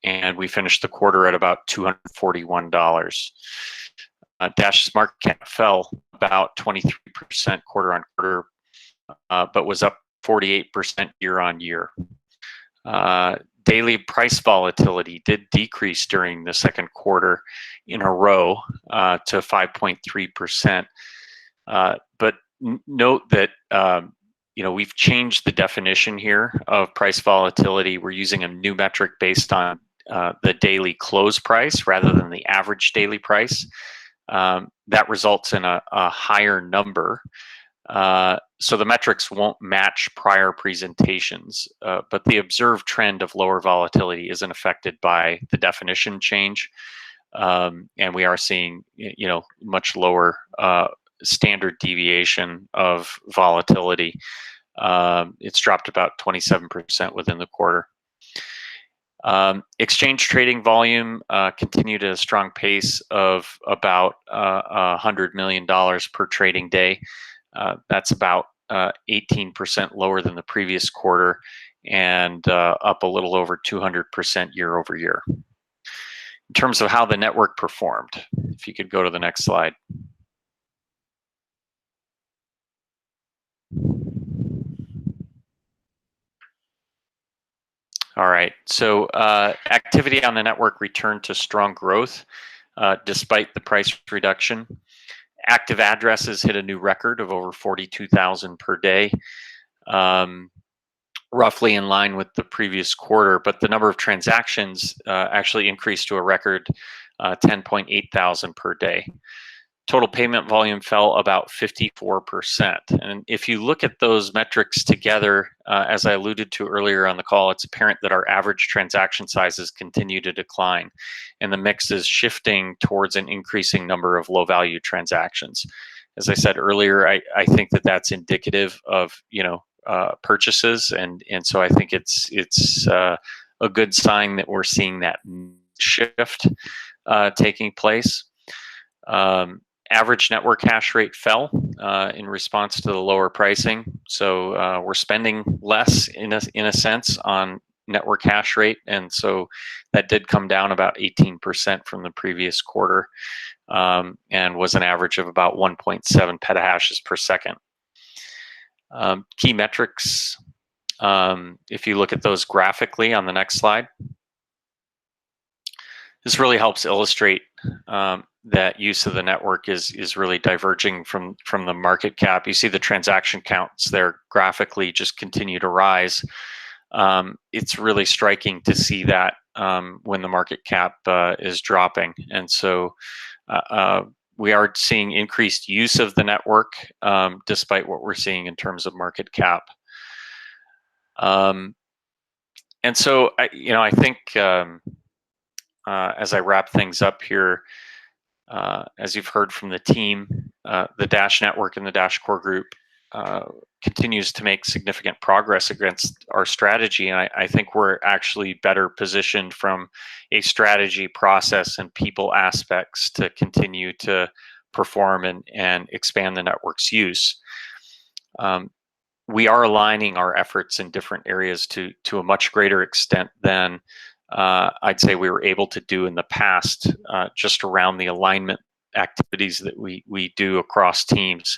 And we finished the quarter at about $241. Dash's market cap fell about 23% quarter on quarter, but was up 48% year on year. Daily price volatility did decrease during the second quarter in a row to 5.3%. But note that we've changed the definition here of price volatility. We're using a new metric based on the daily close price rather than the average daily price. That results in a higher number. So the metrics won't match prior presentations, but the observed trend of lower volatility isn't affected by the definition change. And we are seeing, much lower standard deviation of volatility. It's dropped about 27% within the quarter. Exchange trading volume continued at a strong pace of about $100 million per trading day. That's about 18% lower than the previous quarter, and up a little over 200% year over year. In terms of how the network performed, if you could go to the next slide. All right, so activity on the network returned to strong growth despite the price reduction. Active addresses hit a new record of over 42,000 per day, roughly in line with the previous quarter, but the number of transactions actually increased to a record 10.8 thousand per day. Total payment volume fell about 54%. And if you look at those metrics together, as I alluded to earlier on the call, it's apparent that our average transaction sizes continue to decline, and the mix is shifting towards an increasing number of low-value transactions. As I said earlier, I think that that's indicative of purchases, and so I think it's a good sign that we're seeing that shift taking place. Average network hash rate fell in response to the lower pricing, so we're spending less in a sense on network hash rate, and so that did come down about 18% from the previous quarter, and was an average of about 1.7 petahashes per second. Key metrics, if you look at those graphically on the next slide, this really helps illustrate that use of the network is really diverging from the market cap. You see the transaction counts there graphically just continue to rise. It's really striking to see that when the market cap is dropping, and so we are seeing increased use of the network despite what we're seeing in terms of market cap. And so I think as I wrap things up here, as you've heard from the team, the Dash Network and the Dash Core Group continues to make significant progress against our strategy. And I think we're actually better positioned from a strategy, process, and people aspects to continue to perform and expand the network's use. We are aligning our efforts in different areas to a much greater extent than I'd say we were able to do in the past, just around the alignment activities that we do across teams.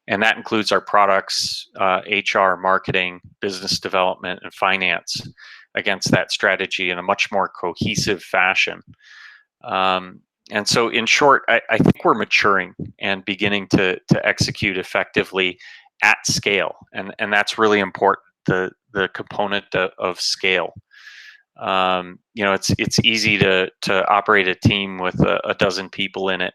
And that includes our products, HR, marketing, business development, and finance against that strategy in a much more cohesive fashion. And so in short, I think we're maturing and beginning to execute effectively at scale. And that's really important, the component of scale. It's easy to operate a team with a dozen people in it.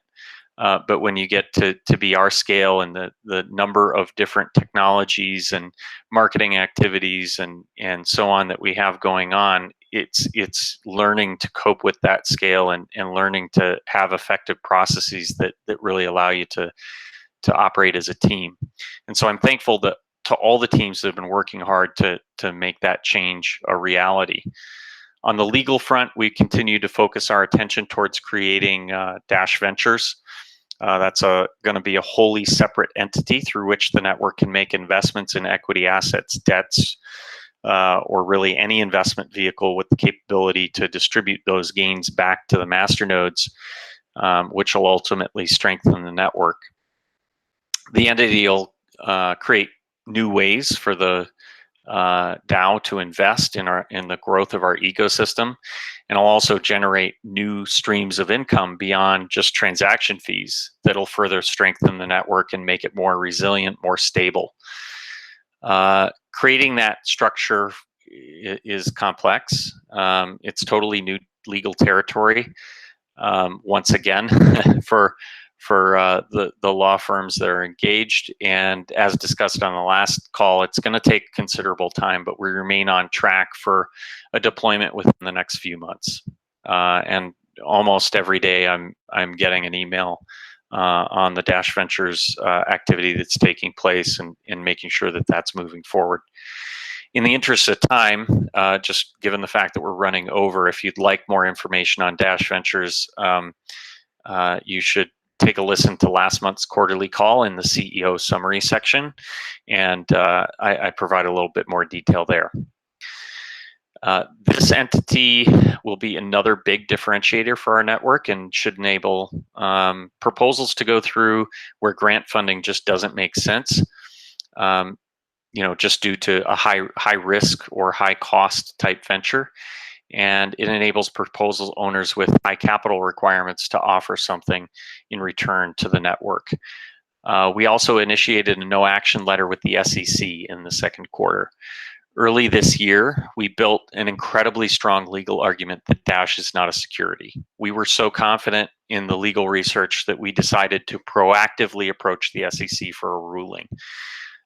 But when you get to be our scale and the number of different technologies and marketing activities and so on that we have going on, it's learning to cope with that scale and learning to have effective processes that really allow you to operate as a team. And so I'm thankful to all the teams that have been working hard to make that change a reality. On the legal front, we continue to focus our attention towards creating Dash Ventures. That's going to be a wholly separate entity through which the network can make investments in equity assets, debts, or really any investment vehicle with the capability to distribute those gains back to the masternodes, which will ultimately strengthen the network. The entity will create new ways for the DAO to invest in the growth of our ecosystem, and will also generate new streams of income beyond just transaction fees that'll further strengthen the network and make it more resilient, more stable. Creating that structure is complex. It's totally new legal territory. Once again, for the law firms that are engaged, and as discussed on the last call, it's going to take considerable time, but we remain on track for a deployment within the next few months. And almost every day, I'm getting an email on the Dash Ventures activity that's taking place and making sure that that's moving forward. In the interest of time, just given the fact that we're running over, if you'd like more information on Dash Ventures, you should take a listen to last month's quarterly call in the CEO summary section, and I provide a little bit more detail there. This entity will be another big differentiator for our network and should enable proposals to go through where grant funding just doesn't make sense, just due to a high risk or high cost type venture. And it enables proposal owners with high capital requirements to offer something in return to the network. We also initiated a no action letter with the SEC in the second quarter. Early this year, we built an incredibly strong legal argument that Dash is not a security. We were so confident in the legal research that we decided to proactively approach the SEC for a ruling.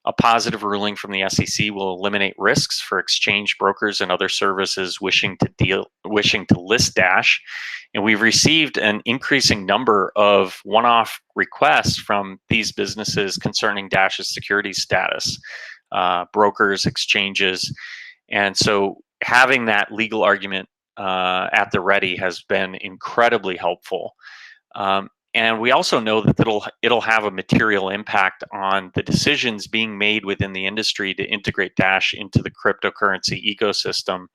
A positive ruling from the SEC will eliminate risks for exchange brokers and other services wishing to list Dash. And we've received an increasing number of one-off requests from these businesses concerning Dash's security status, brokers, exchanges. And so having that legal argument at the ready has been incredibly helpful. And we also know that it'll have a material impact on the decisions being made within the industry to integrate Dash into the cryptocurrency ecosystem,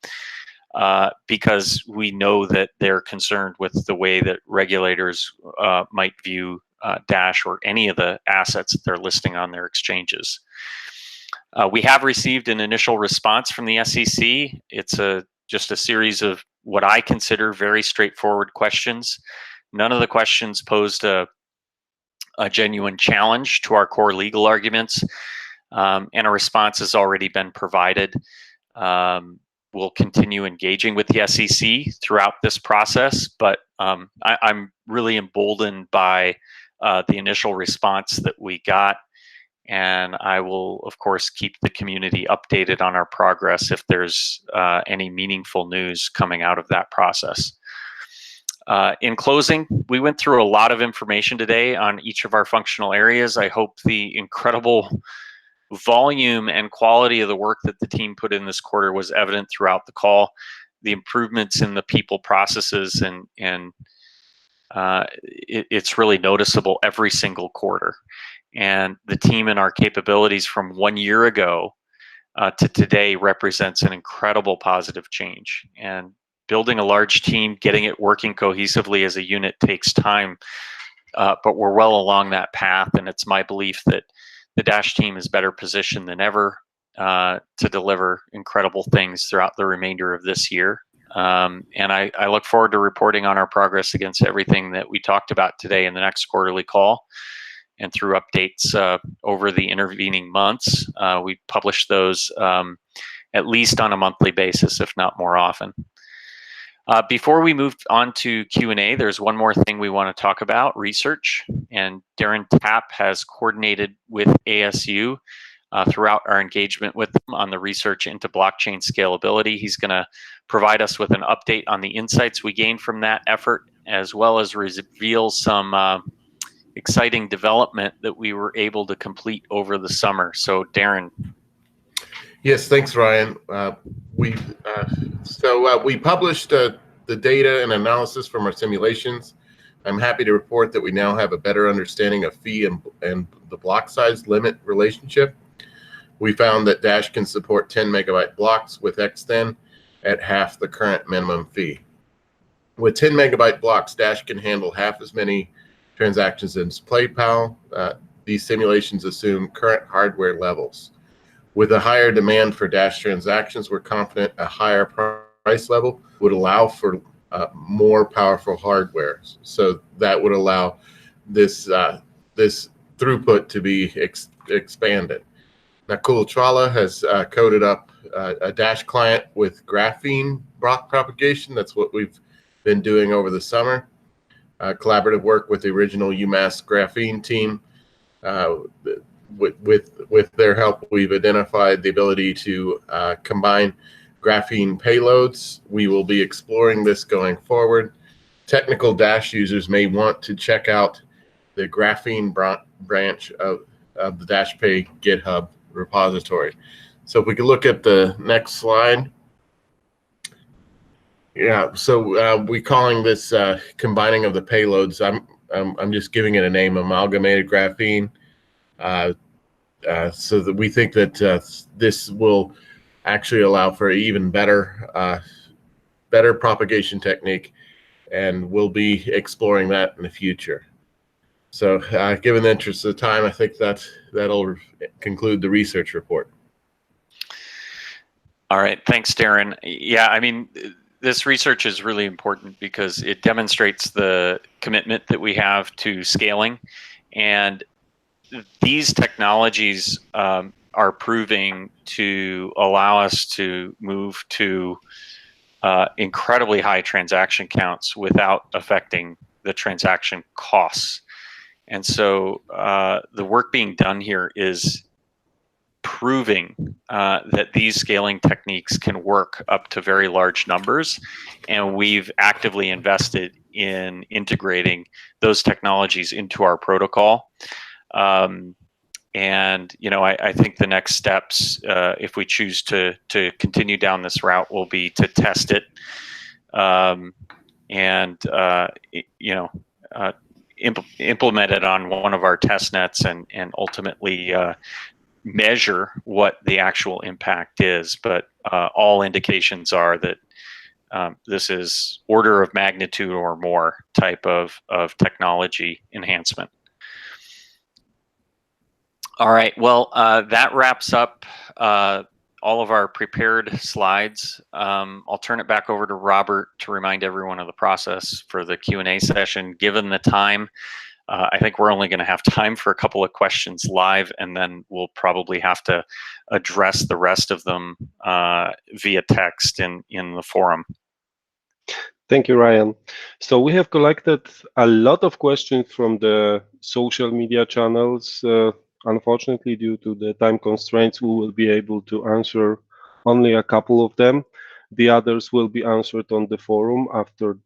because we know that they're concerned with the way that regulators might view Dash or any of the assets that they're listing on their exchanges. We have received an initial response from the SEC. It's just a series of what I consider very straightforward questions. None of the questions posed a genuine challenge to our core legal arguments, and a response has already been provided. We'll continue engaging with the SEC throughout this process, but I'm really emboldened by the initial response that we got, and I will, of course, keep the community updated on our progress if there's any meaningful news coming out of that process. In closing, we went through a lot of information today on each of our functional areas. I hope the incredible volume and quality of the work that the team put in this quarter was evident throughout the call. The improvements in the people, processes, and it's really noticeable every single quarter. And the team and our capabilities from 1 year ago to today represents an incredible positive change. And building a large team, getting it working cohesively as a unit takes time, but we're well along that path. And it's my belief that the Dash team is better positioned than ever to deliver incredible things throughout the remainder of this year. And I look forward to reporting on our progress against everything that we talked about today in the next quarterly call and through updates over the intervening months. We publish those at least on a monthly basis, if not more often. Before we move on to Q&A, there's one more thing we want to talk about, research. And Darren Tapp has coordinated with ASU throughout our engagement with them on the research into blockchain scalability. He's going to provide us with an update on the insights we gained from that effort, as well as reveal some exciting development that we were able to complete over the summer. So Darren. Yes, thanks, Ryan. We published the data and analysis from our simulations. I'm happy to report that we now have a better understanding of fee and the block size limit relationship. We found that Dash can support 10 megabyte blocks with Xtend at half the current minimum fee. With 10 megabyte blocks, Dash can handle half as many transactions as PayPal. These simulations assume current hardware levels. With a higher demand for Dash transactions, we're confident a higher price level would allow for more powerful hardware. So that would allow this throughput to be expanded. Nakul Chawla has coded up a Dash client with graphene block propagation. That's what we've been doing over the summer. Collaborative work with the original UMass graphene team. With their help, we've identified the ability to combine graphene payloads. We will be exploring this going forward. Technical Dash users may want to check out the graphene branch of the DashPay GitHub repository. So if we could look at the next slide. Yeah, so we're calling this combining of the payloads. I'm just giving it a name, amalgamated graphene. So that we think that this will actually allow for even better propagation technique, and we'll be exploring that in the future. So given the interest of time, I think that'll conclude the research report. All right, thanks, Darren. Yeah, I mean, this research is really important because it demonstrates the commitment that we have to scaling, and these technologies are proving to allow us to move to incredibly high transaction counts without affecting the transaction costs. And so the work being done here is proving that these scaling techniques can work up to very large numbers, and we've actively invested in integrating those technologies into our protocol. And I think the next steps, if we choose to continue down this route, will be to test it, and implement it on one of our test nets, and ultimately measure what the actual impact is. But all indications are that this is order of magnitude or more type of technology enhancement. All right, well, that wraps up all of our prepared slides. I'll turn it back over to Robert to remind everyone of the process for the Q&A session. Given the time, I think we're only going to have time for a couple of questions live, and then we'll probably have to address the rest of them via text in the forum. Thank you, Ryan. So we have collected a lot of questions from the social media channels. Unfortunately, due to the time constraints, we will be able to answer only a couple of them. The others will be answered on the forum after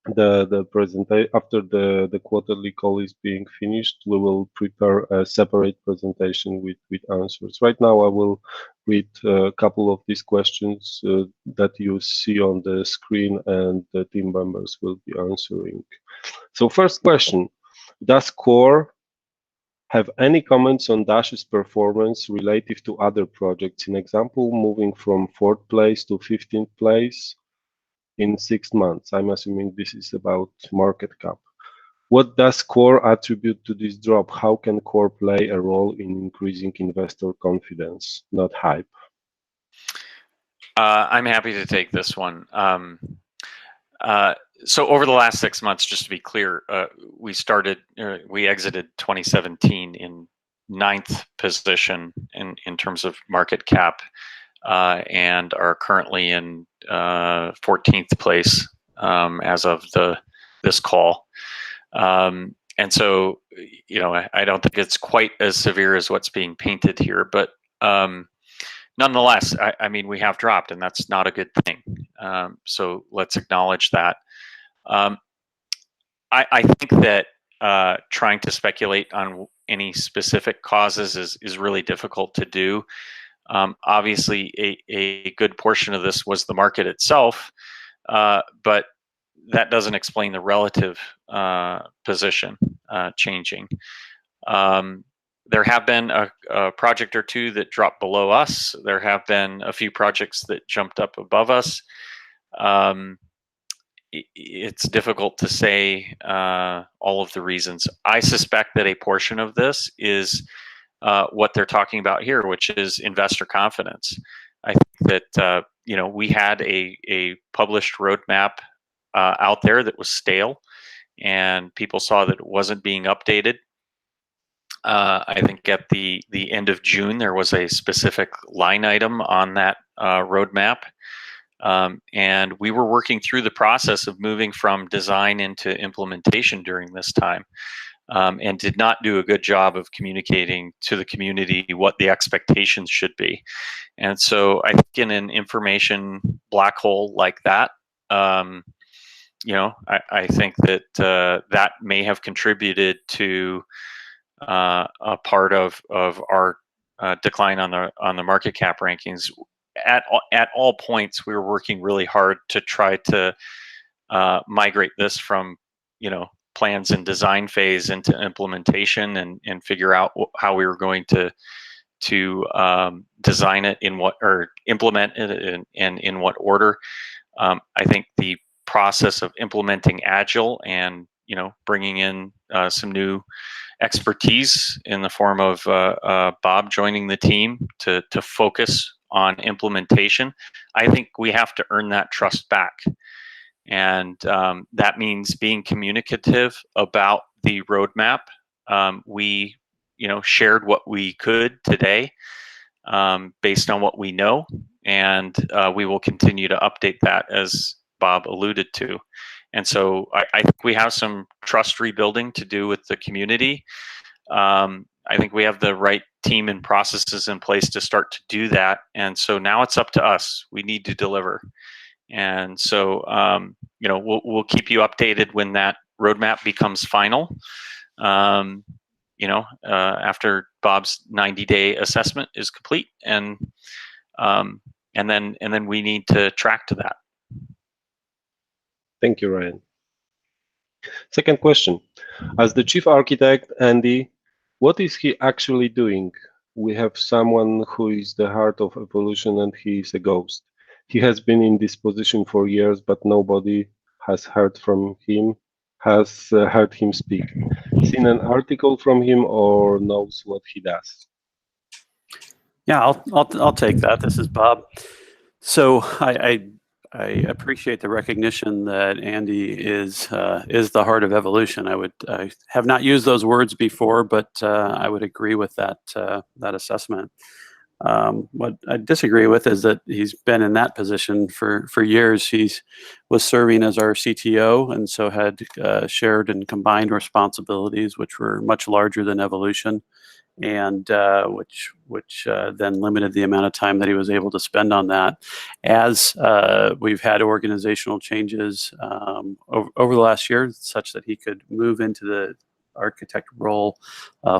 after the quarterly call is being finished. We will prepare a separate presentation with answers. Right now, I will read a couple of these questions that you see on the screen, and the team members will be answering. So first question: does Core have any comments on Dash's performance relative to other projects? In example, moving from 4th place to 15th place in 6 months. I'm assuming this is about market cap. What does Core attribute to this drop? How can Core play a role in increasing investor confidence, not hype? I'm happy to take this one. So over the last 6 months, just to be clear, we exited 2017 in 9th position in terms of market cap, and are currently in 14th place as of this call. And so, I don't think it's quite as severe as what's being painted here, but nonetheless, I mean, we have dropped, and that's not a good thing. So let's acknowledge that. I think that trying to speculate on any specific causes is really difficult to do. Obviously, a good portion of this was the market itself, but that doesn't explain the relative position changing. There have been a project or two that dropped below us. There have been a few projects that jumped up above us. It's difficult to say all of the reasons. I suspect that a portion of this is what they're talking about here, which is investor confidence. I think that we had a published roadmap out there that was stale, and people saw that it wasn't being updated. I think at the end of June, there was a specific line item on that roadmap. And we were working through the process of moving from design into implementation during this time, and did not do a good job of communicating to the community what the expectations should be. And so I think in an information black hole like that, I think that that may have contributed to a part of our decline on the market cap rankings. At all points, we were working really hard to try to migrate this from plans and design phase into implementation, and figure out how we were going to design it or implement it and in what order. I think the process of implementing Agile and bringing in some new expertise in the form of Bob joining the team to focus on implementation, I think we have to earn that trust back. And that means being communicative about the roadmap. We shared what we could today based on what we know, and we will continue to update that, as Bob alluded to. And so I think we have some trust rebuilding to do with the community. I think we have the right team and processes in place to start to do that. And so now it's up to us. We need to deliver. And so, you know, we'll keep you updated when that roadmap becomes final. You know, after Bob's 90-day assessment is complete, and then we need to track to that. Thank you, Ryan. Second question. As the chief architect, Andy, what is he actually doing? We have someone who is the heart of evolution, and he is a ghost. He has been in this position for years, but nobody has heard from him, heard him speak, seen an article from him, or knows what he does. Yeah, I'll take that. This is Bob. So I appreciate the recognition that Andy is the heart of evolution. I have not used those words before, but I would agree with that assessment. What I disagree with is that he's been in that position for years. He was serving as our CTO, and so had shared and combined responsibilities, which were much larger than evolution, and which then limited the amount of time that he was able to spend on that. As we've had organizational changes over the last year, such that he could move into the architect role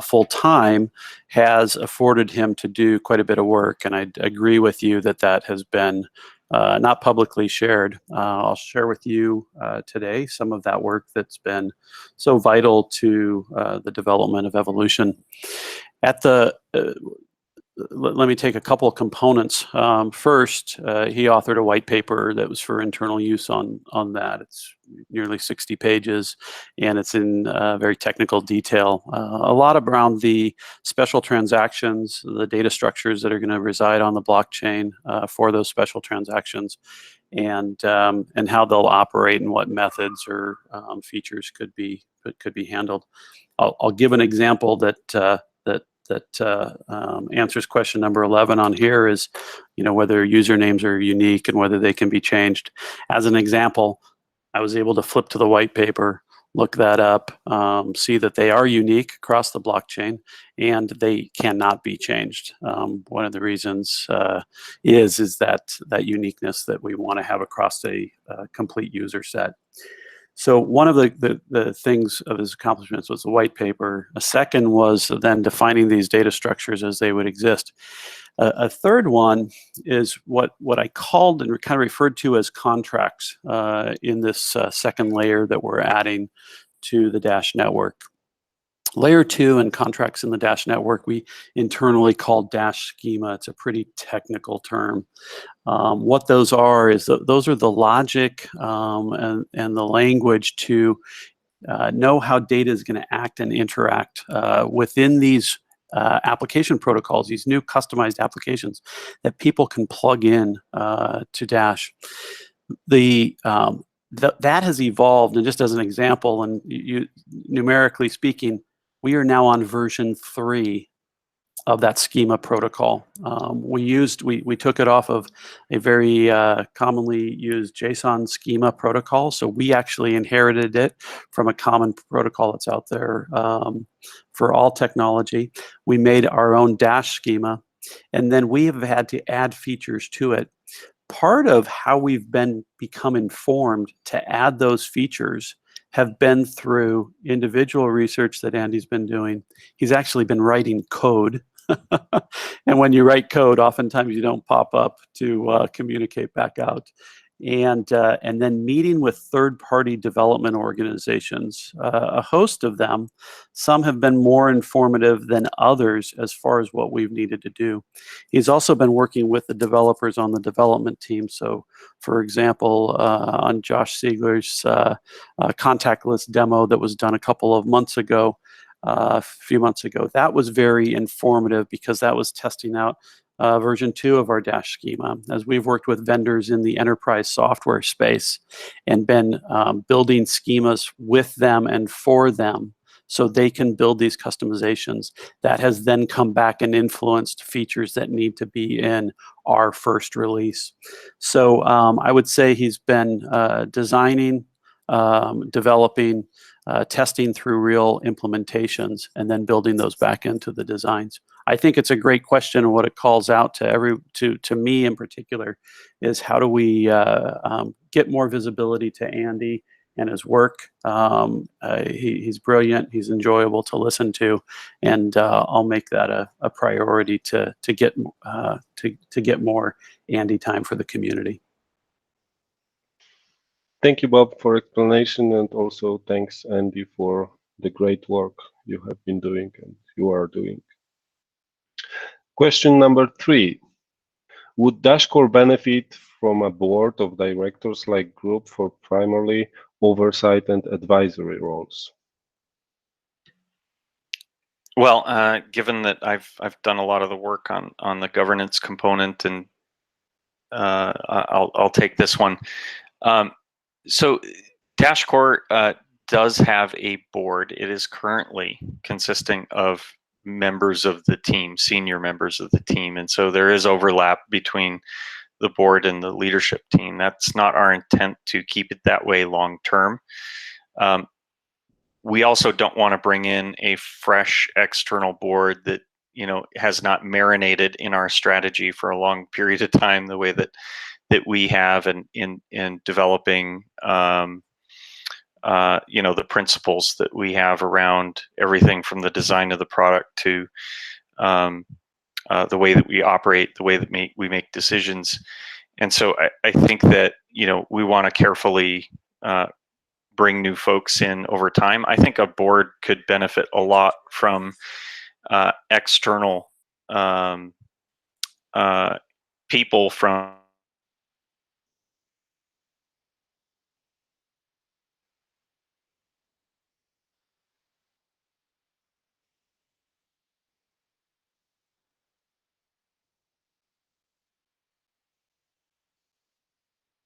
full time, has afforded him to do quite a bit of work. And I agree with you that that has been not publicly shared. I'll share with you today some of that work that's been so vital to the development of evolution. At the let me take a couple of components. First, he authored a white paper that was for internal use on that. It's nearly 60 pages, and it's in very technical detail. A lot around the special transactions, the data structures that are going to reside on the blockchain for those special transactions, and how they'll operate and what methods or features could be handled. I'll give an example that answers question number 11 on here, is, you know, whether usernames are unique and whether they can be changed. As an example, I was able to flip to the white paper, look that up, see that they are unique across the blockchain, and they cannot be changed. One of the reasons is that uniqueness that we want to have across a complete user set. So one of the things of his accomplishments was the white paper. A second was then defining these data structures as they would exist. A third one is what I called and kind of referred to as contracts in this second layer that we're adding to the Dash network. Layer 2 and contracts in the Dash network, we internally call Dash schema. It's a pretty technical term. What those are is those are the logic and the language to know how data is going to act and interact within these application protocols, these new customized applications that people can plug in to Dash. That has evolved, and just as an example, and numerically speaking, we are now on version 3 of that schema protocol. We took it off of a very commonly used JSON schema protocol. So we actually inherited it from a common protocol that's out there for all technology. We made our own Dash schema, and then we have had to add features to it. Part of how we've become informed to add those features have been through individual research that Andy's been doing. He's actually been writing code. And when you write code, oftentimes you don't pop up to communicate back out. And then meeting with third-party development organizations, a host of them. Some have been more informative than others as far as what we've needed to do. He's also been working with the developers on the development team. So, for example, on Josh Siegler's contact list demo that was done a couple of months ago, a few months ago, that was very informative because that was testing out version 2 of our Dash schema, as we've worked with vendors in the enterprise software space and been building schemas with them and for them so they can build these customizations. That has then come back and influenced features that need to be in our first release. So I would say he's been designing, developing, testing through real implementations, and then building those back into the designs. I think it's a great question, and what it calls out to me in particular is how do we get more visibility to Andy and his work. He's brilliant. He's enjoyable to listen to, and I'll make that a priority to get more Andy time for the community. Thank you, Bob, for explanation, and also thanks, Andy, for the great work you have been doing and you are doing. Question number 3. Would DashCore benefit from a board of directors like group for primarily oversight and advisory roles? Well, given that I've done a lot of the work on the governance component, and I'll take this one. So DashCore does have a board. It is currently consisting of members of the team, senior members of the team, and so there is overlap between the board and the leadership team. That's not our intent to keep it that way long term. We also don't want to bring in a fresh external board that has not marinated in our strategy for a long period of time, the way that we have in developing the principles that we have around everything from the design of the product to the way that we operate, the way that we make decisions. And so I think that we want to carefully bring new folks in over time. I think a board could benefit a lot from external people from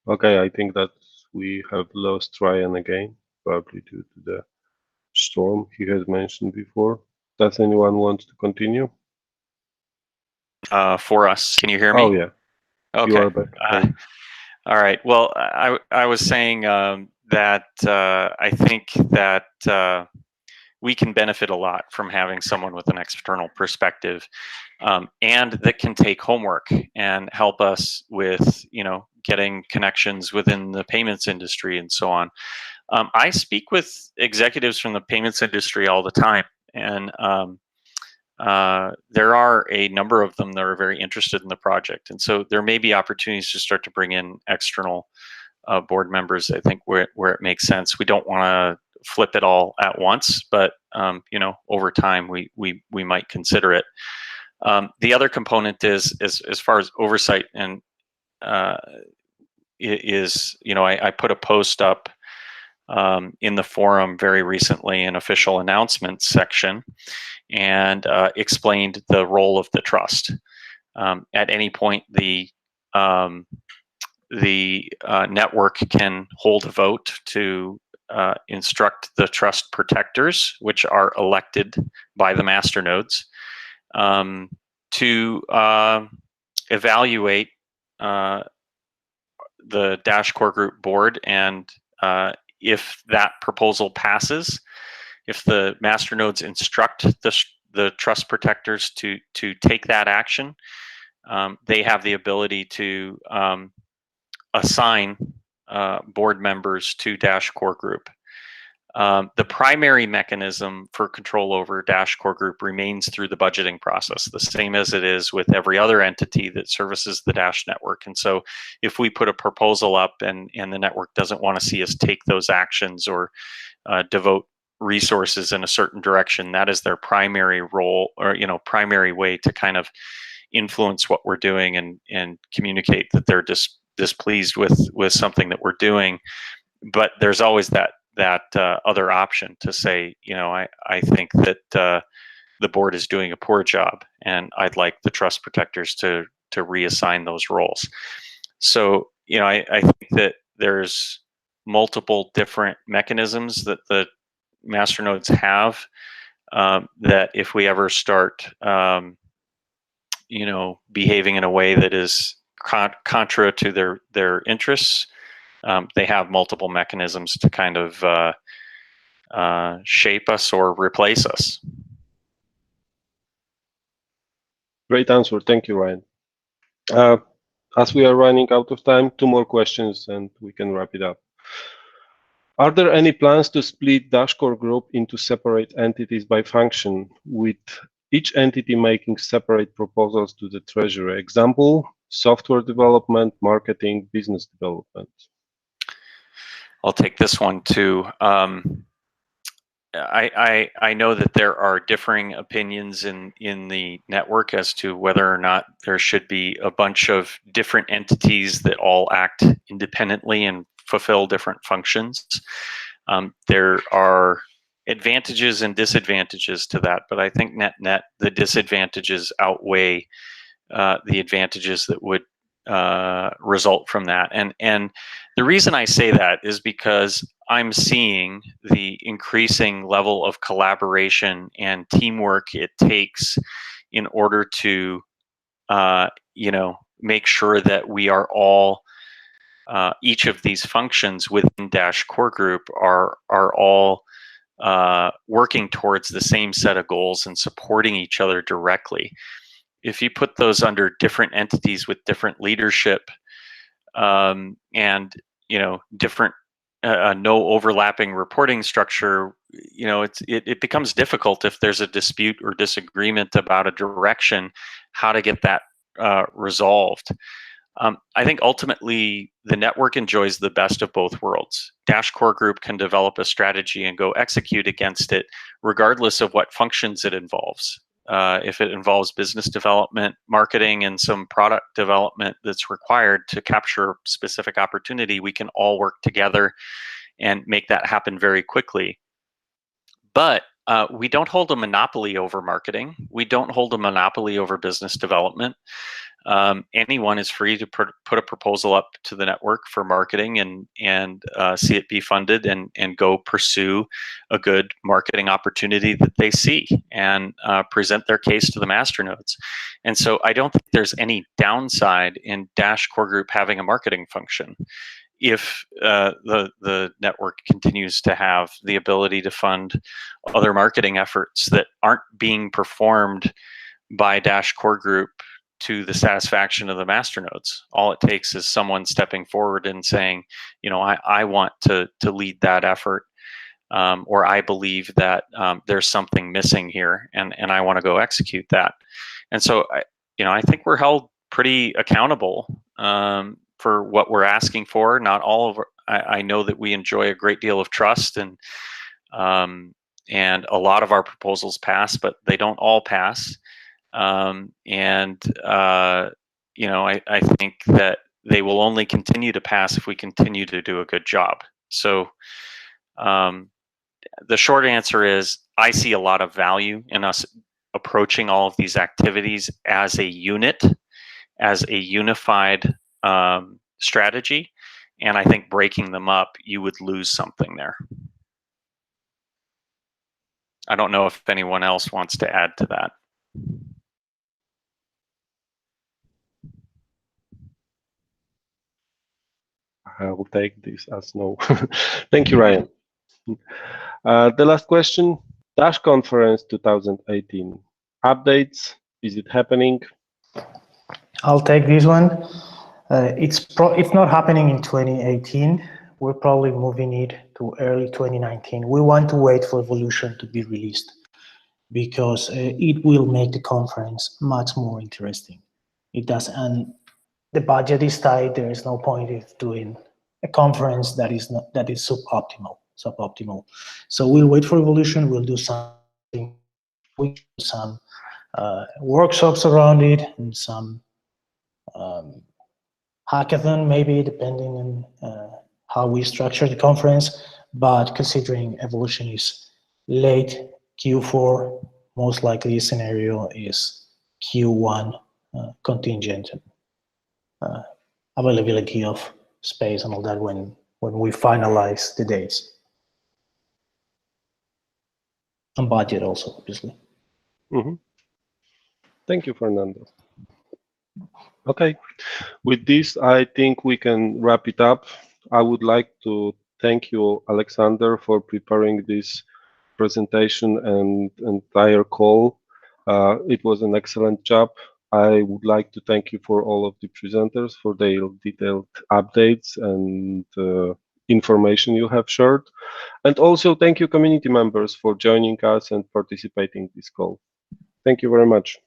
Okay, I think that we have lost Ryan again, probably due to the storm he has mentioned before. Does anyone want to continue? for us. Can you hear me? Oh, yeah. Okay. You are back. All right. Well, I was saying that I think that we can benefit a lot from having someone with an external perspective, and that can take homework and help us with getting connections within the payments industry and so on. I speak with executives from the payments industry all the time, and there are a number of them that are very interested in the project, and so there may be opportunities to start to bring in external board members. I think where it makes sense. We don't want to flip it all at once, but over time we might consider it. The other component is as far as oversight, and I put a post up in the forum very recently, an official announcements section, and explained the role of the trust. At any point, the network can hold a vote to instruct the trust protectors, which are elected by the masternodes, to evaluate the DashCore Group board, and if that proposal passes, if the masternodes instruct the trust protectors to take that action, they have the ability to assign board members to DashCore Group. The primary mechanism for control over DashCore Group remains through the budgeting process, the same as it is with every other entity that services the Dash network. And so if we put a proposal up and the network doesn't want to see us take those actions or devote resources in a certain direction, that is their primary role, or primary way to kind of influence what we're doing and communicate that they're displeased with something that we're doing. But there's always that other option to say, I think that the board is doing a poor job, and I'd like the trust protectors to reassign those roles. So I think that there's multiple different mechanisms that the masternodes have, that if we ever start behaving in a way that is contra to their interests, they have multiple mechanisms to kind of shape us or replace us. Great answer. Thank you, Ryan. As we are running out of time, 2 more questions and we can wrap it up. Are there any plans to split Dashcore Group into separate entities by function, with each entity making separate proposals to the treasury? Example, software development, marketing, business development. I'll take this one too. I know that there are differing opinions in the network as to whether or not there should be a bunch of different entities that all act independently and fulfill different functions. There are advantages and disadvantages to that, but I think net the disadvantages outweigh the advantages that would result from that. And the reason I say that is because I'm seeing the increasing level of collaboration and teamwork it takes in order to, make sure that we are all, each of these functions within Dash Core Group are all working towards the same set of goals and supporting each other directly. If you put those under different entities with different leadership, and different no overlapping reporting structure, it becomes difficult if there's a dispute or disagreement about a direction, how to get that resolved. I think ultimately the network enjoys the best of both worlds. Dash Core Group can develop a strategy and go execute against it, regardless of what functions it involves. If it involves business development, marketing, and some product development that's required to capture a specific opportunity, we can all work together and make that happen very quickly. But we don't hold a monopoly over marketing. We don't hold a monopoly over business development. Anyone is free to put a proposal up to the network for marketing and see it be funded and go pursue a good marketing opportunity that they see and present their case to the masternodes. And so I don't think there's any downside in Dash Core Group having a marketing function if the network continues to have the ability to fund other marketing efforts that aren't being performed by Dash Core Group to the satisfaction of the masternodes. All it takes is someone stepping forward and saying, I want to lead that effort, or I believe that there's something missing here, and I want to go execute that. And so, I think we're held pretty accountable for what we're asking for. Not all of I know that we enjoy a great deal of trust, and a lot of our proposals pass, but they don't all pass. I think that they will only continue to pass if we continue to do a good job. So the short answer is I see a lot of value in us approaching all of these activities as a unit, as a unified strategy. And I think breaking them up, you would lose something there. I don't know if anyone else wants to add to that. I will take this as no. Thank you, Ryan. The last question, Dash Conference 2018. Updates, is it happening? I'll take this one. It's not happening in 2018. We're probably moving it to early 2019. We want to wait for Evolution to be released because it will make the conference much more interesting. It does, and the budget is tight. There is no point of doing a conference that is suboptimal. So we'll wait for Evolution. We'll do something. We do some workshops around it and some hackathon, maybe, depending on how we structure the conference. But considering Evolution is late Q4, most likely scenario is Q1 contingent availability of space and all that when we finalize the dates. And budget also, obviously. Mm-hmm. Thank you, Fernando. Okay, with this, I think we can wrap it up. I would like to thank you, Alexander, for preparing this presentation and entire call. It was an excellent job. I would like to thank you for all of the presenters for their detailed updates and information you have shared. And also thank you community members for joining us and participating in this call. Thank you very much.